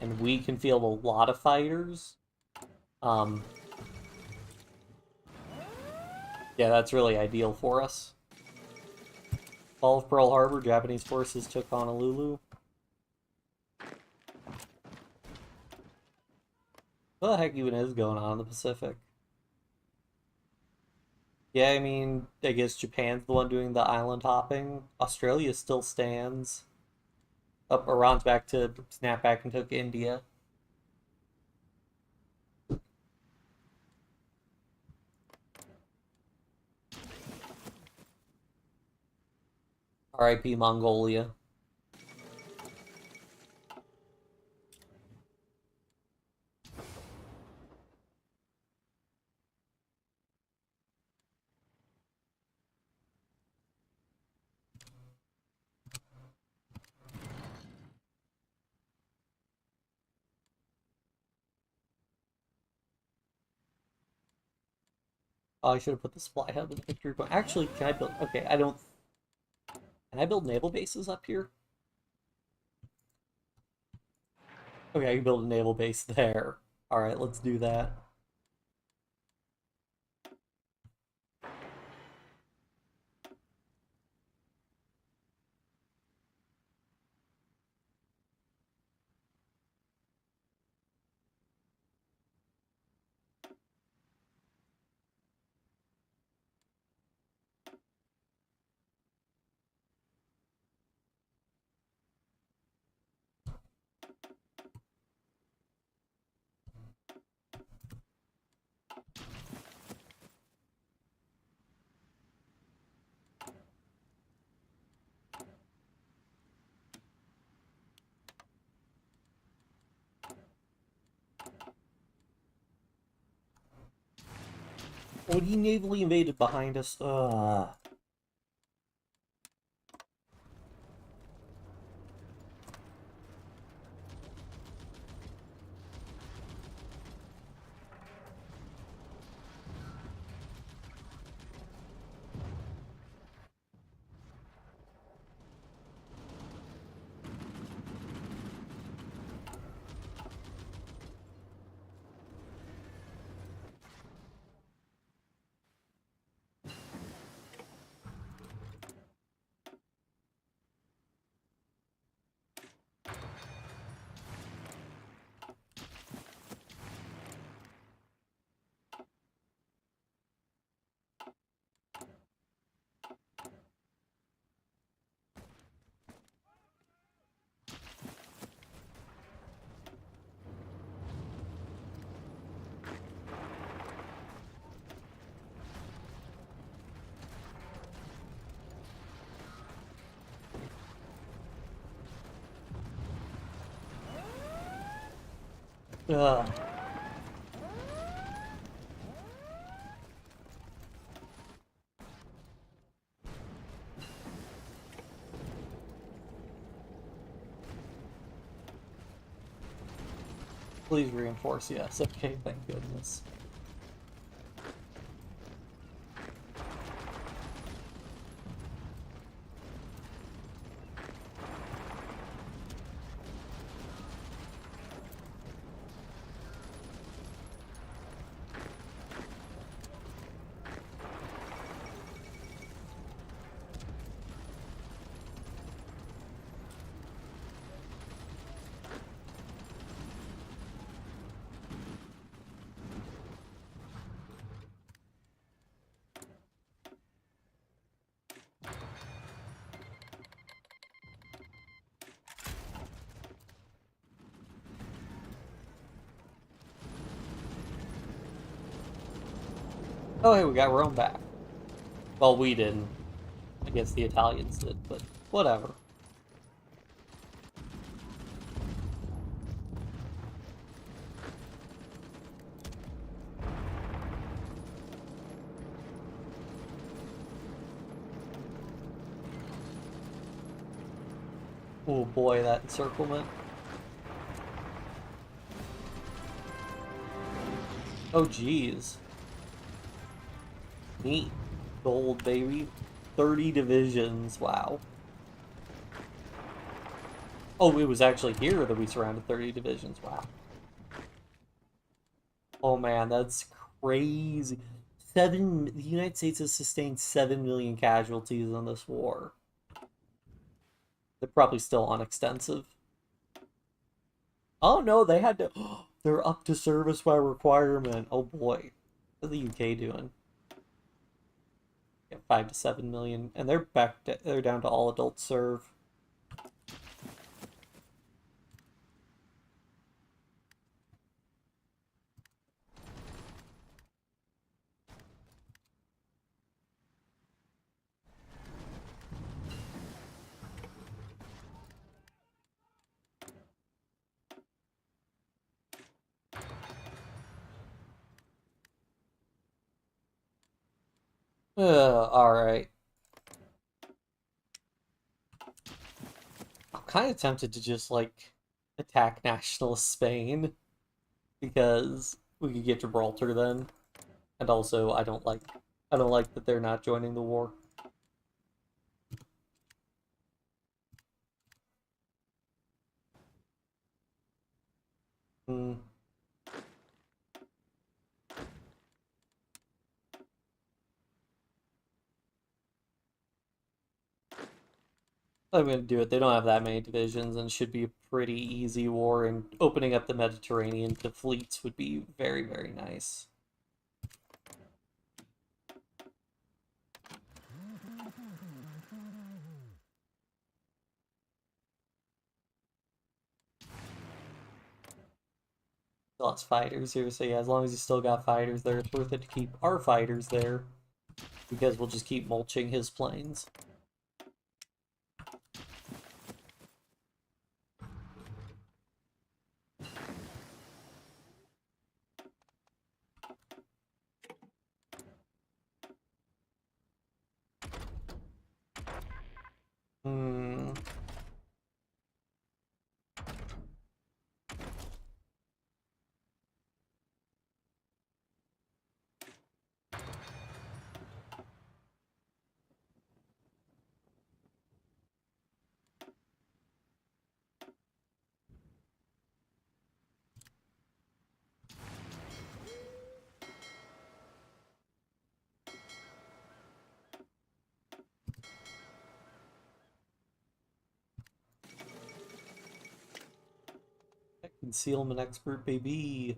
and we can field a lot of fighters. Um, yeah, that's really ideal for us. Fall of Pearl Harbor, Japanese forces took Honolulu. What the heck even is going on in the Pacific? Yeah, I mean, I guess Japan's the one doing the island hopping. Australia still stands. Up, Iran's back to snap back and took India. RIP Mongolia. Oh, I should have put the supply hub in the victory point. Actually, can I build... Okay, I don't... Can I build naval bases up here? Okay, I can build a naval base there. Alright, let's do that. Oh, he navally invaded behind us. Ugh. Ugh. Please reinforce, yes. Okay, thank goodness. Oh, hey, we got Rome back. Well, we didn't. I guess the Italians did, but whatever. Oh boy, that encirclement. Oh geez. Neat. Gold, baby. 30 divisions. Wow. Oh, it was actually here that we surrounded 30 divisions. Wow. Oh man, that's crazy. The United States has sustained 7 million casualties in this war. They're probably still unextensive. Oh no, they had to. They're up to service by requirement. Oh boy. What's the UK doing? Yeah, 5 to 7 million. And they're down to all adults serve. Alright. I'm kind of tempted to just, like, attack nationalist Spain. Because we could get Gibraltar then. And also, I don't like that they're not joining the war. Hmm. I'm going to do it. They don't have that many divisions and should be a pretty easy war, and opening up the Mediterranean to fleets would be very, very nice. Still has fighters here, so yeah, as long as you still got fighters there, it's worth it to keep our fighters there, because we'll just keep mulching his planes. Hmm. Concealment expert, baby.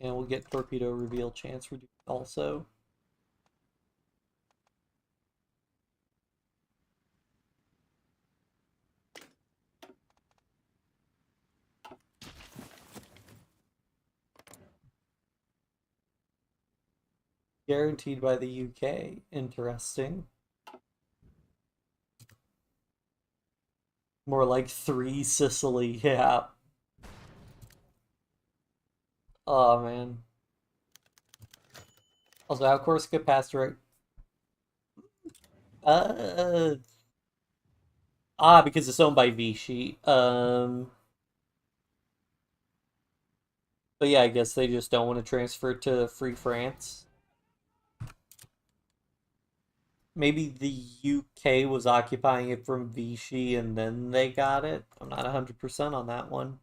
And we'll get torpedo reveal chance reduced also. Guaranteed by the UK. Interesting. More like 3 Sicily, yeah. Oh man. Also, how Corsica passed right. Uh, because it's owned by Vichy. But yeah, I guess they just don't want to transfer it to Free France. Maybe the UK was occupying it from Vichy and then they got it. I'm not 100% on that one.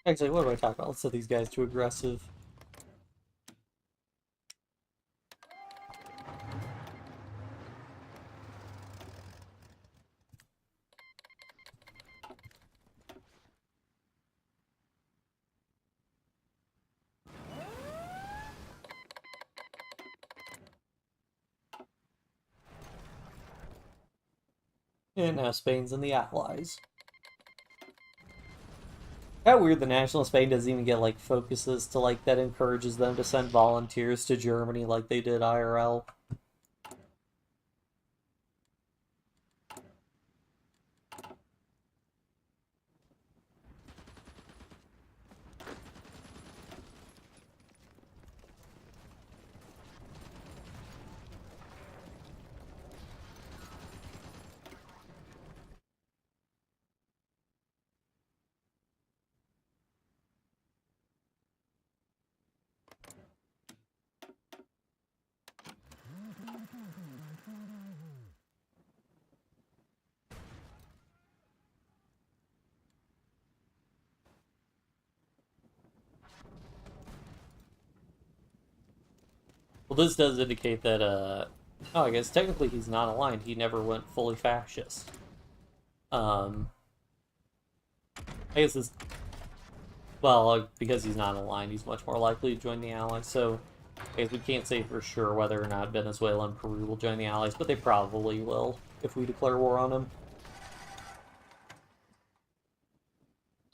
Actually, what do I talk about? Let's set these guys too aggressive. And now Spain's in the Allies. How weird the national Spain doesn't even get like focuses to like that encourages them to send volunteers to Germany like they did IRL. Well, this does indicate that, oh, I guess technically he's not aligned. He never went fully fascist. I guess this, well, because he's not aligned, he's much more likely to join the Allies, so I guess we can't say for sure whether or not Venezuela and Peru will join the Allies, but they probably will if we declare war on them.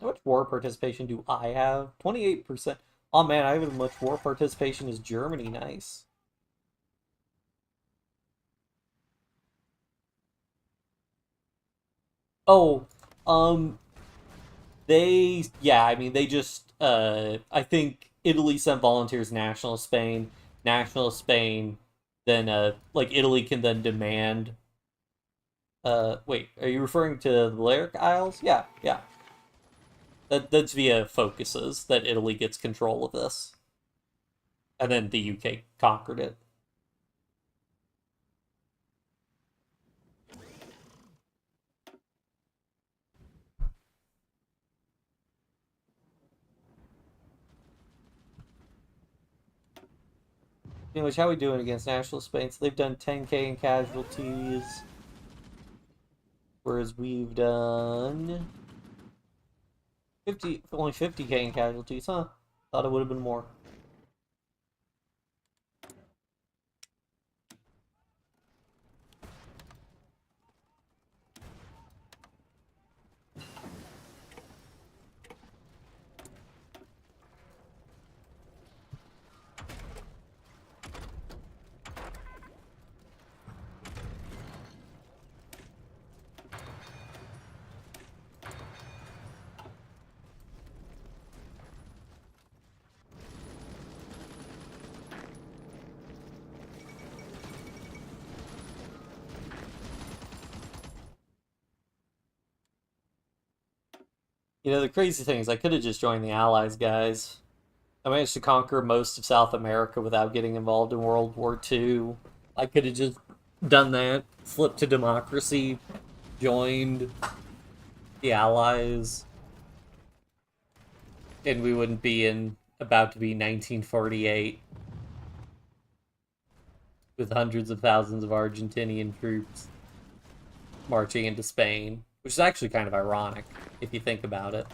How much war participation do I have? 28%. Oh man, I have as much war participation as Germany. Nice. Oh, um, yeah, I mean, they just, I think Italy sent volunteers national Spain, then, like, Italy can then demand, wait, are you referring to the Balearic Isles? Yeah, yeah. That's via focuses that Italy gets control of this. And then the UK conquered it. Anyways, how are we doing against National Spain? So they've done 10k in casualties, whereas we've done 50, only 50k in casualties, huh? Thought it would have been more. You know, the crazy thing is I could have just joined the Allies, guys. I managed to conquer most of South America without getting involved in World War II. I could have just done that, flipped to democracy, joined the Allies, and we wouldn't be in about to be 1948 with hundreds of thousands of Argentinian troops marching into Spain, which is actually kind of ironic if you think about it.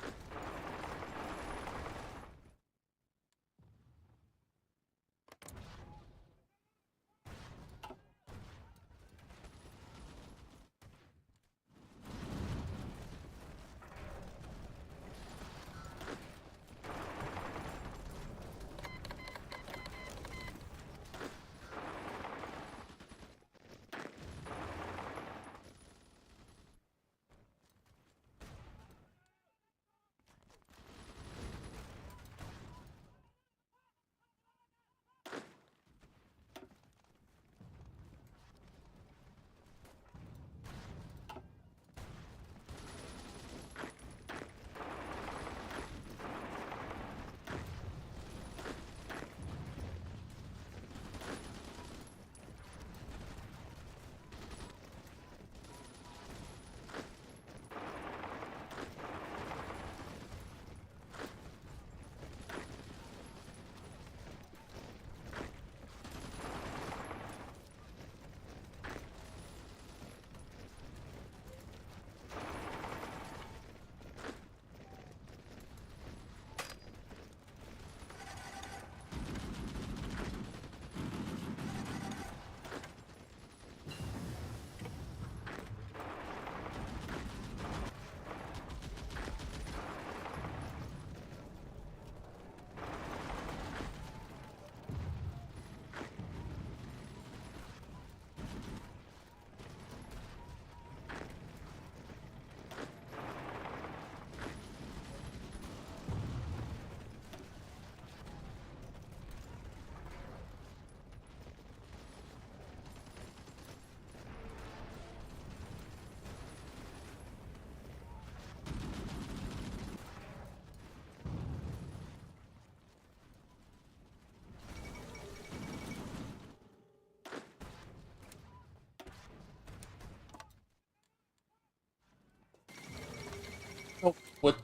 What?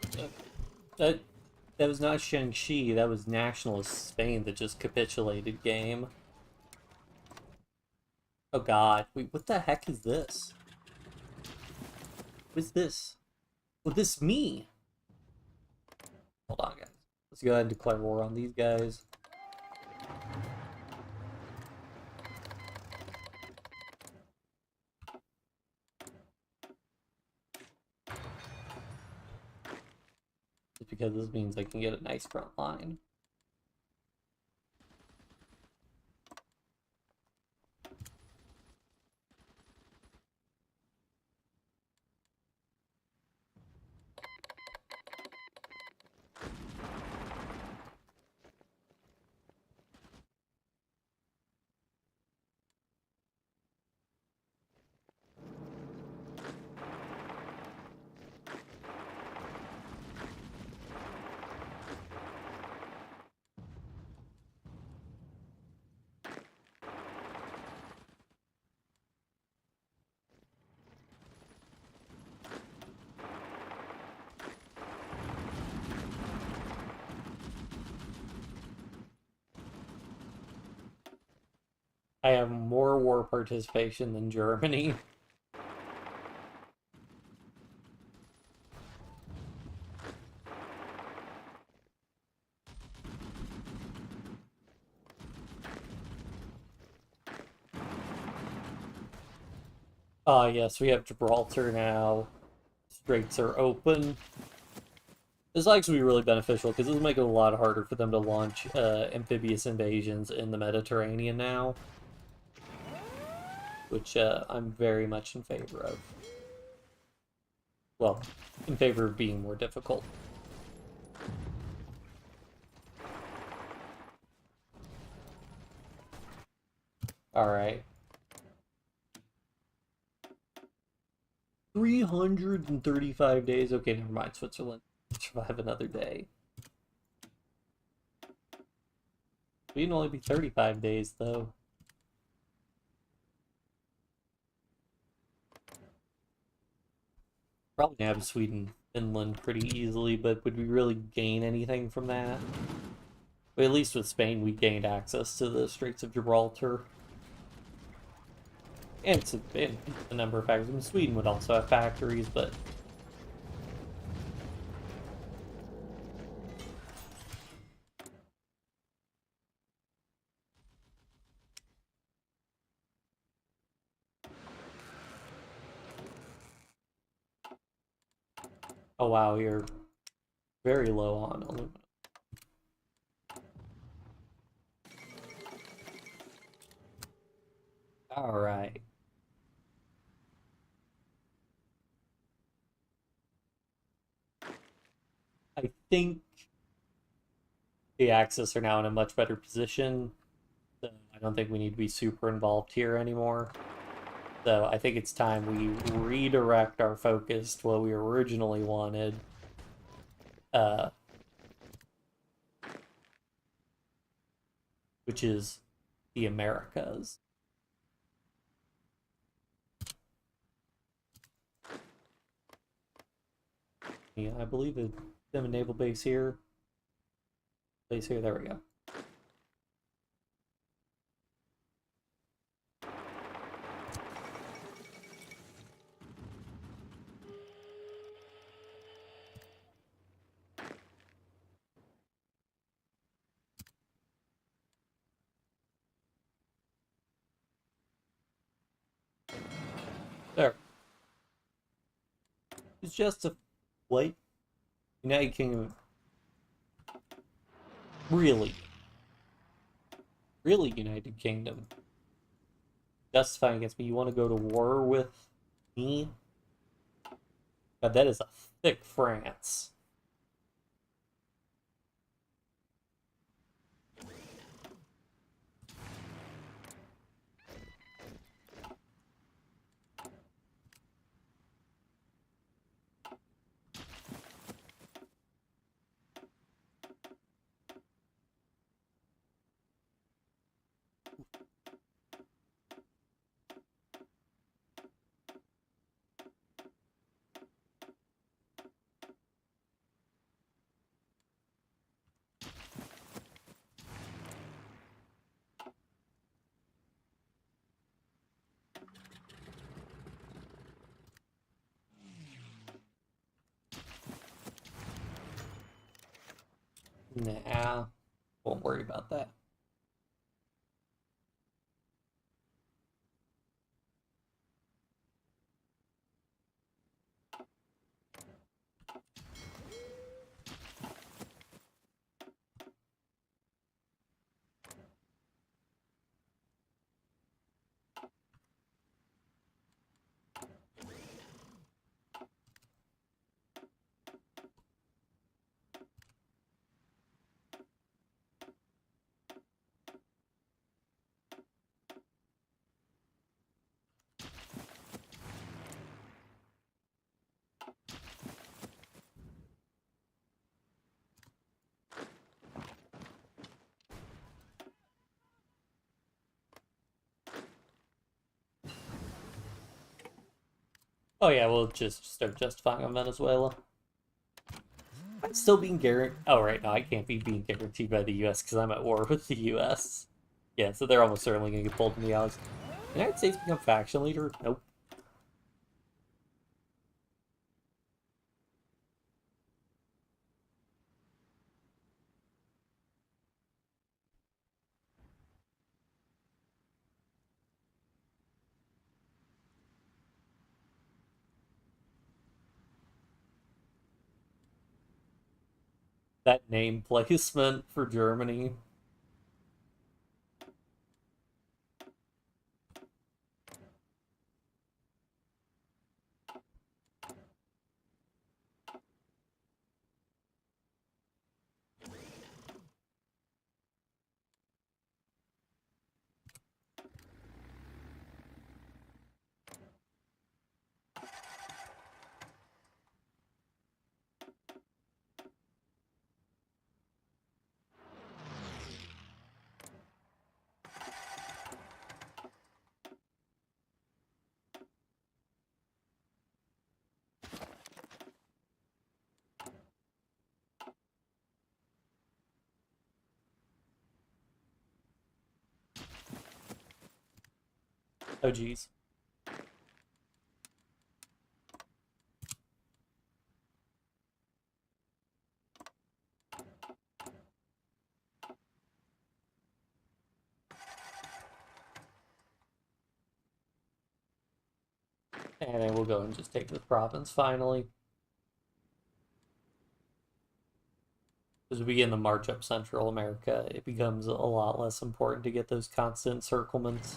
That that was not Shaanxi. That was nationalist Spain that just capitulated. Game. Oh God! Wait, what the heck is this? What is this? What this me? Hold on, guys. Let's go ahead and declare war on these guys. Just because this means I can get a nice front line. I have more war participation than Germany. Ah, yes, we have Gibraltar now. Straits are open. This is actually really beneficial because this will make it a lot harder for them to launch amphibious invasions in the Mediterranean now, which I'm very much in favor of. Well, in favor of being more difficult. Alright. 335 days. Okay, never mind. Switzerland. Survive another day. We can only be 35 days, though. Probably nab Sweden, Finland pretty easily, but would we really gain anything from that? But at least with Spain, we gained access to the Straits of Gibraltar. And it's a number of factories. I mean, Sweden would also have factories, but... Oh wow, you're very low on aluminum. Alright. I think the Axis are now in a much better position. So I don't think we need to be super involved here anymore. So I think it's time we redirect our focus to what we originally wanted. Which is the Americas. Yeah, I believe it's them a naval base here. Base here, there we go. There. It's just a light United Kingdom. Really? Really, United Kingdom? Justifying against me. You want to go to war with me? God, that is a thick France. Nah, won't worry about that. Oh yeah, we'll just start justifying on Venezuela. I'm still being guaranteed. Oh right, no, I can't be being guaranteed by the U.S. because I'm at war with the U.S. Yeah, so they're almost certainly going to get pulled from the Allies. United States become faction leader? Nope. That name placement for Germany. Oh geez. And then we'll go and just take the province finally. As we begin the march up Central America, it becomes a lot less important to get those constant encirclements.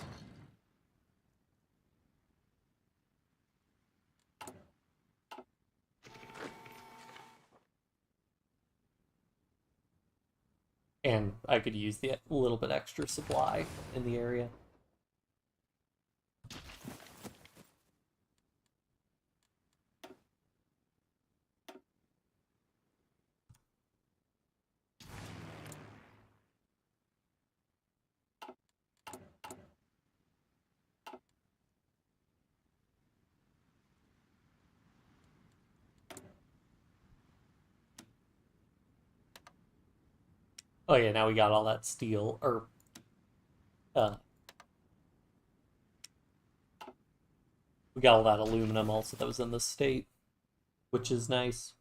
And I could use the little bit extra supply in the area. Oh yeah, now we got all that steel, or we got all that aluminum also that was in the state, which is nice.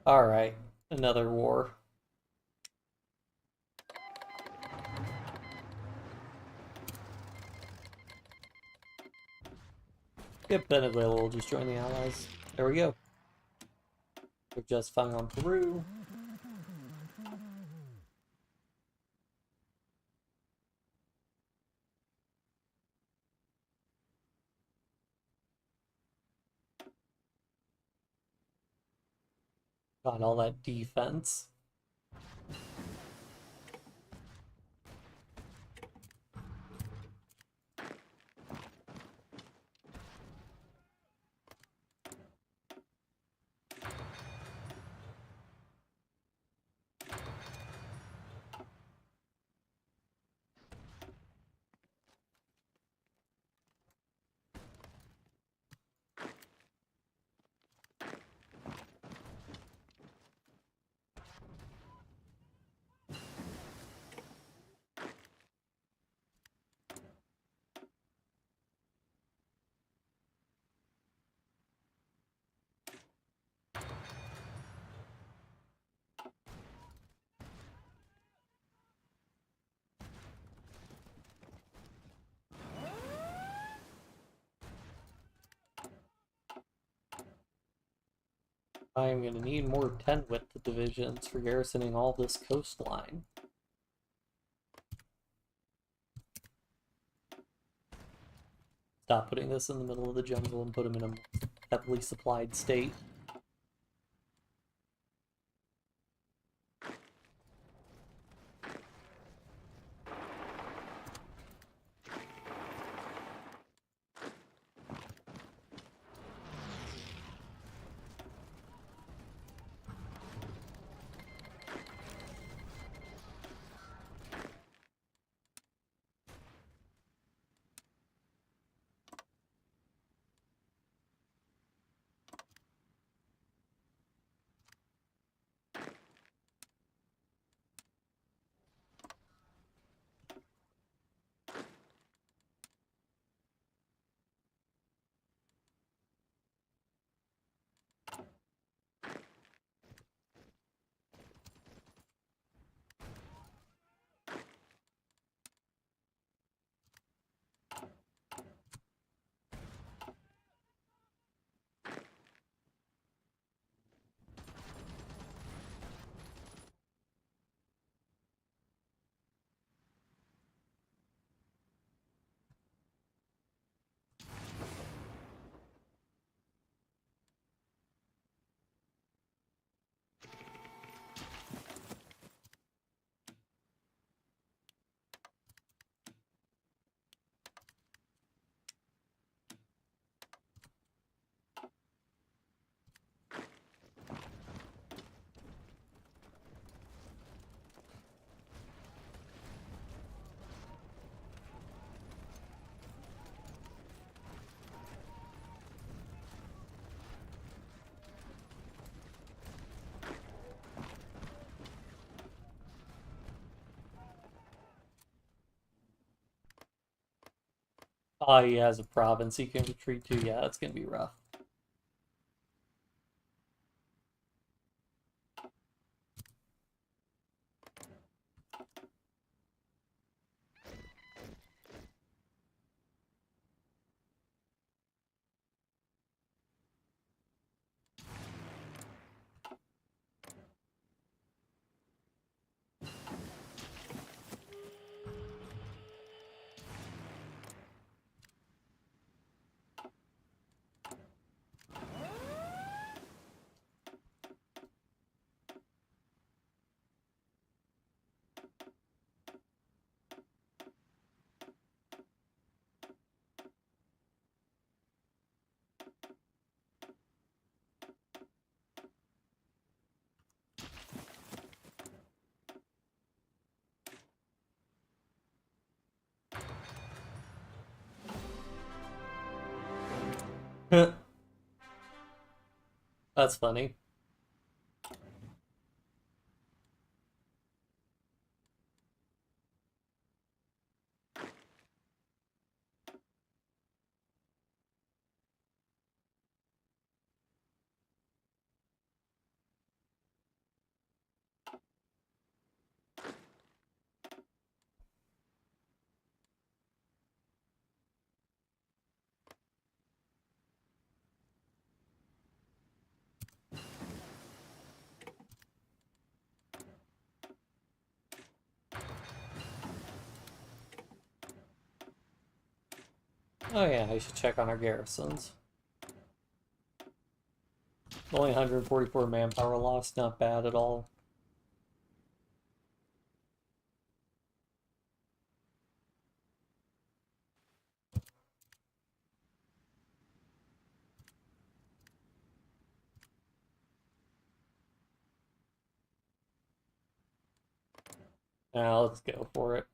Alright, another war. Yep, Venezuela will just join the Allies. There we go. We're just fine on Peru. Got all that defense. I am going to need more 10-width divisions for garrisoning all this coastline. Stop putting this in the middle of the jungle and put them in a heavily supplied state. Ah, he has a province he can retreat to. Yeah, that's going to be rough. That's funny. Oh yeah, I should check on our garrisons. Only 144 manpower lost, not bad at all. Now let's go for it.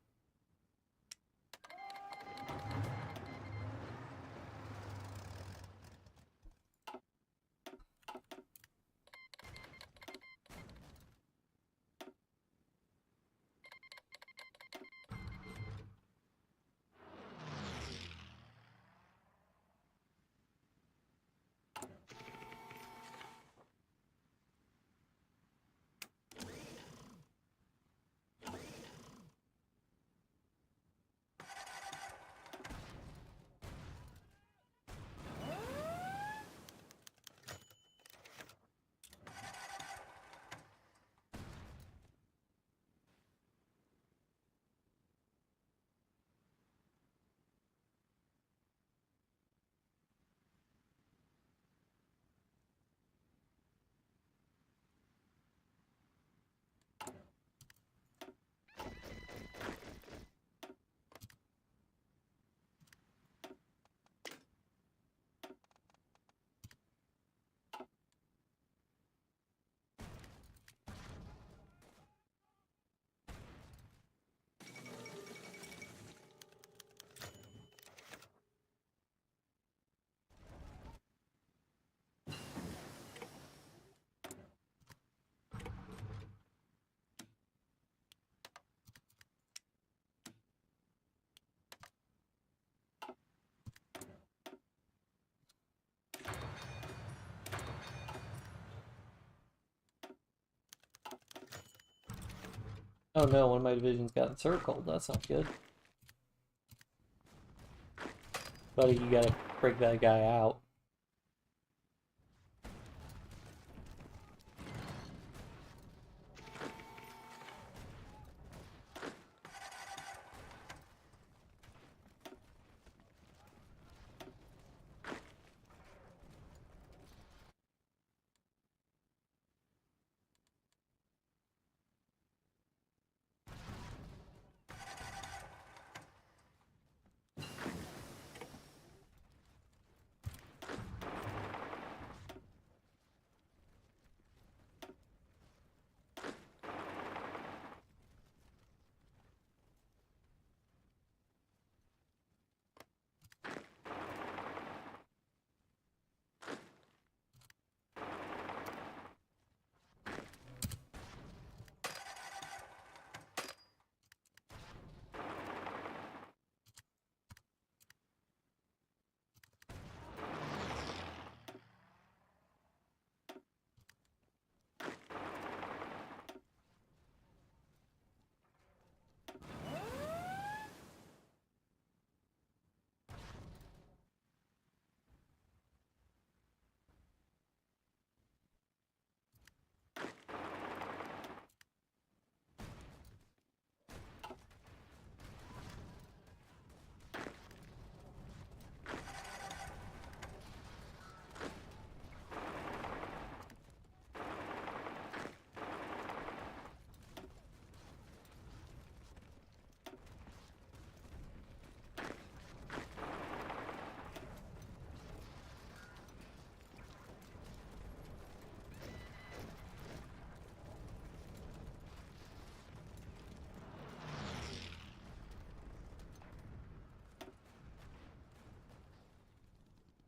Oh no, one of my divisions got encircled. That's not good. Buddy, you gotta break that guy out.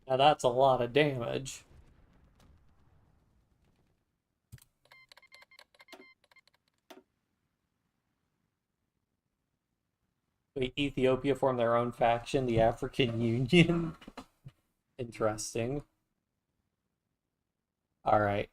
Now that's a lot of damage. Wait, Ethiopia formed their own faction, the African Union? Interesting. Alright.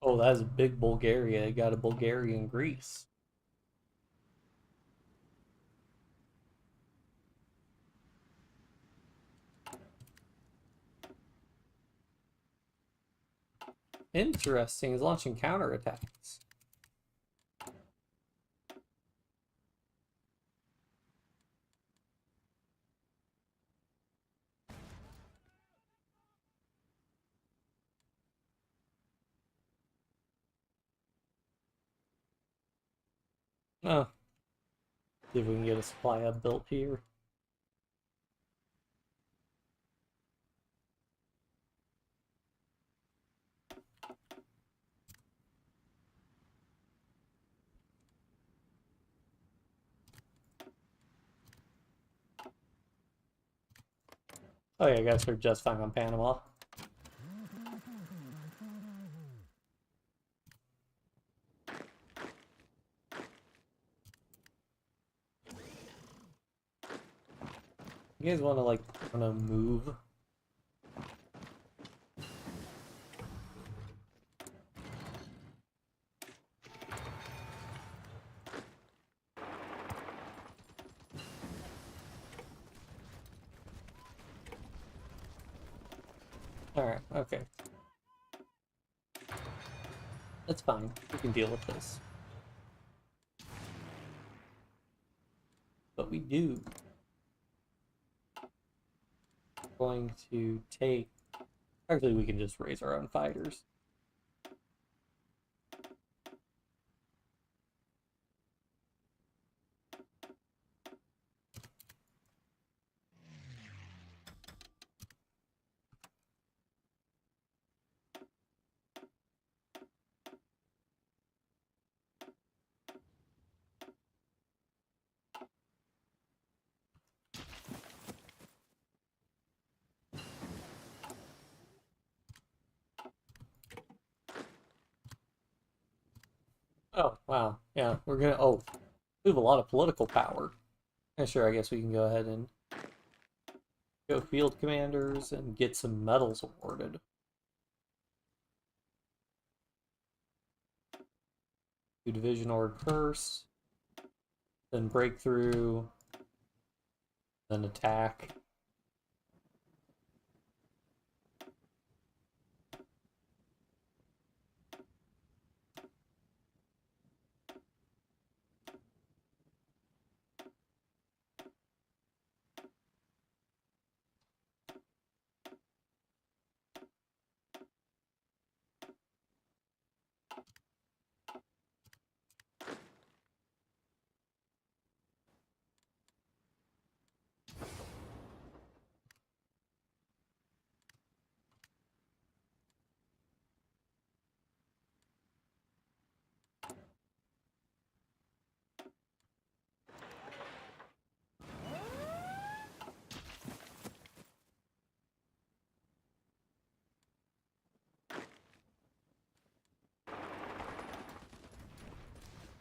Oh, that's a big Bulgaria. You got a Bulgarian Greece. Interesting. He's launching counterattacks. Oh, see if we can get a supply hub built here. Oh yeah, I guess we're just fine on Panama. You guys want to move? Alright, okay. That's fine. We can deal with this. But we do. We're going to take... Actually, we can just raise our own fighters. Oh, wow. Yeah, we're gonna... Oh, we have a lot of political power. Yeah, sure, I guess we can go ahead and go field commanders and get some medals awarded. Do division org first, then breakthrough, then attack.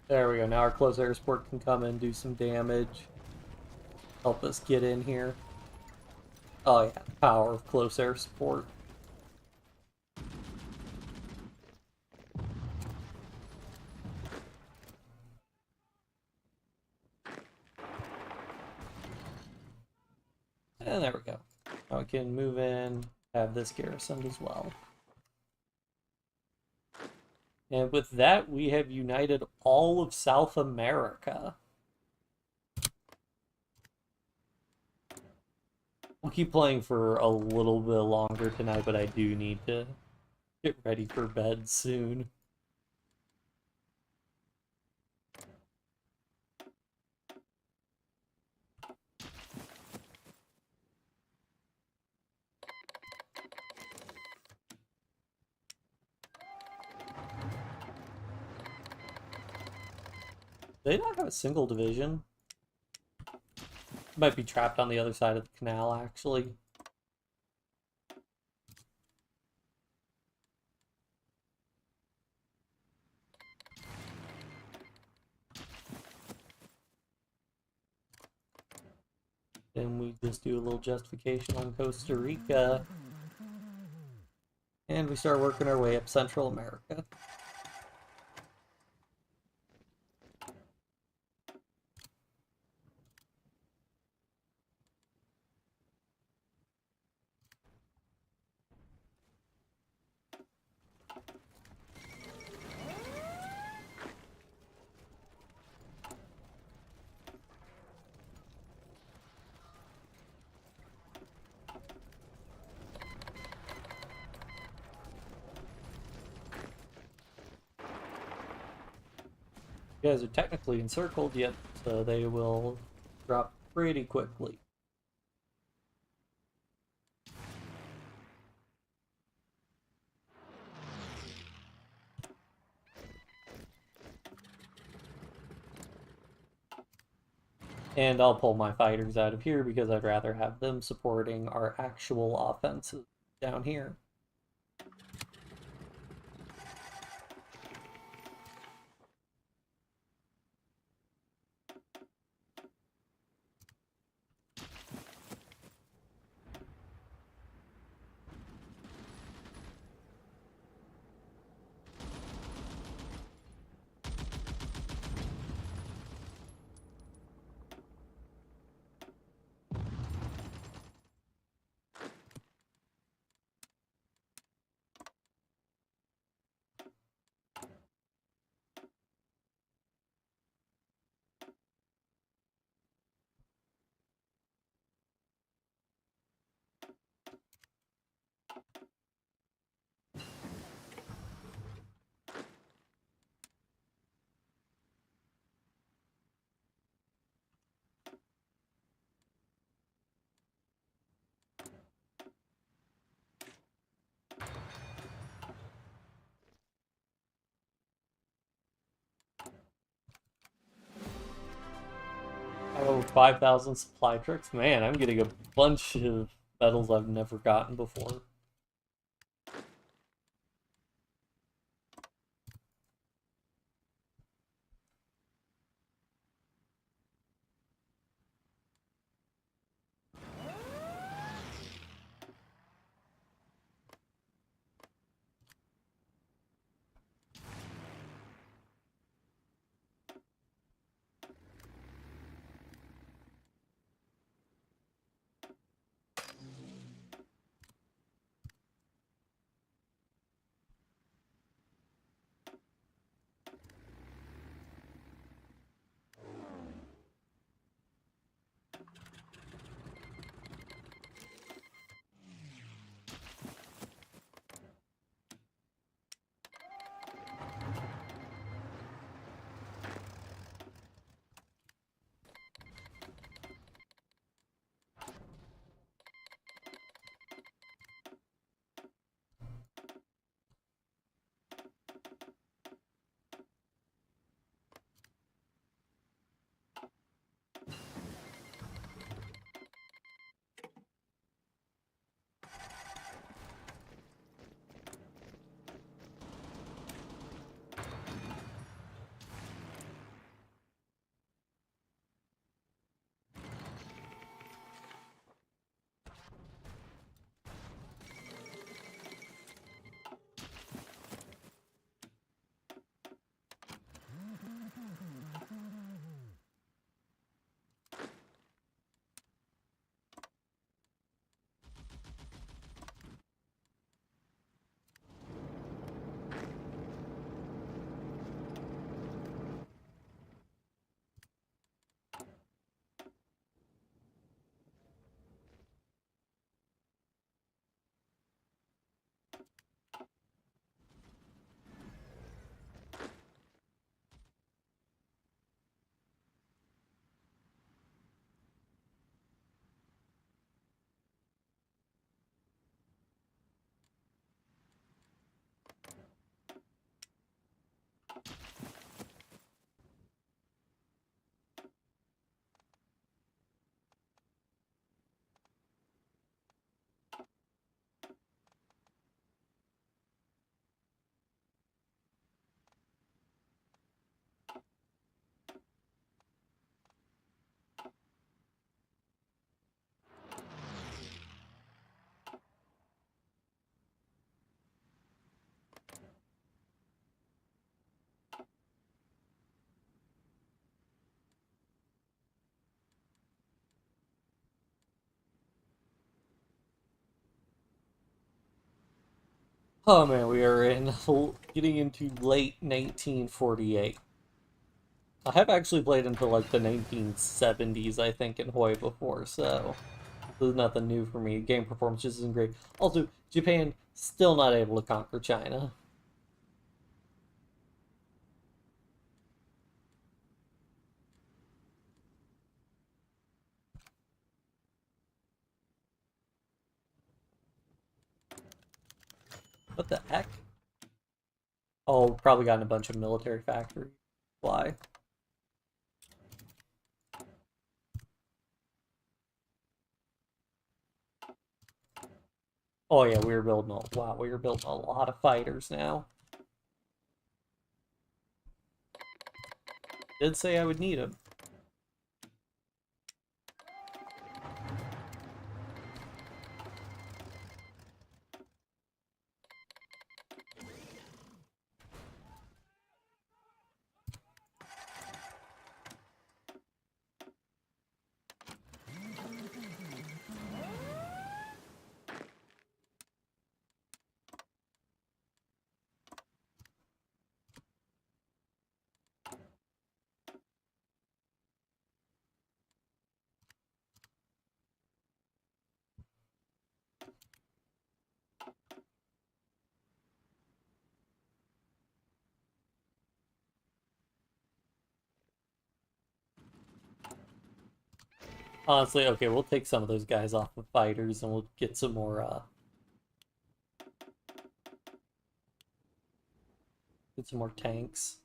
There we go. Now our close air support can come and do some damage. Help us get in here. Oh yeah, power of close air support. And there we go. Now we can move in, have this garrisoned as well. And with that, we have united all of South America. We'll keep playing for a little bit longer tonight, but I do need to get ready for bed soon. They don't have a single division. Might be trapped on the other side of the canal, actually. Then we just do a little justification on Costa Rica. And we start working our way up Central America. You guys are technically encircled, yet they will drop pretty quickly. And I'll pull my fighters out of here because I'd rather have them supporting our actual offenses down here. Oh, 5,000 supply tricks? Man, I'm getting a bunch of medals I've never gotten before. Oh man, we are getting into late 1948. I have actually played into like the 1970s, I think, in HOI before, so this is nothing new for me. Game performance just isn't great. Also, Japan still not able to conquer China. What the heck? Oh, probably gotten a bunch of military factory supply. Oh yeah, we were building we were building a lot of fighters now. Did say I would need them. Honestly, okay, we'll take some of those guys off of fighters and we'll get some more tanks.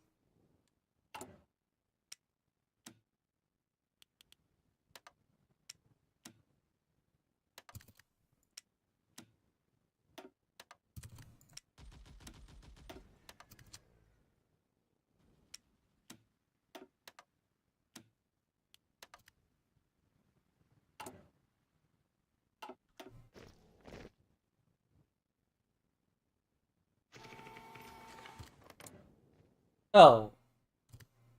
Oh,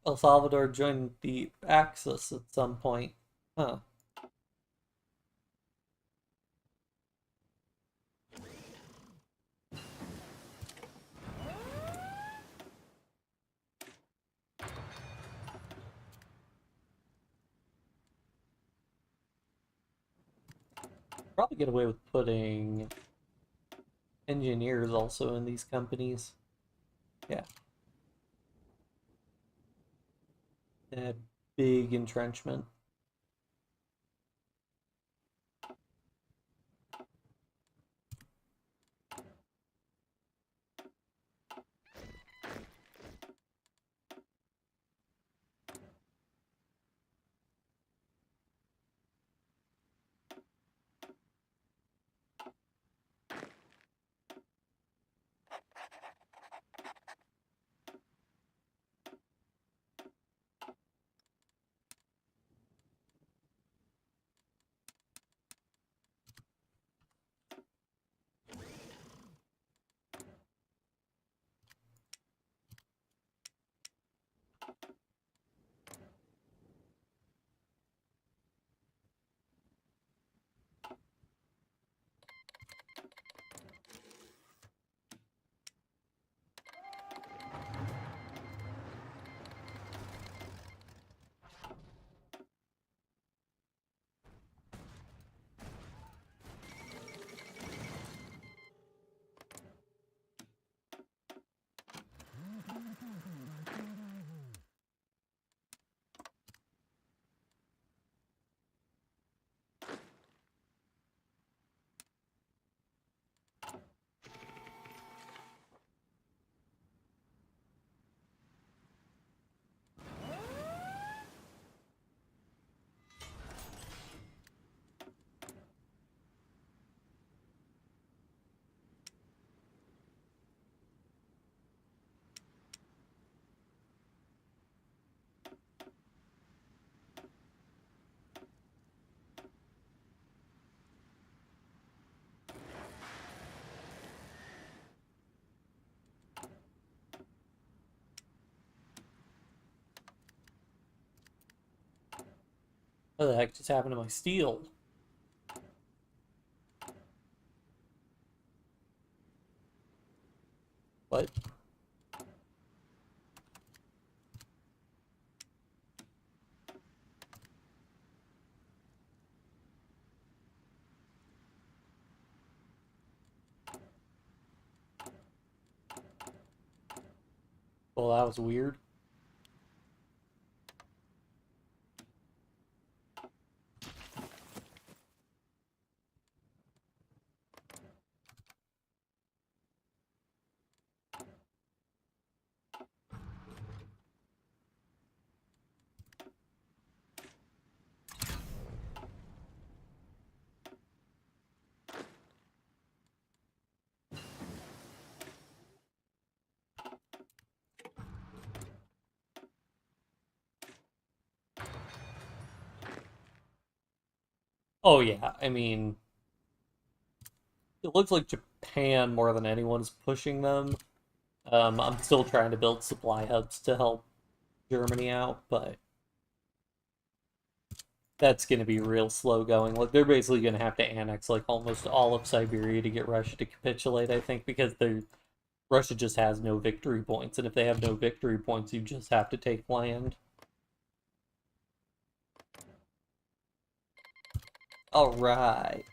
El Salvador joined the Axis at some point. Huh. Probably get away with putting engineers also in these companies. Yeah. That big entrenchment. What the heck just happened to my steel? What? Well, that was weird. Oh yeah, I mean, it looks like Japan more than anyone is pushing them. I'm still trying to build supply hubs to help Germany out, but that's going to be real slow going. Like they're basically going to have to annex like almost all of Siberia to get Russia to capitulate, I think, because Russia just has no victory points, and if they have no victory points, you just have to take land. All right.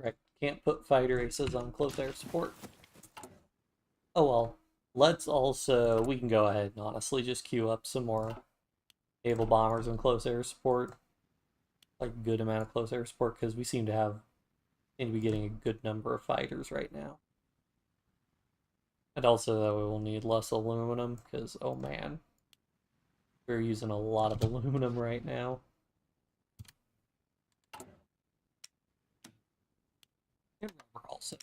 Right. Can't put fighter aces on close air support. Oh well. Let's also, we can go ahead and honestly just queue up some more naval bombers and close air support. Like a good amount of close air support, because we seem to be getting a good number of fighters right now. And also that we will need less aluminum, because oh man, we're using a lot of aluminum right now. And rubber also.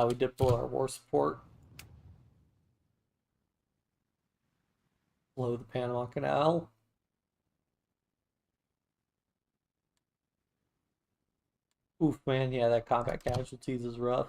We did blow our war support. Blow the Panama Canal. Oof, man, yeah, that combat casualties is rough.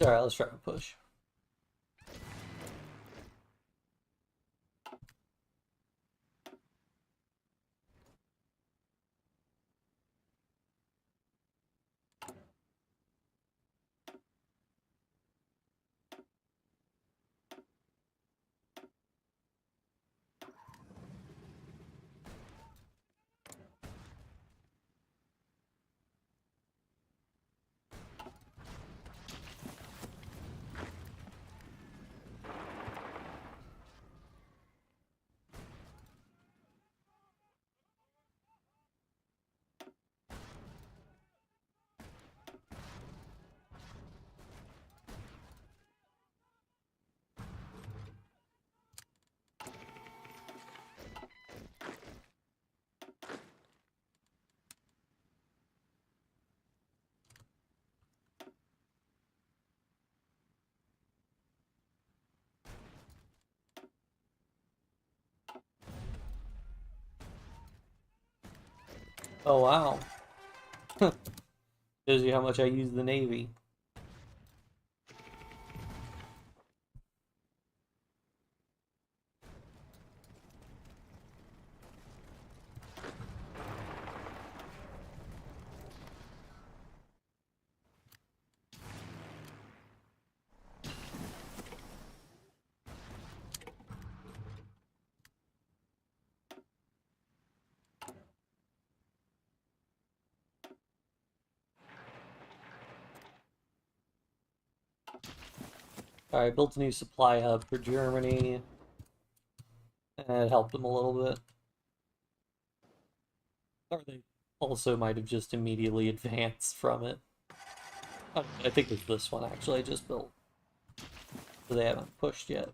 Alright, let's try to push. Oh wow. Shows you how much I use the Navy. Alright, built a new supply hub for Germany. And it helped them a little bit. Or they also might have just immediately advanced from it. I think it's this one actually I just built. So they haven't pushed yet.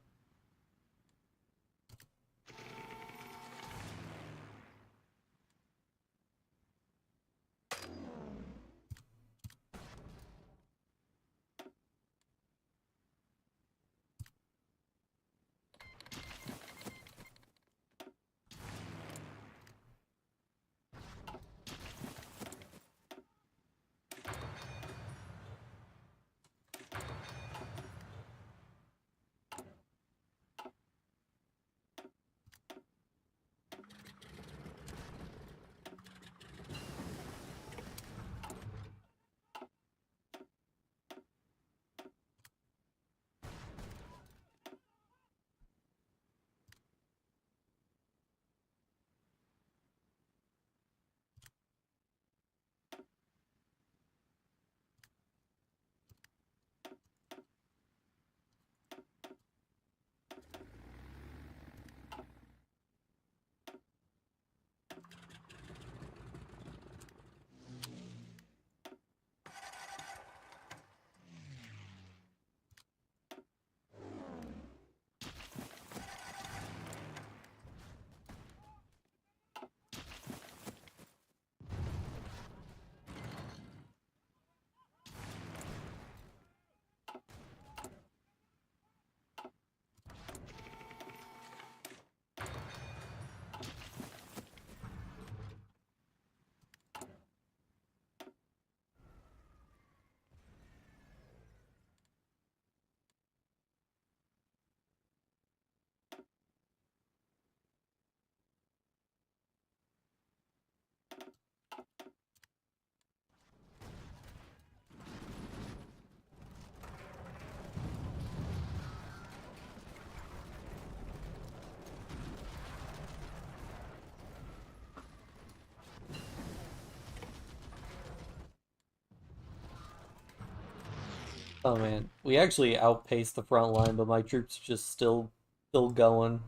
Oh man, we actually outpaced the front line, but my troops just still going.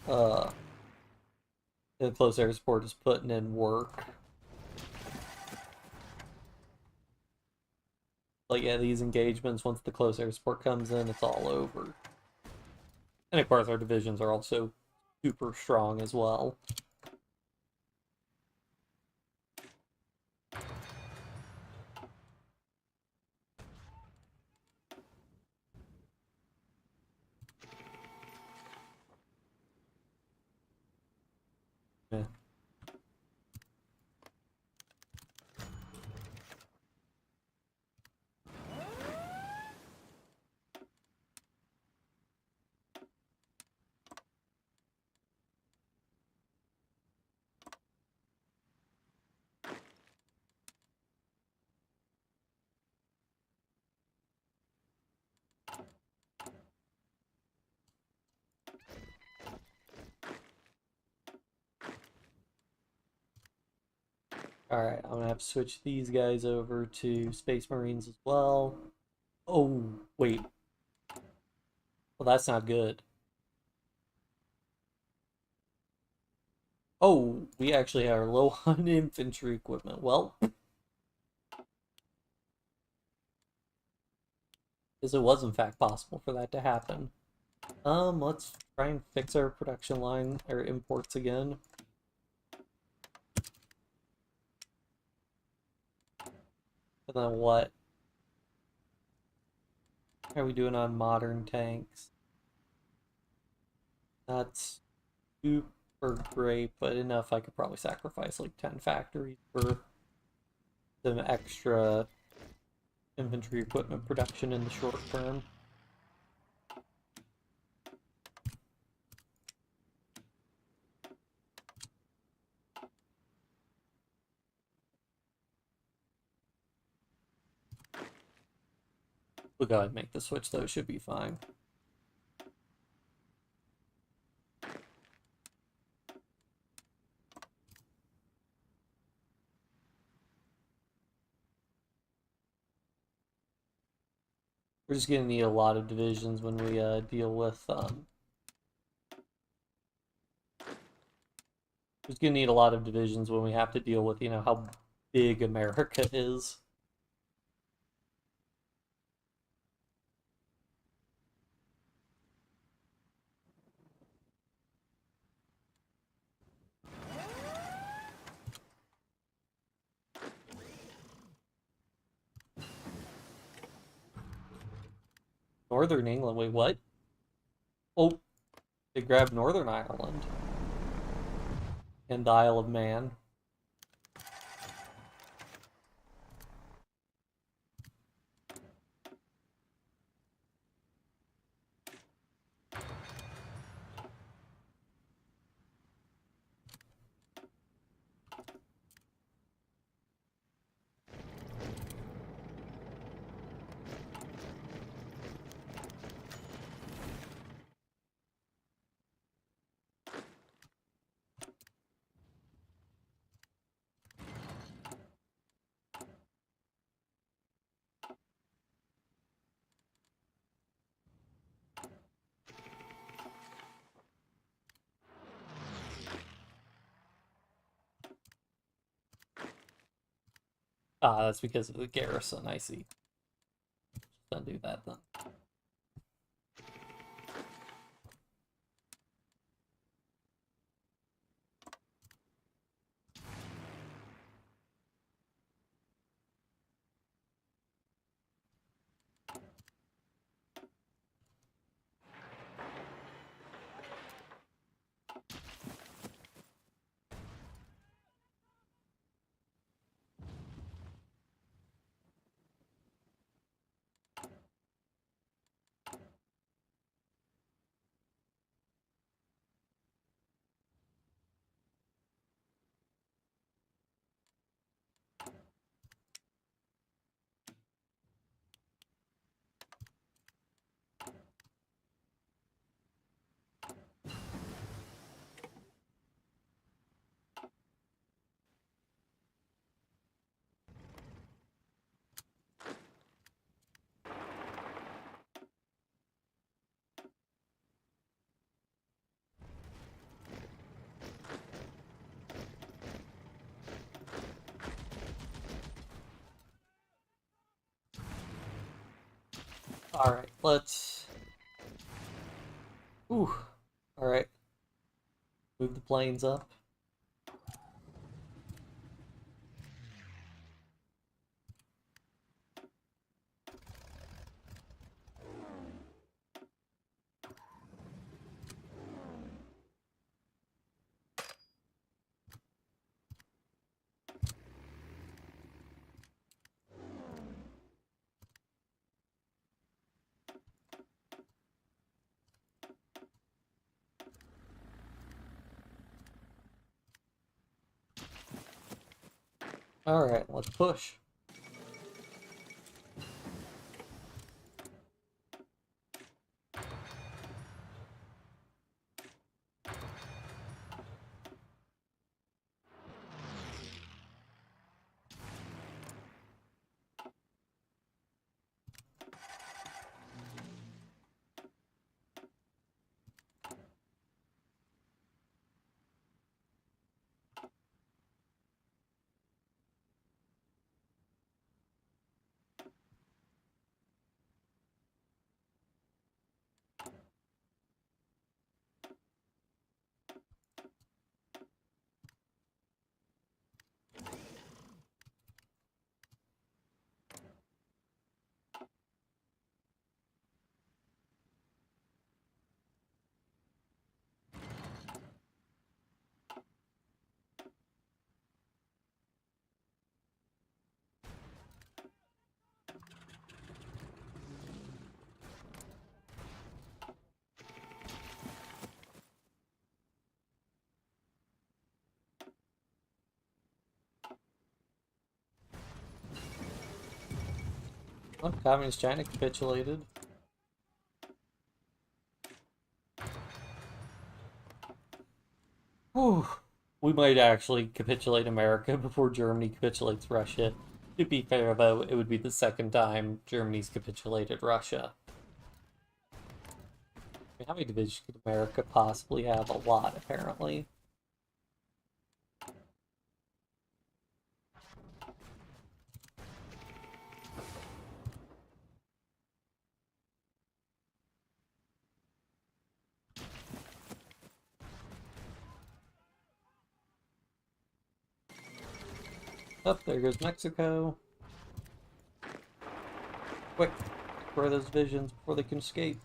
Uh, the close air support is putting in work. Like yeah, these engagements, once the close air support comes in, it's all over. And of course, our divisions are also super strong as well. Yeah. Alright, I'm gonna have to switch these guys over to Space Marines as well. Oh, wait. Well, that's not good. Oh, we actually are low on infantry equipment. Well, because it was in fact possible for that to happen. Let's try and fix our production line, or imports again. And then what? How are we doing on modern tanks? That's for grape, but enough I could probably sacrifice like 10 factories for some extra infantry equipment production in the short term. We'll go ahead and make the switch though, it should be fine. We're just gonna need a lot of divisions when we deal with just gonna need a lot of divisions when we have to deal with, you know, how big America is. Northern England, wait, what? Oh, they grabbed Northern Ireland and the Isle of Man. Ah, that's because of the garrison, I see. Just undo that then. Alright, let's... Ooh. Alright. Move the planes up. Alright, let's push. Oh, Communist China capitulated. Whew. We might actually capitulate America before Germany capitulates Russia. To be fair, though, it would be the second time Germany's capitulated Russia. I mean, how many divisions could America possibly have? A lot, apparently. Oh, there goes Mexico. Quick, destroy those divisions before they can escape.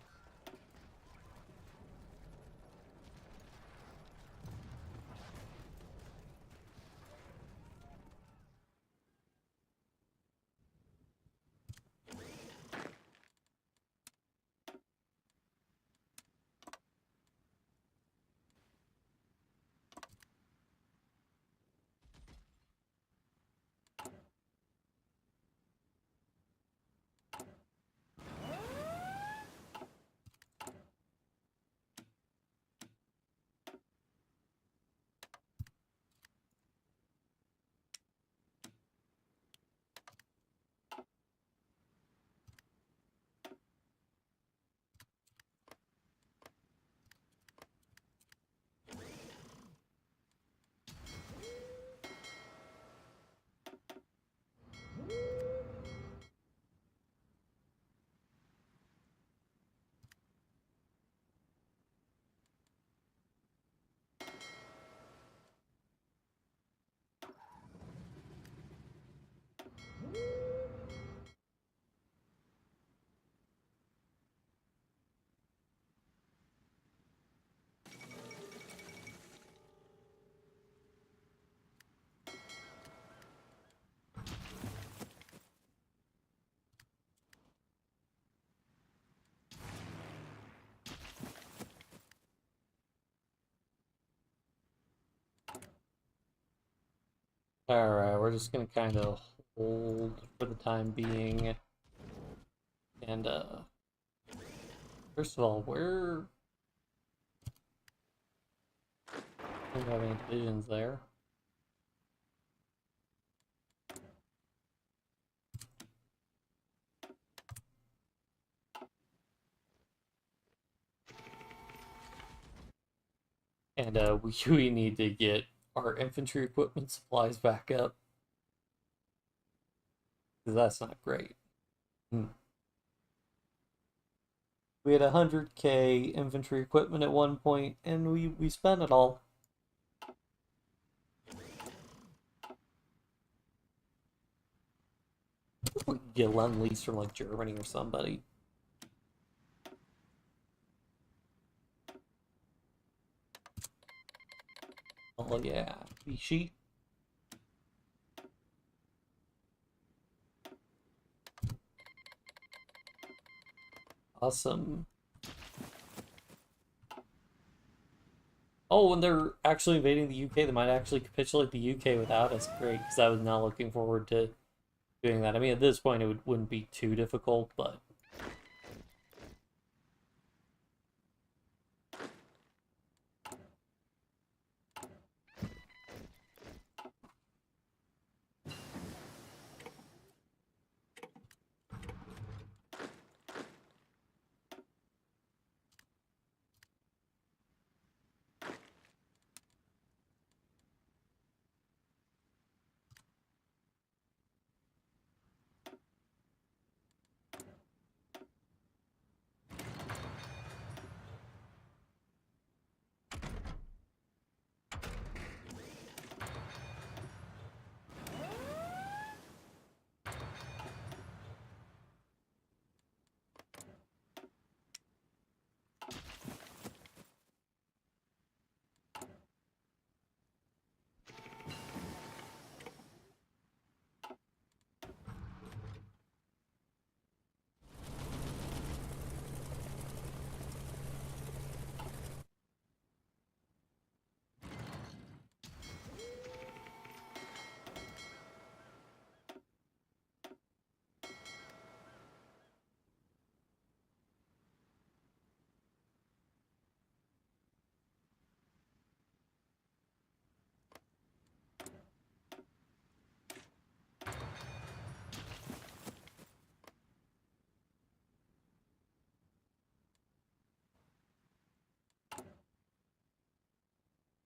Alright, we're just gonna kind of hold for the time being. And, first of all, where... I don't have any divisions there. And, we need to get our infantry equipment supplies back up. Because that's not great. We had 100k infantry equipment at one point, and we spent it all. We could get Lend-Lease from like Germany or somebody. Oh yeah, Vichy. Awesome. Oh, and they're actually invading the UK. They might actually capitulate the UK without us. Great, because I was not looking forward to doing that. I mean, at this point, wouldn't be too difficult, but...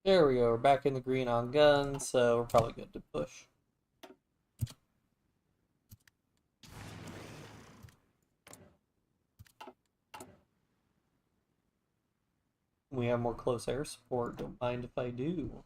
There we go, we're back in the green on guns, so we're probably good to push. We have more close air support, don't mind if I do.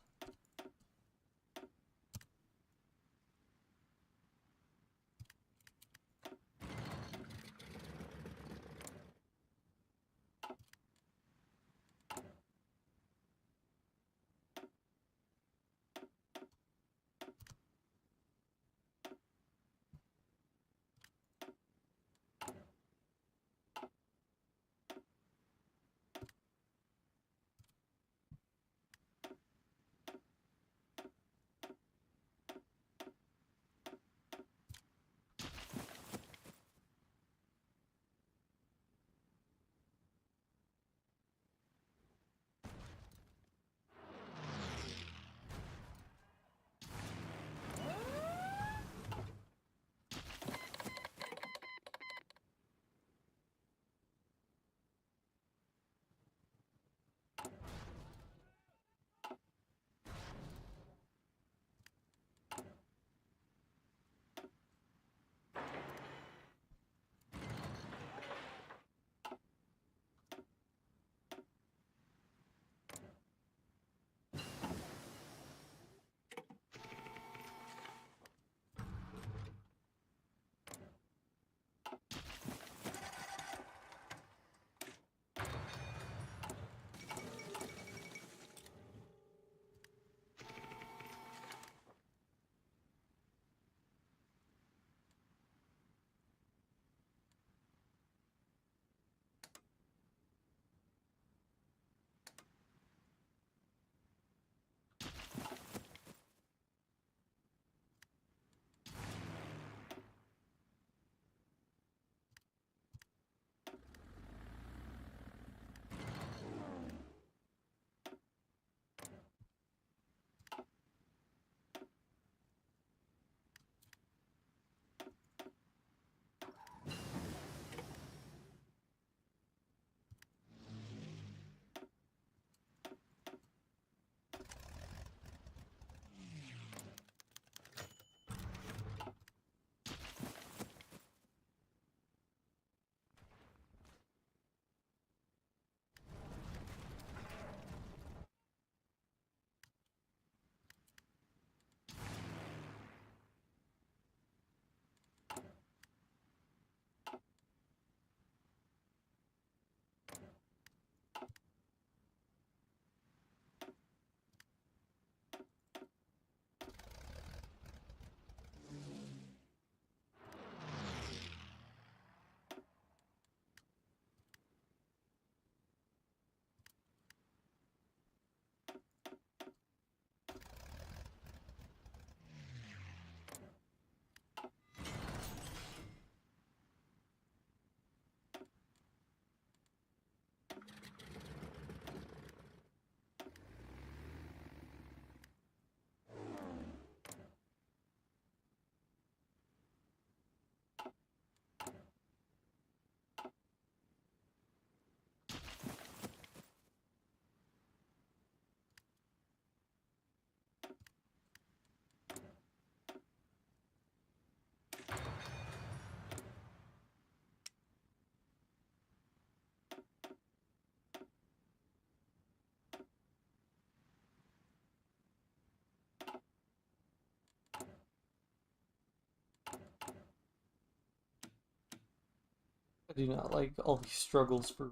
I do not like all these struggles for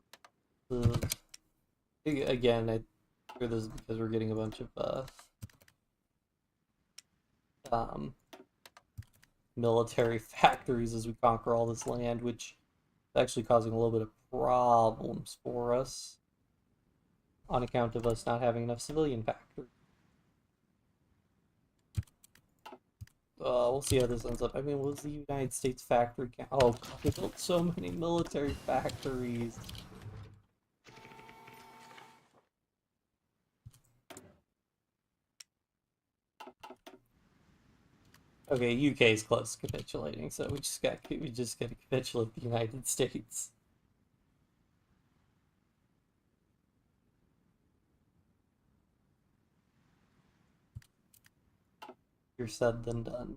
the... Again, I fear this is because we're getting a bunch of um, military factories as we conquer all this land, which is actually causing a little bit of problems for us on account of us not having enough civilian factories. We'll see how this ends up. I mean, what was the United States factory count? Oh god, they built so many military factories. Okay, UK is close to capitulating, so we just got to capitulate the United States. Easier said than done.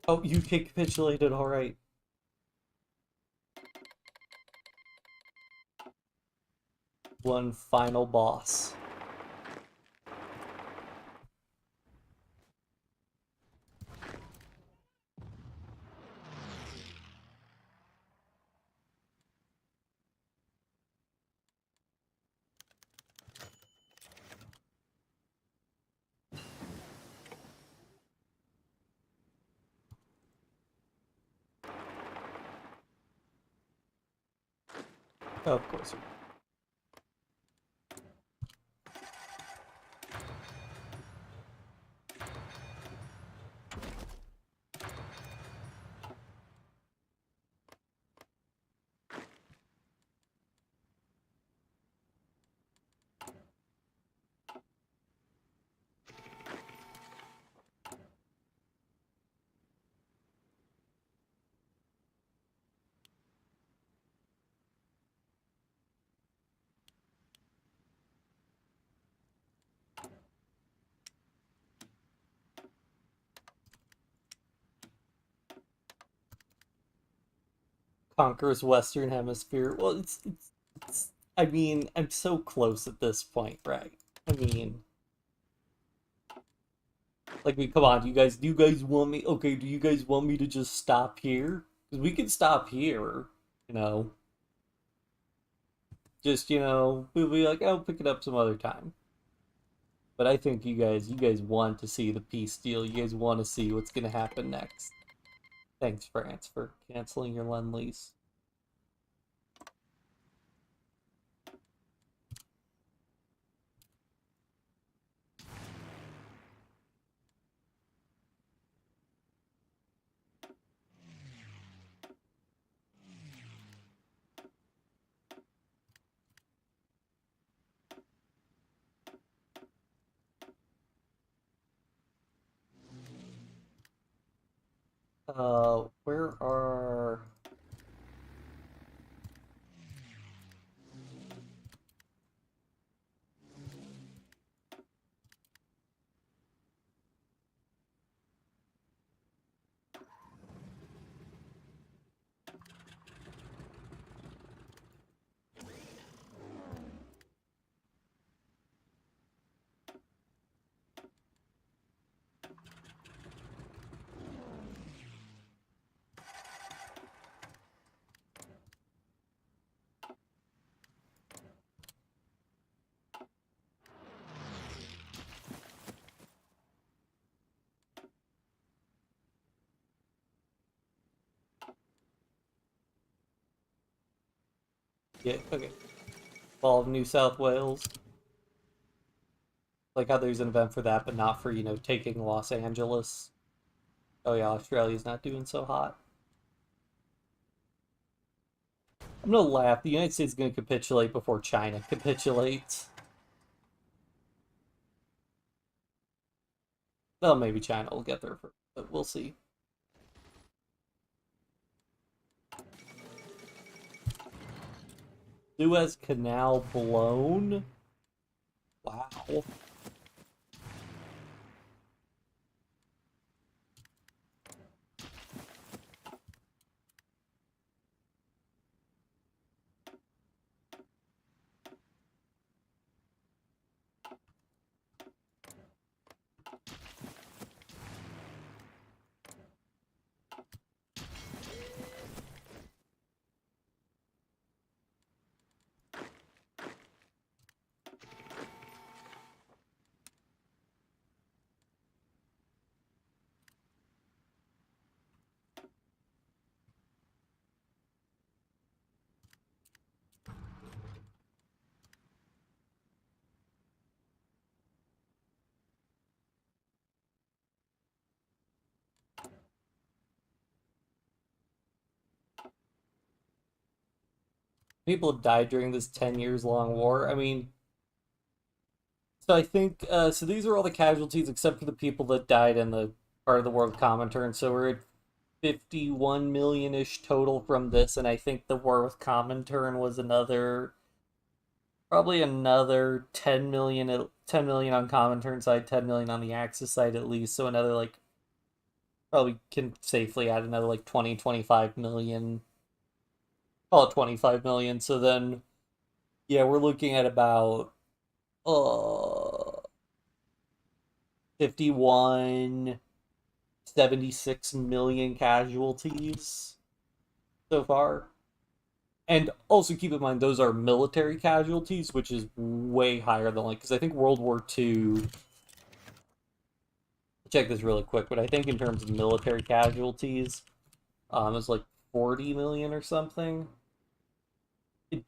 Oh, UK capitulated, alright. One final boss. Oh, of course. Conquers Western Hemisphere. Well, it's I mean, I'm so close at this point, right? I mean, like, come on, do you guys want me, okay, do you guys want me to just stop here? Because we can stop here, you know, just, we'll be like, I'll pick it up some other time. But I think you guys want to see the peace deal. You guys want to see what's going to happen next. Thanks, France, for canceling your Lend-Lease. Where are... Yeah, okay. Fall of New South Wales. Like how there's an event for that, but not for, taking Los Angeles. Oh yeah, Australia's not doing so hot. I'm gonna laugh. The United States is gonna capitulate before China capitulates. Well, maybe China will get there first, but we'll see. Suez Canal blown? Wow. People have died during this 10 years long war. I mean, so I think, so these are all the casualties except for the people that died in the part of the war with Comintern. So we're at 51 million-ish total from this, and I think the war with Comintern was probably another 10 million, 10 million on Comintern side, 10 million on the Axis side at least. So another, like, probably can safely add another, like, 20, 25 million. Call it 25 million. So then, yeah, we're looking at about, uh, 51, 76 million casualties so far. And also keep in mind, those are military casualties, which is way higher than, like, because I think World War II, check this really quick, but I think in terms of military casualties, it's like 40 million or something. I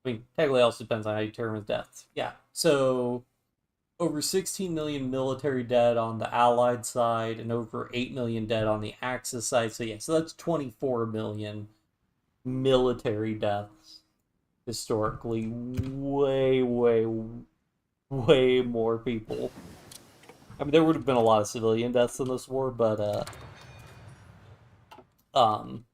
mean, technically also depends on how you determine deaths. Yeah, so over 16 million military dead on the Allied side and over 8 million dead on the Axis side. So yeah, so that's 24 million military deaths historically. Way, way, way more people. I mean, there would have been a lot of civilian deaths in this war, but um,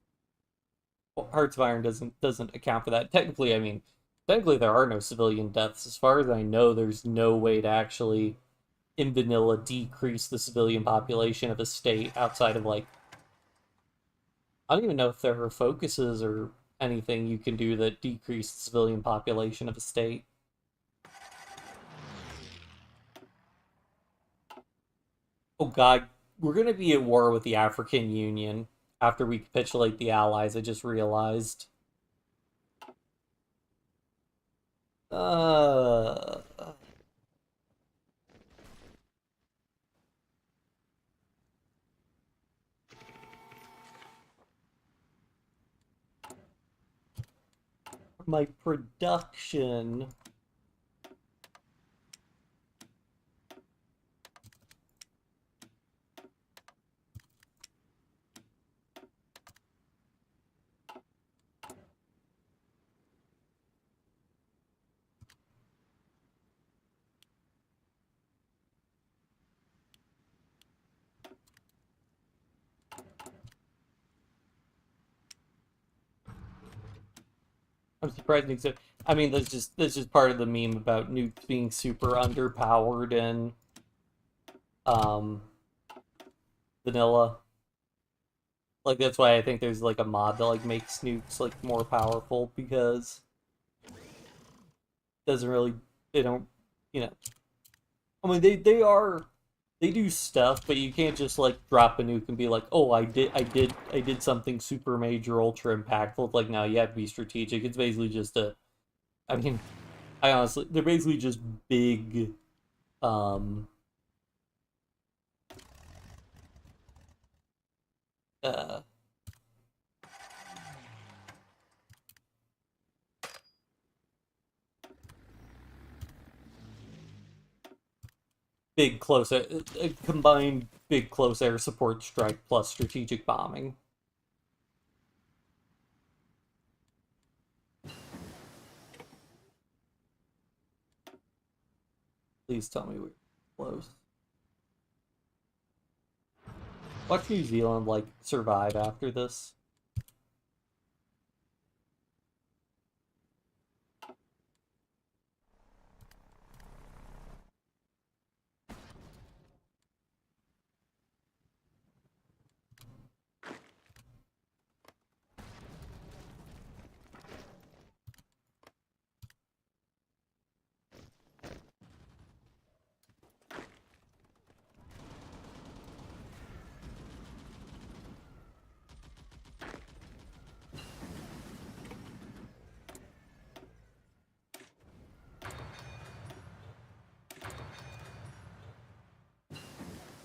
Hearts of Iron doesn't account for that. Technically, I mean, technically there are no civilian deaths. As far as I know, there's no way to actually in vanilla decrease the civilian population of a state outside of, like, I don't even know if there are focuses or anything you can do that decrease the civilian population of a state. Oh god, we're gonna be at war with the African Union after we capitulate the Allies, I just realized. Uh my production. I'm surprised it exists. I mean, that's just part of the meme about nukes being super underpowered and um vanilla. Like that's why I think there's like a mod that like makes nukes like more powerful because it doesn't really they don't you know I mean they do stuff, but you can't just like drop a nuke and be like, oh, I did something super major ultra impactful. Like now you have to be strategic. It's basically just I mean, I honestly they're basically just big um uh big close combined big close air support strike plus strategic bombing. Please tell me we're close. Watch New Zealand, like, survive after this.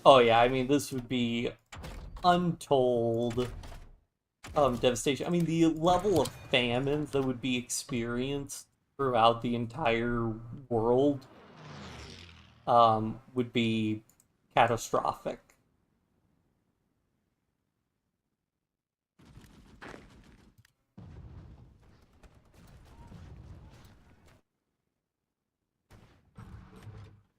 Oh yeah, I mean, this would be untold devastation. I mean, the level of famines that would be experienced throughout the entire world would be catastrophic.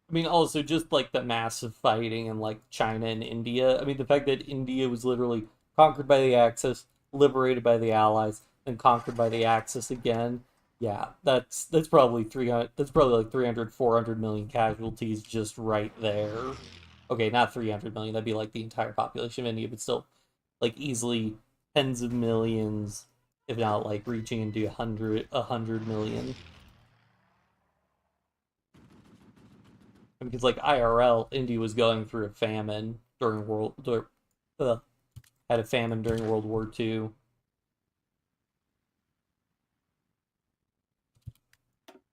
I mean, also just like the massive fighting in like China and India. I mean, the fact that India was literally conquered by the Axis, liberated by the Allies, and conquered by the Axis again. Yeah, that's probably 300. That's probably like 300, 400 million casualties just right there. Okay, not 300 million. That'd be like the entire population of India, but still, like easily tens of millions, if not like reaching into a hundred million. Because like IRL, India was going through a famine during had a famine during World War II.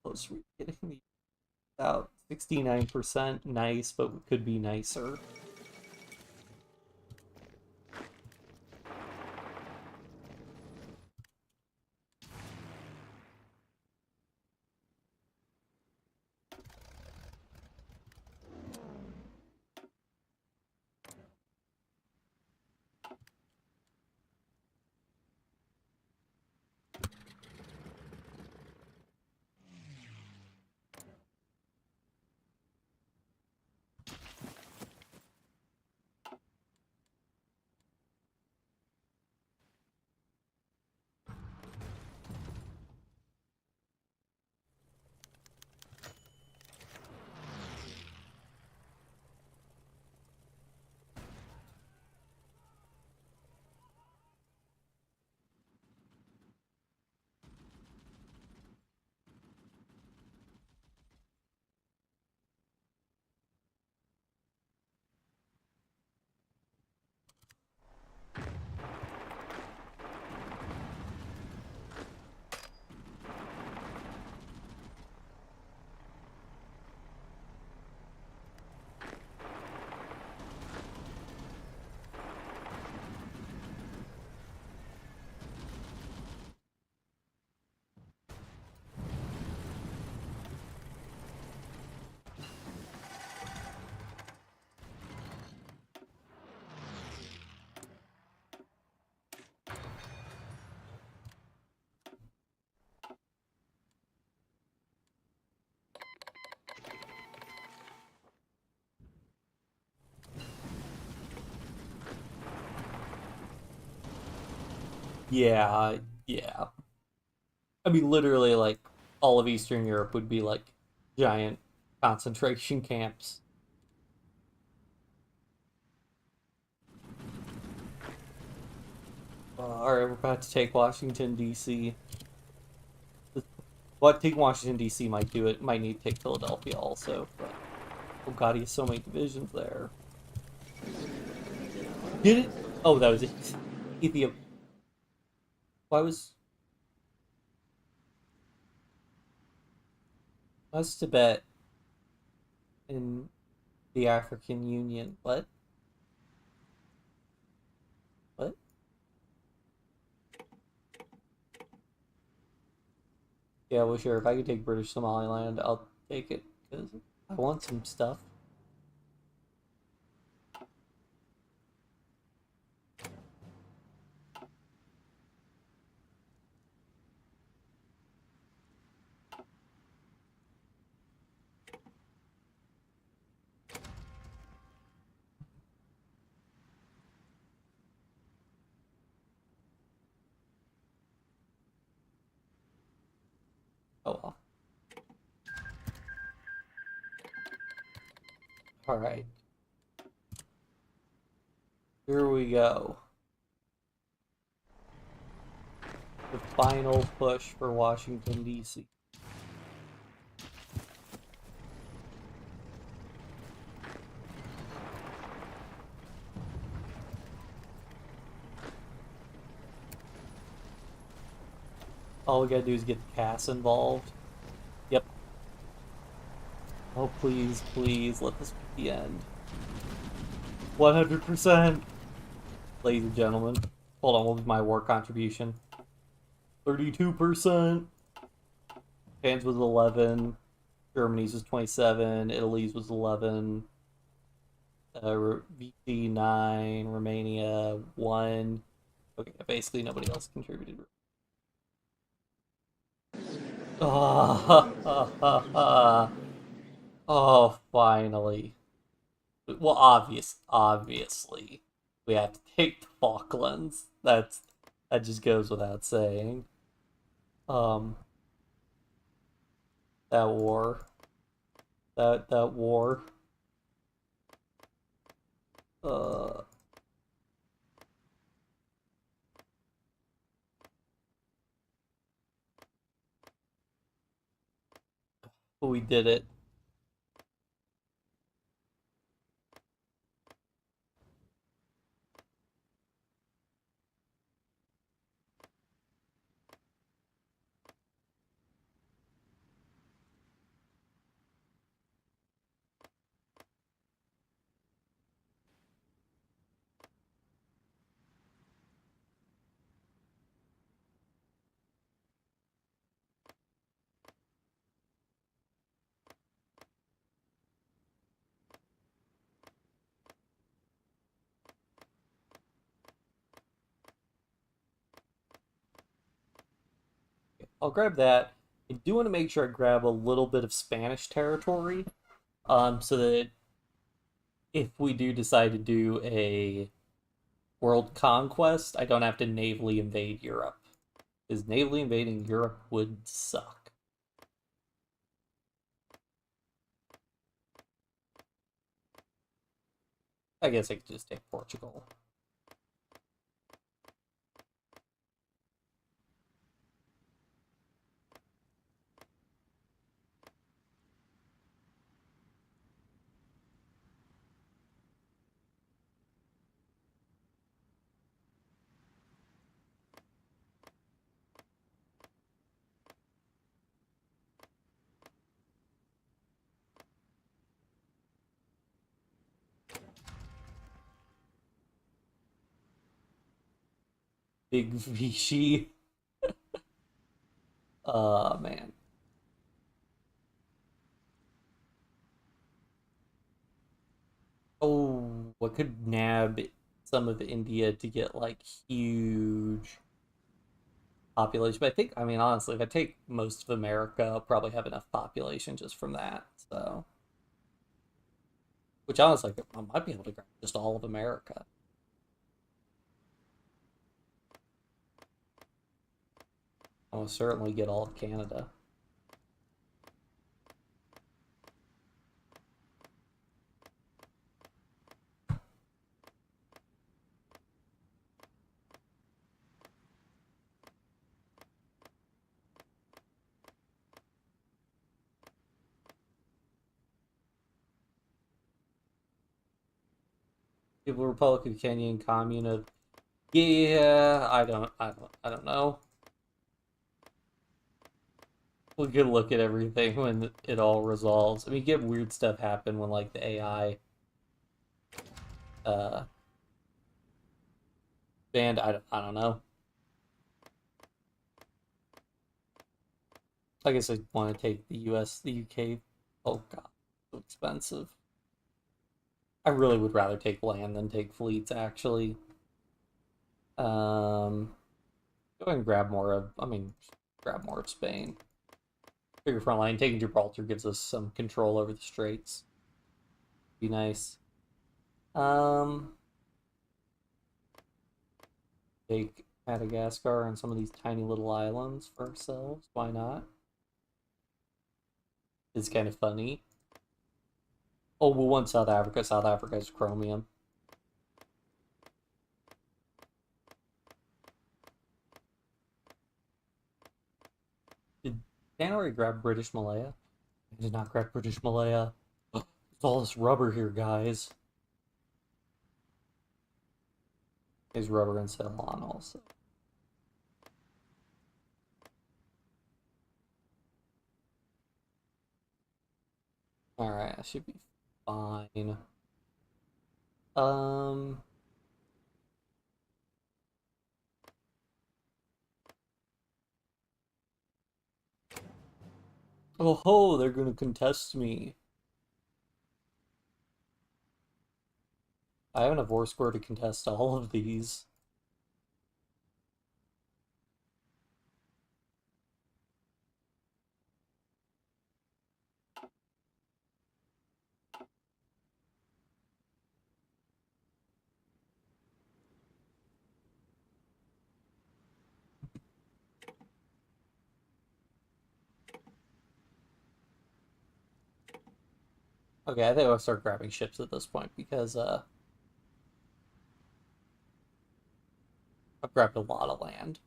Close getting the out 69%, nice, but could be nicer. Yeah, yeah. I mean, literally, like all of Eastern Europe would be like giant concentration camps. All right, we're about to take Washington D.C. What taking Washington D.C. might do it might need to take Philadelphia also. But oh god, he has so many divisions there. Did it? Oh, that was it. Ethiopia. Why was Tibet in the African Union? What? What? Yeah, well, sure. If I could take British Somaliland, I'll take it because I want some stuff. Oh well. Alright. Here we go. The final push for Washington, D.C. All we gotta do is get the CAS involved. Yep. Oh, please, please, let this be the end. 100%! Ladies and gentlemen. Hold on, what was my war contribution? 32%! Japan's was 11. Germany's was 27. Italy's was 11. VC 9. Romania 1. Okay, basically nobody else contributed. Oh, oh, finally. Well, obviously, we have to take the Falklands. That just goes without saying. Um, that war, that war. Uh, we did it. I'll grab that. I do want to make sure I grab a little bit of Spanish territory, so that if we do decide to do a world conquest, I don't have to navally invade Europe. Because navally invading Europe would suck. I guess I could just take Portugal. Big Vichy. Man. Oh, what could nab some of India to get like huge population? But I think, I mean, honestly, if I take most of America, I'll probably have enough population just from that. So, which honestly, I might be able to grab just all of America. I'll certainly get all of Canada. People Republic of Kenya and Commune of, yeah, I don't know. We could look at everything when it all resolves. I mean, you get weird stuff happen when like the AI uh band. I don't know. I guess I want to take the US, the UK. Oh god, so expensive. I really would rather take land than take fleets, actually. Go ahead and grab more of, I mean, grab more of Spain. Figure front line. Taking Gibraltar gives us some control over the straits. Be nice. Um, take Madagascar and some of these tiny little islands for ourselves. Why not? is kind of funny. Oh, we want South Africa. South Africa's chromium. Did Dan already grab British Malaya? I did not grab British Malaya. There's all this rubber here, guys. There's rubber in Ceylon also. Alright, I should be fine. Um... Oh ho, they're gonna contest me. I have enough war score to contest all of these. Okay, I think I'll start grabbing ships at this point because I've grabbed a lot of land.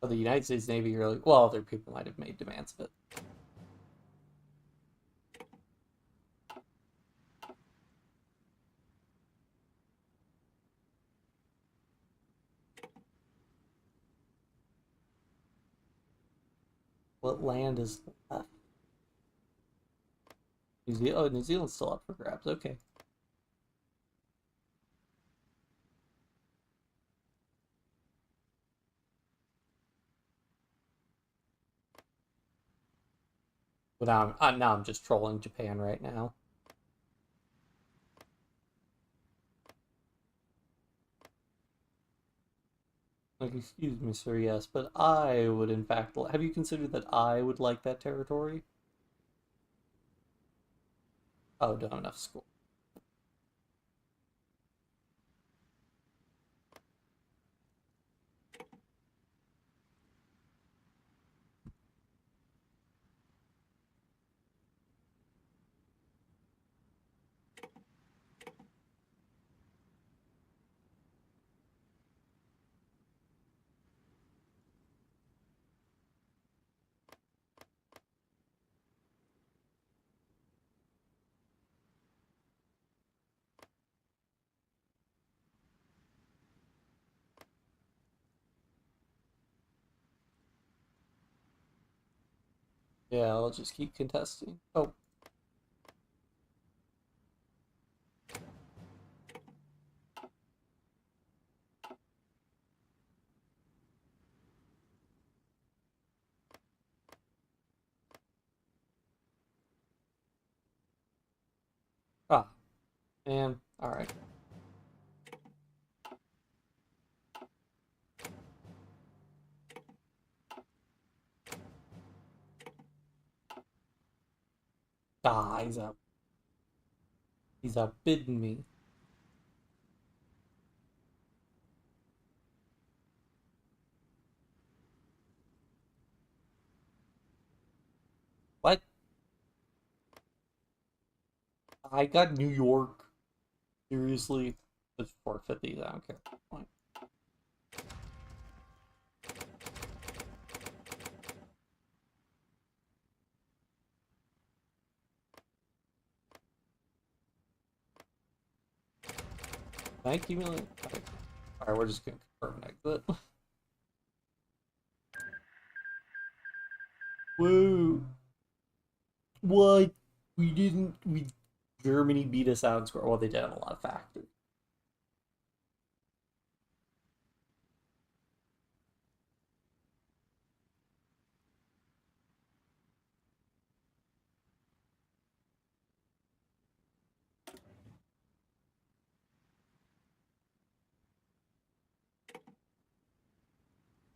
But the United States Navy really, well, other people might have made demands of it. What land is left? New Zealand. Oh, New Zealand's still up for grabs. Okay. But now I'm just trolling Japan right now. Like, excuse me, sir, yes, but I would in fact. Have you considered that I would like that territory? Oh, don't have enough school. Yeah, I'll just keep contesting. Oh, ah, man. All right. Ah, he's up. He's outbidding me. What? I got New York. Seriously? Let's forfeit these. I don't care. Fine. 19 million? Alright, we're just gonna confirm an exit. Woo! What? We didn't. Germany beat us out in score. Well, they did have a lot of factors.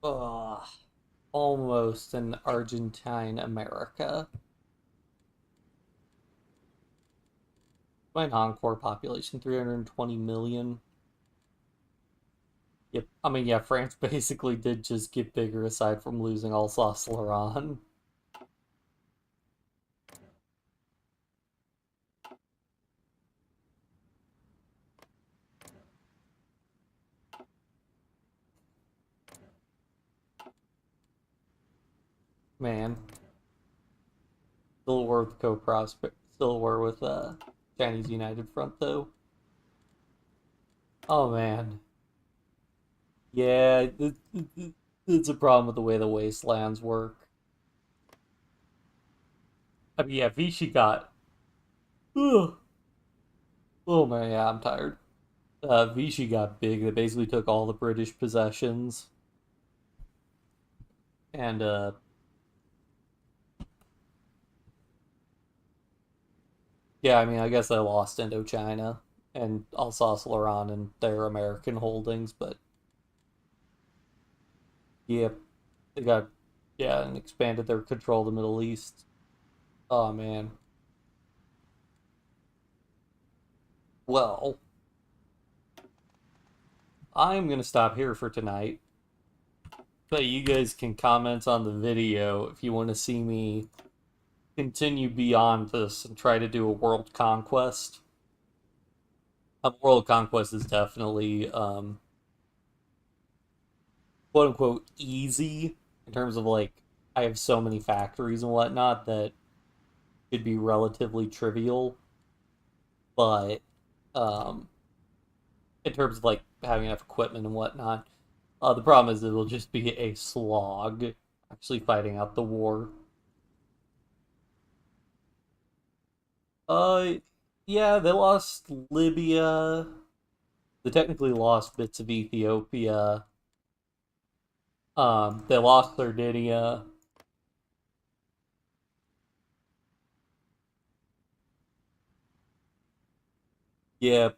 Ugh. Almost an Argentine America. My non-core population, 320 million. Yep. I mean, yeah, France basically did just get bigger aside from losing Alsace-Lorraine. Man. Still war with co-prosper. Still war with Chinese United Front, though. Oh, man. Yeah, it's a problem with the way the wastelands work. I mean, yeah, Vichy got. Ugh. Oh man, yeah, I'm tired. Vichy got big. They basically took all the British possessions, and yeah, I mean, I guess they lost Indochina and Alsace-Lorraine and their American holdings, but yeah, they got yeah, and expanded their control of the Middle East. Oh man. Well, I'm gonna stop here for tonight. But you guys can comment on the video if you want to see me continue beyond this and try to do a world conquest. A world conquest is definitely quote unquote easy in terms of like I have so many factories and whatnot that could be relatively trivial, but um in terms of like having enough equipment and whatnot, the problem is it'll just be a slog actually fighting out the war. Uh, yeah, they lost Libya. They technically lost bits of Ethiopia. They lost Sardinia. Yeah,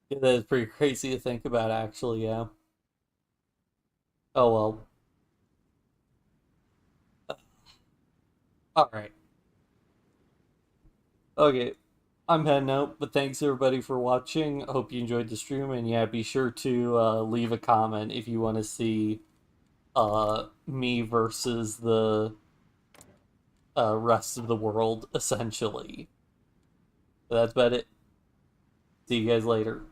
yeah, that's pretty crazy to think about, actually. Yeah. Oh well. All right. Okay. I'm heading out, but thanks everybody for watching. I hope you enjoyed the stream, and yeah, be sure to leave a comment if you want to see me versus the rest of the world, essentially. But that's about it. See you guys later.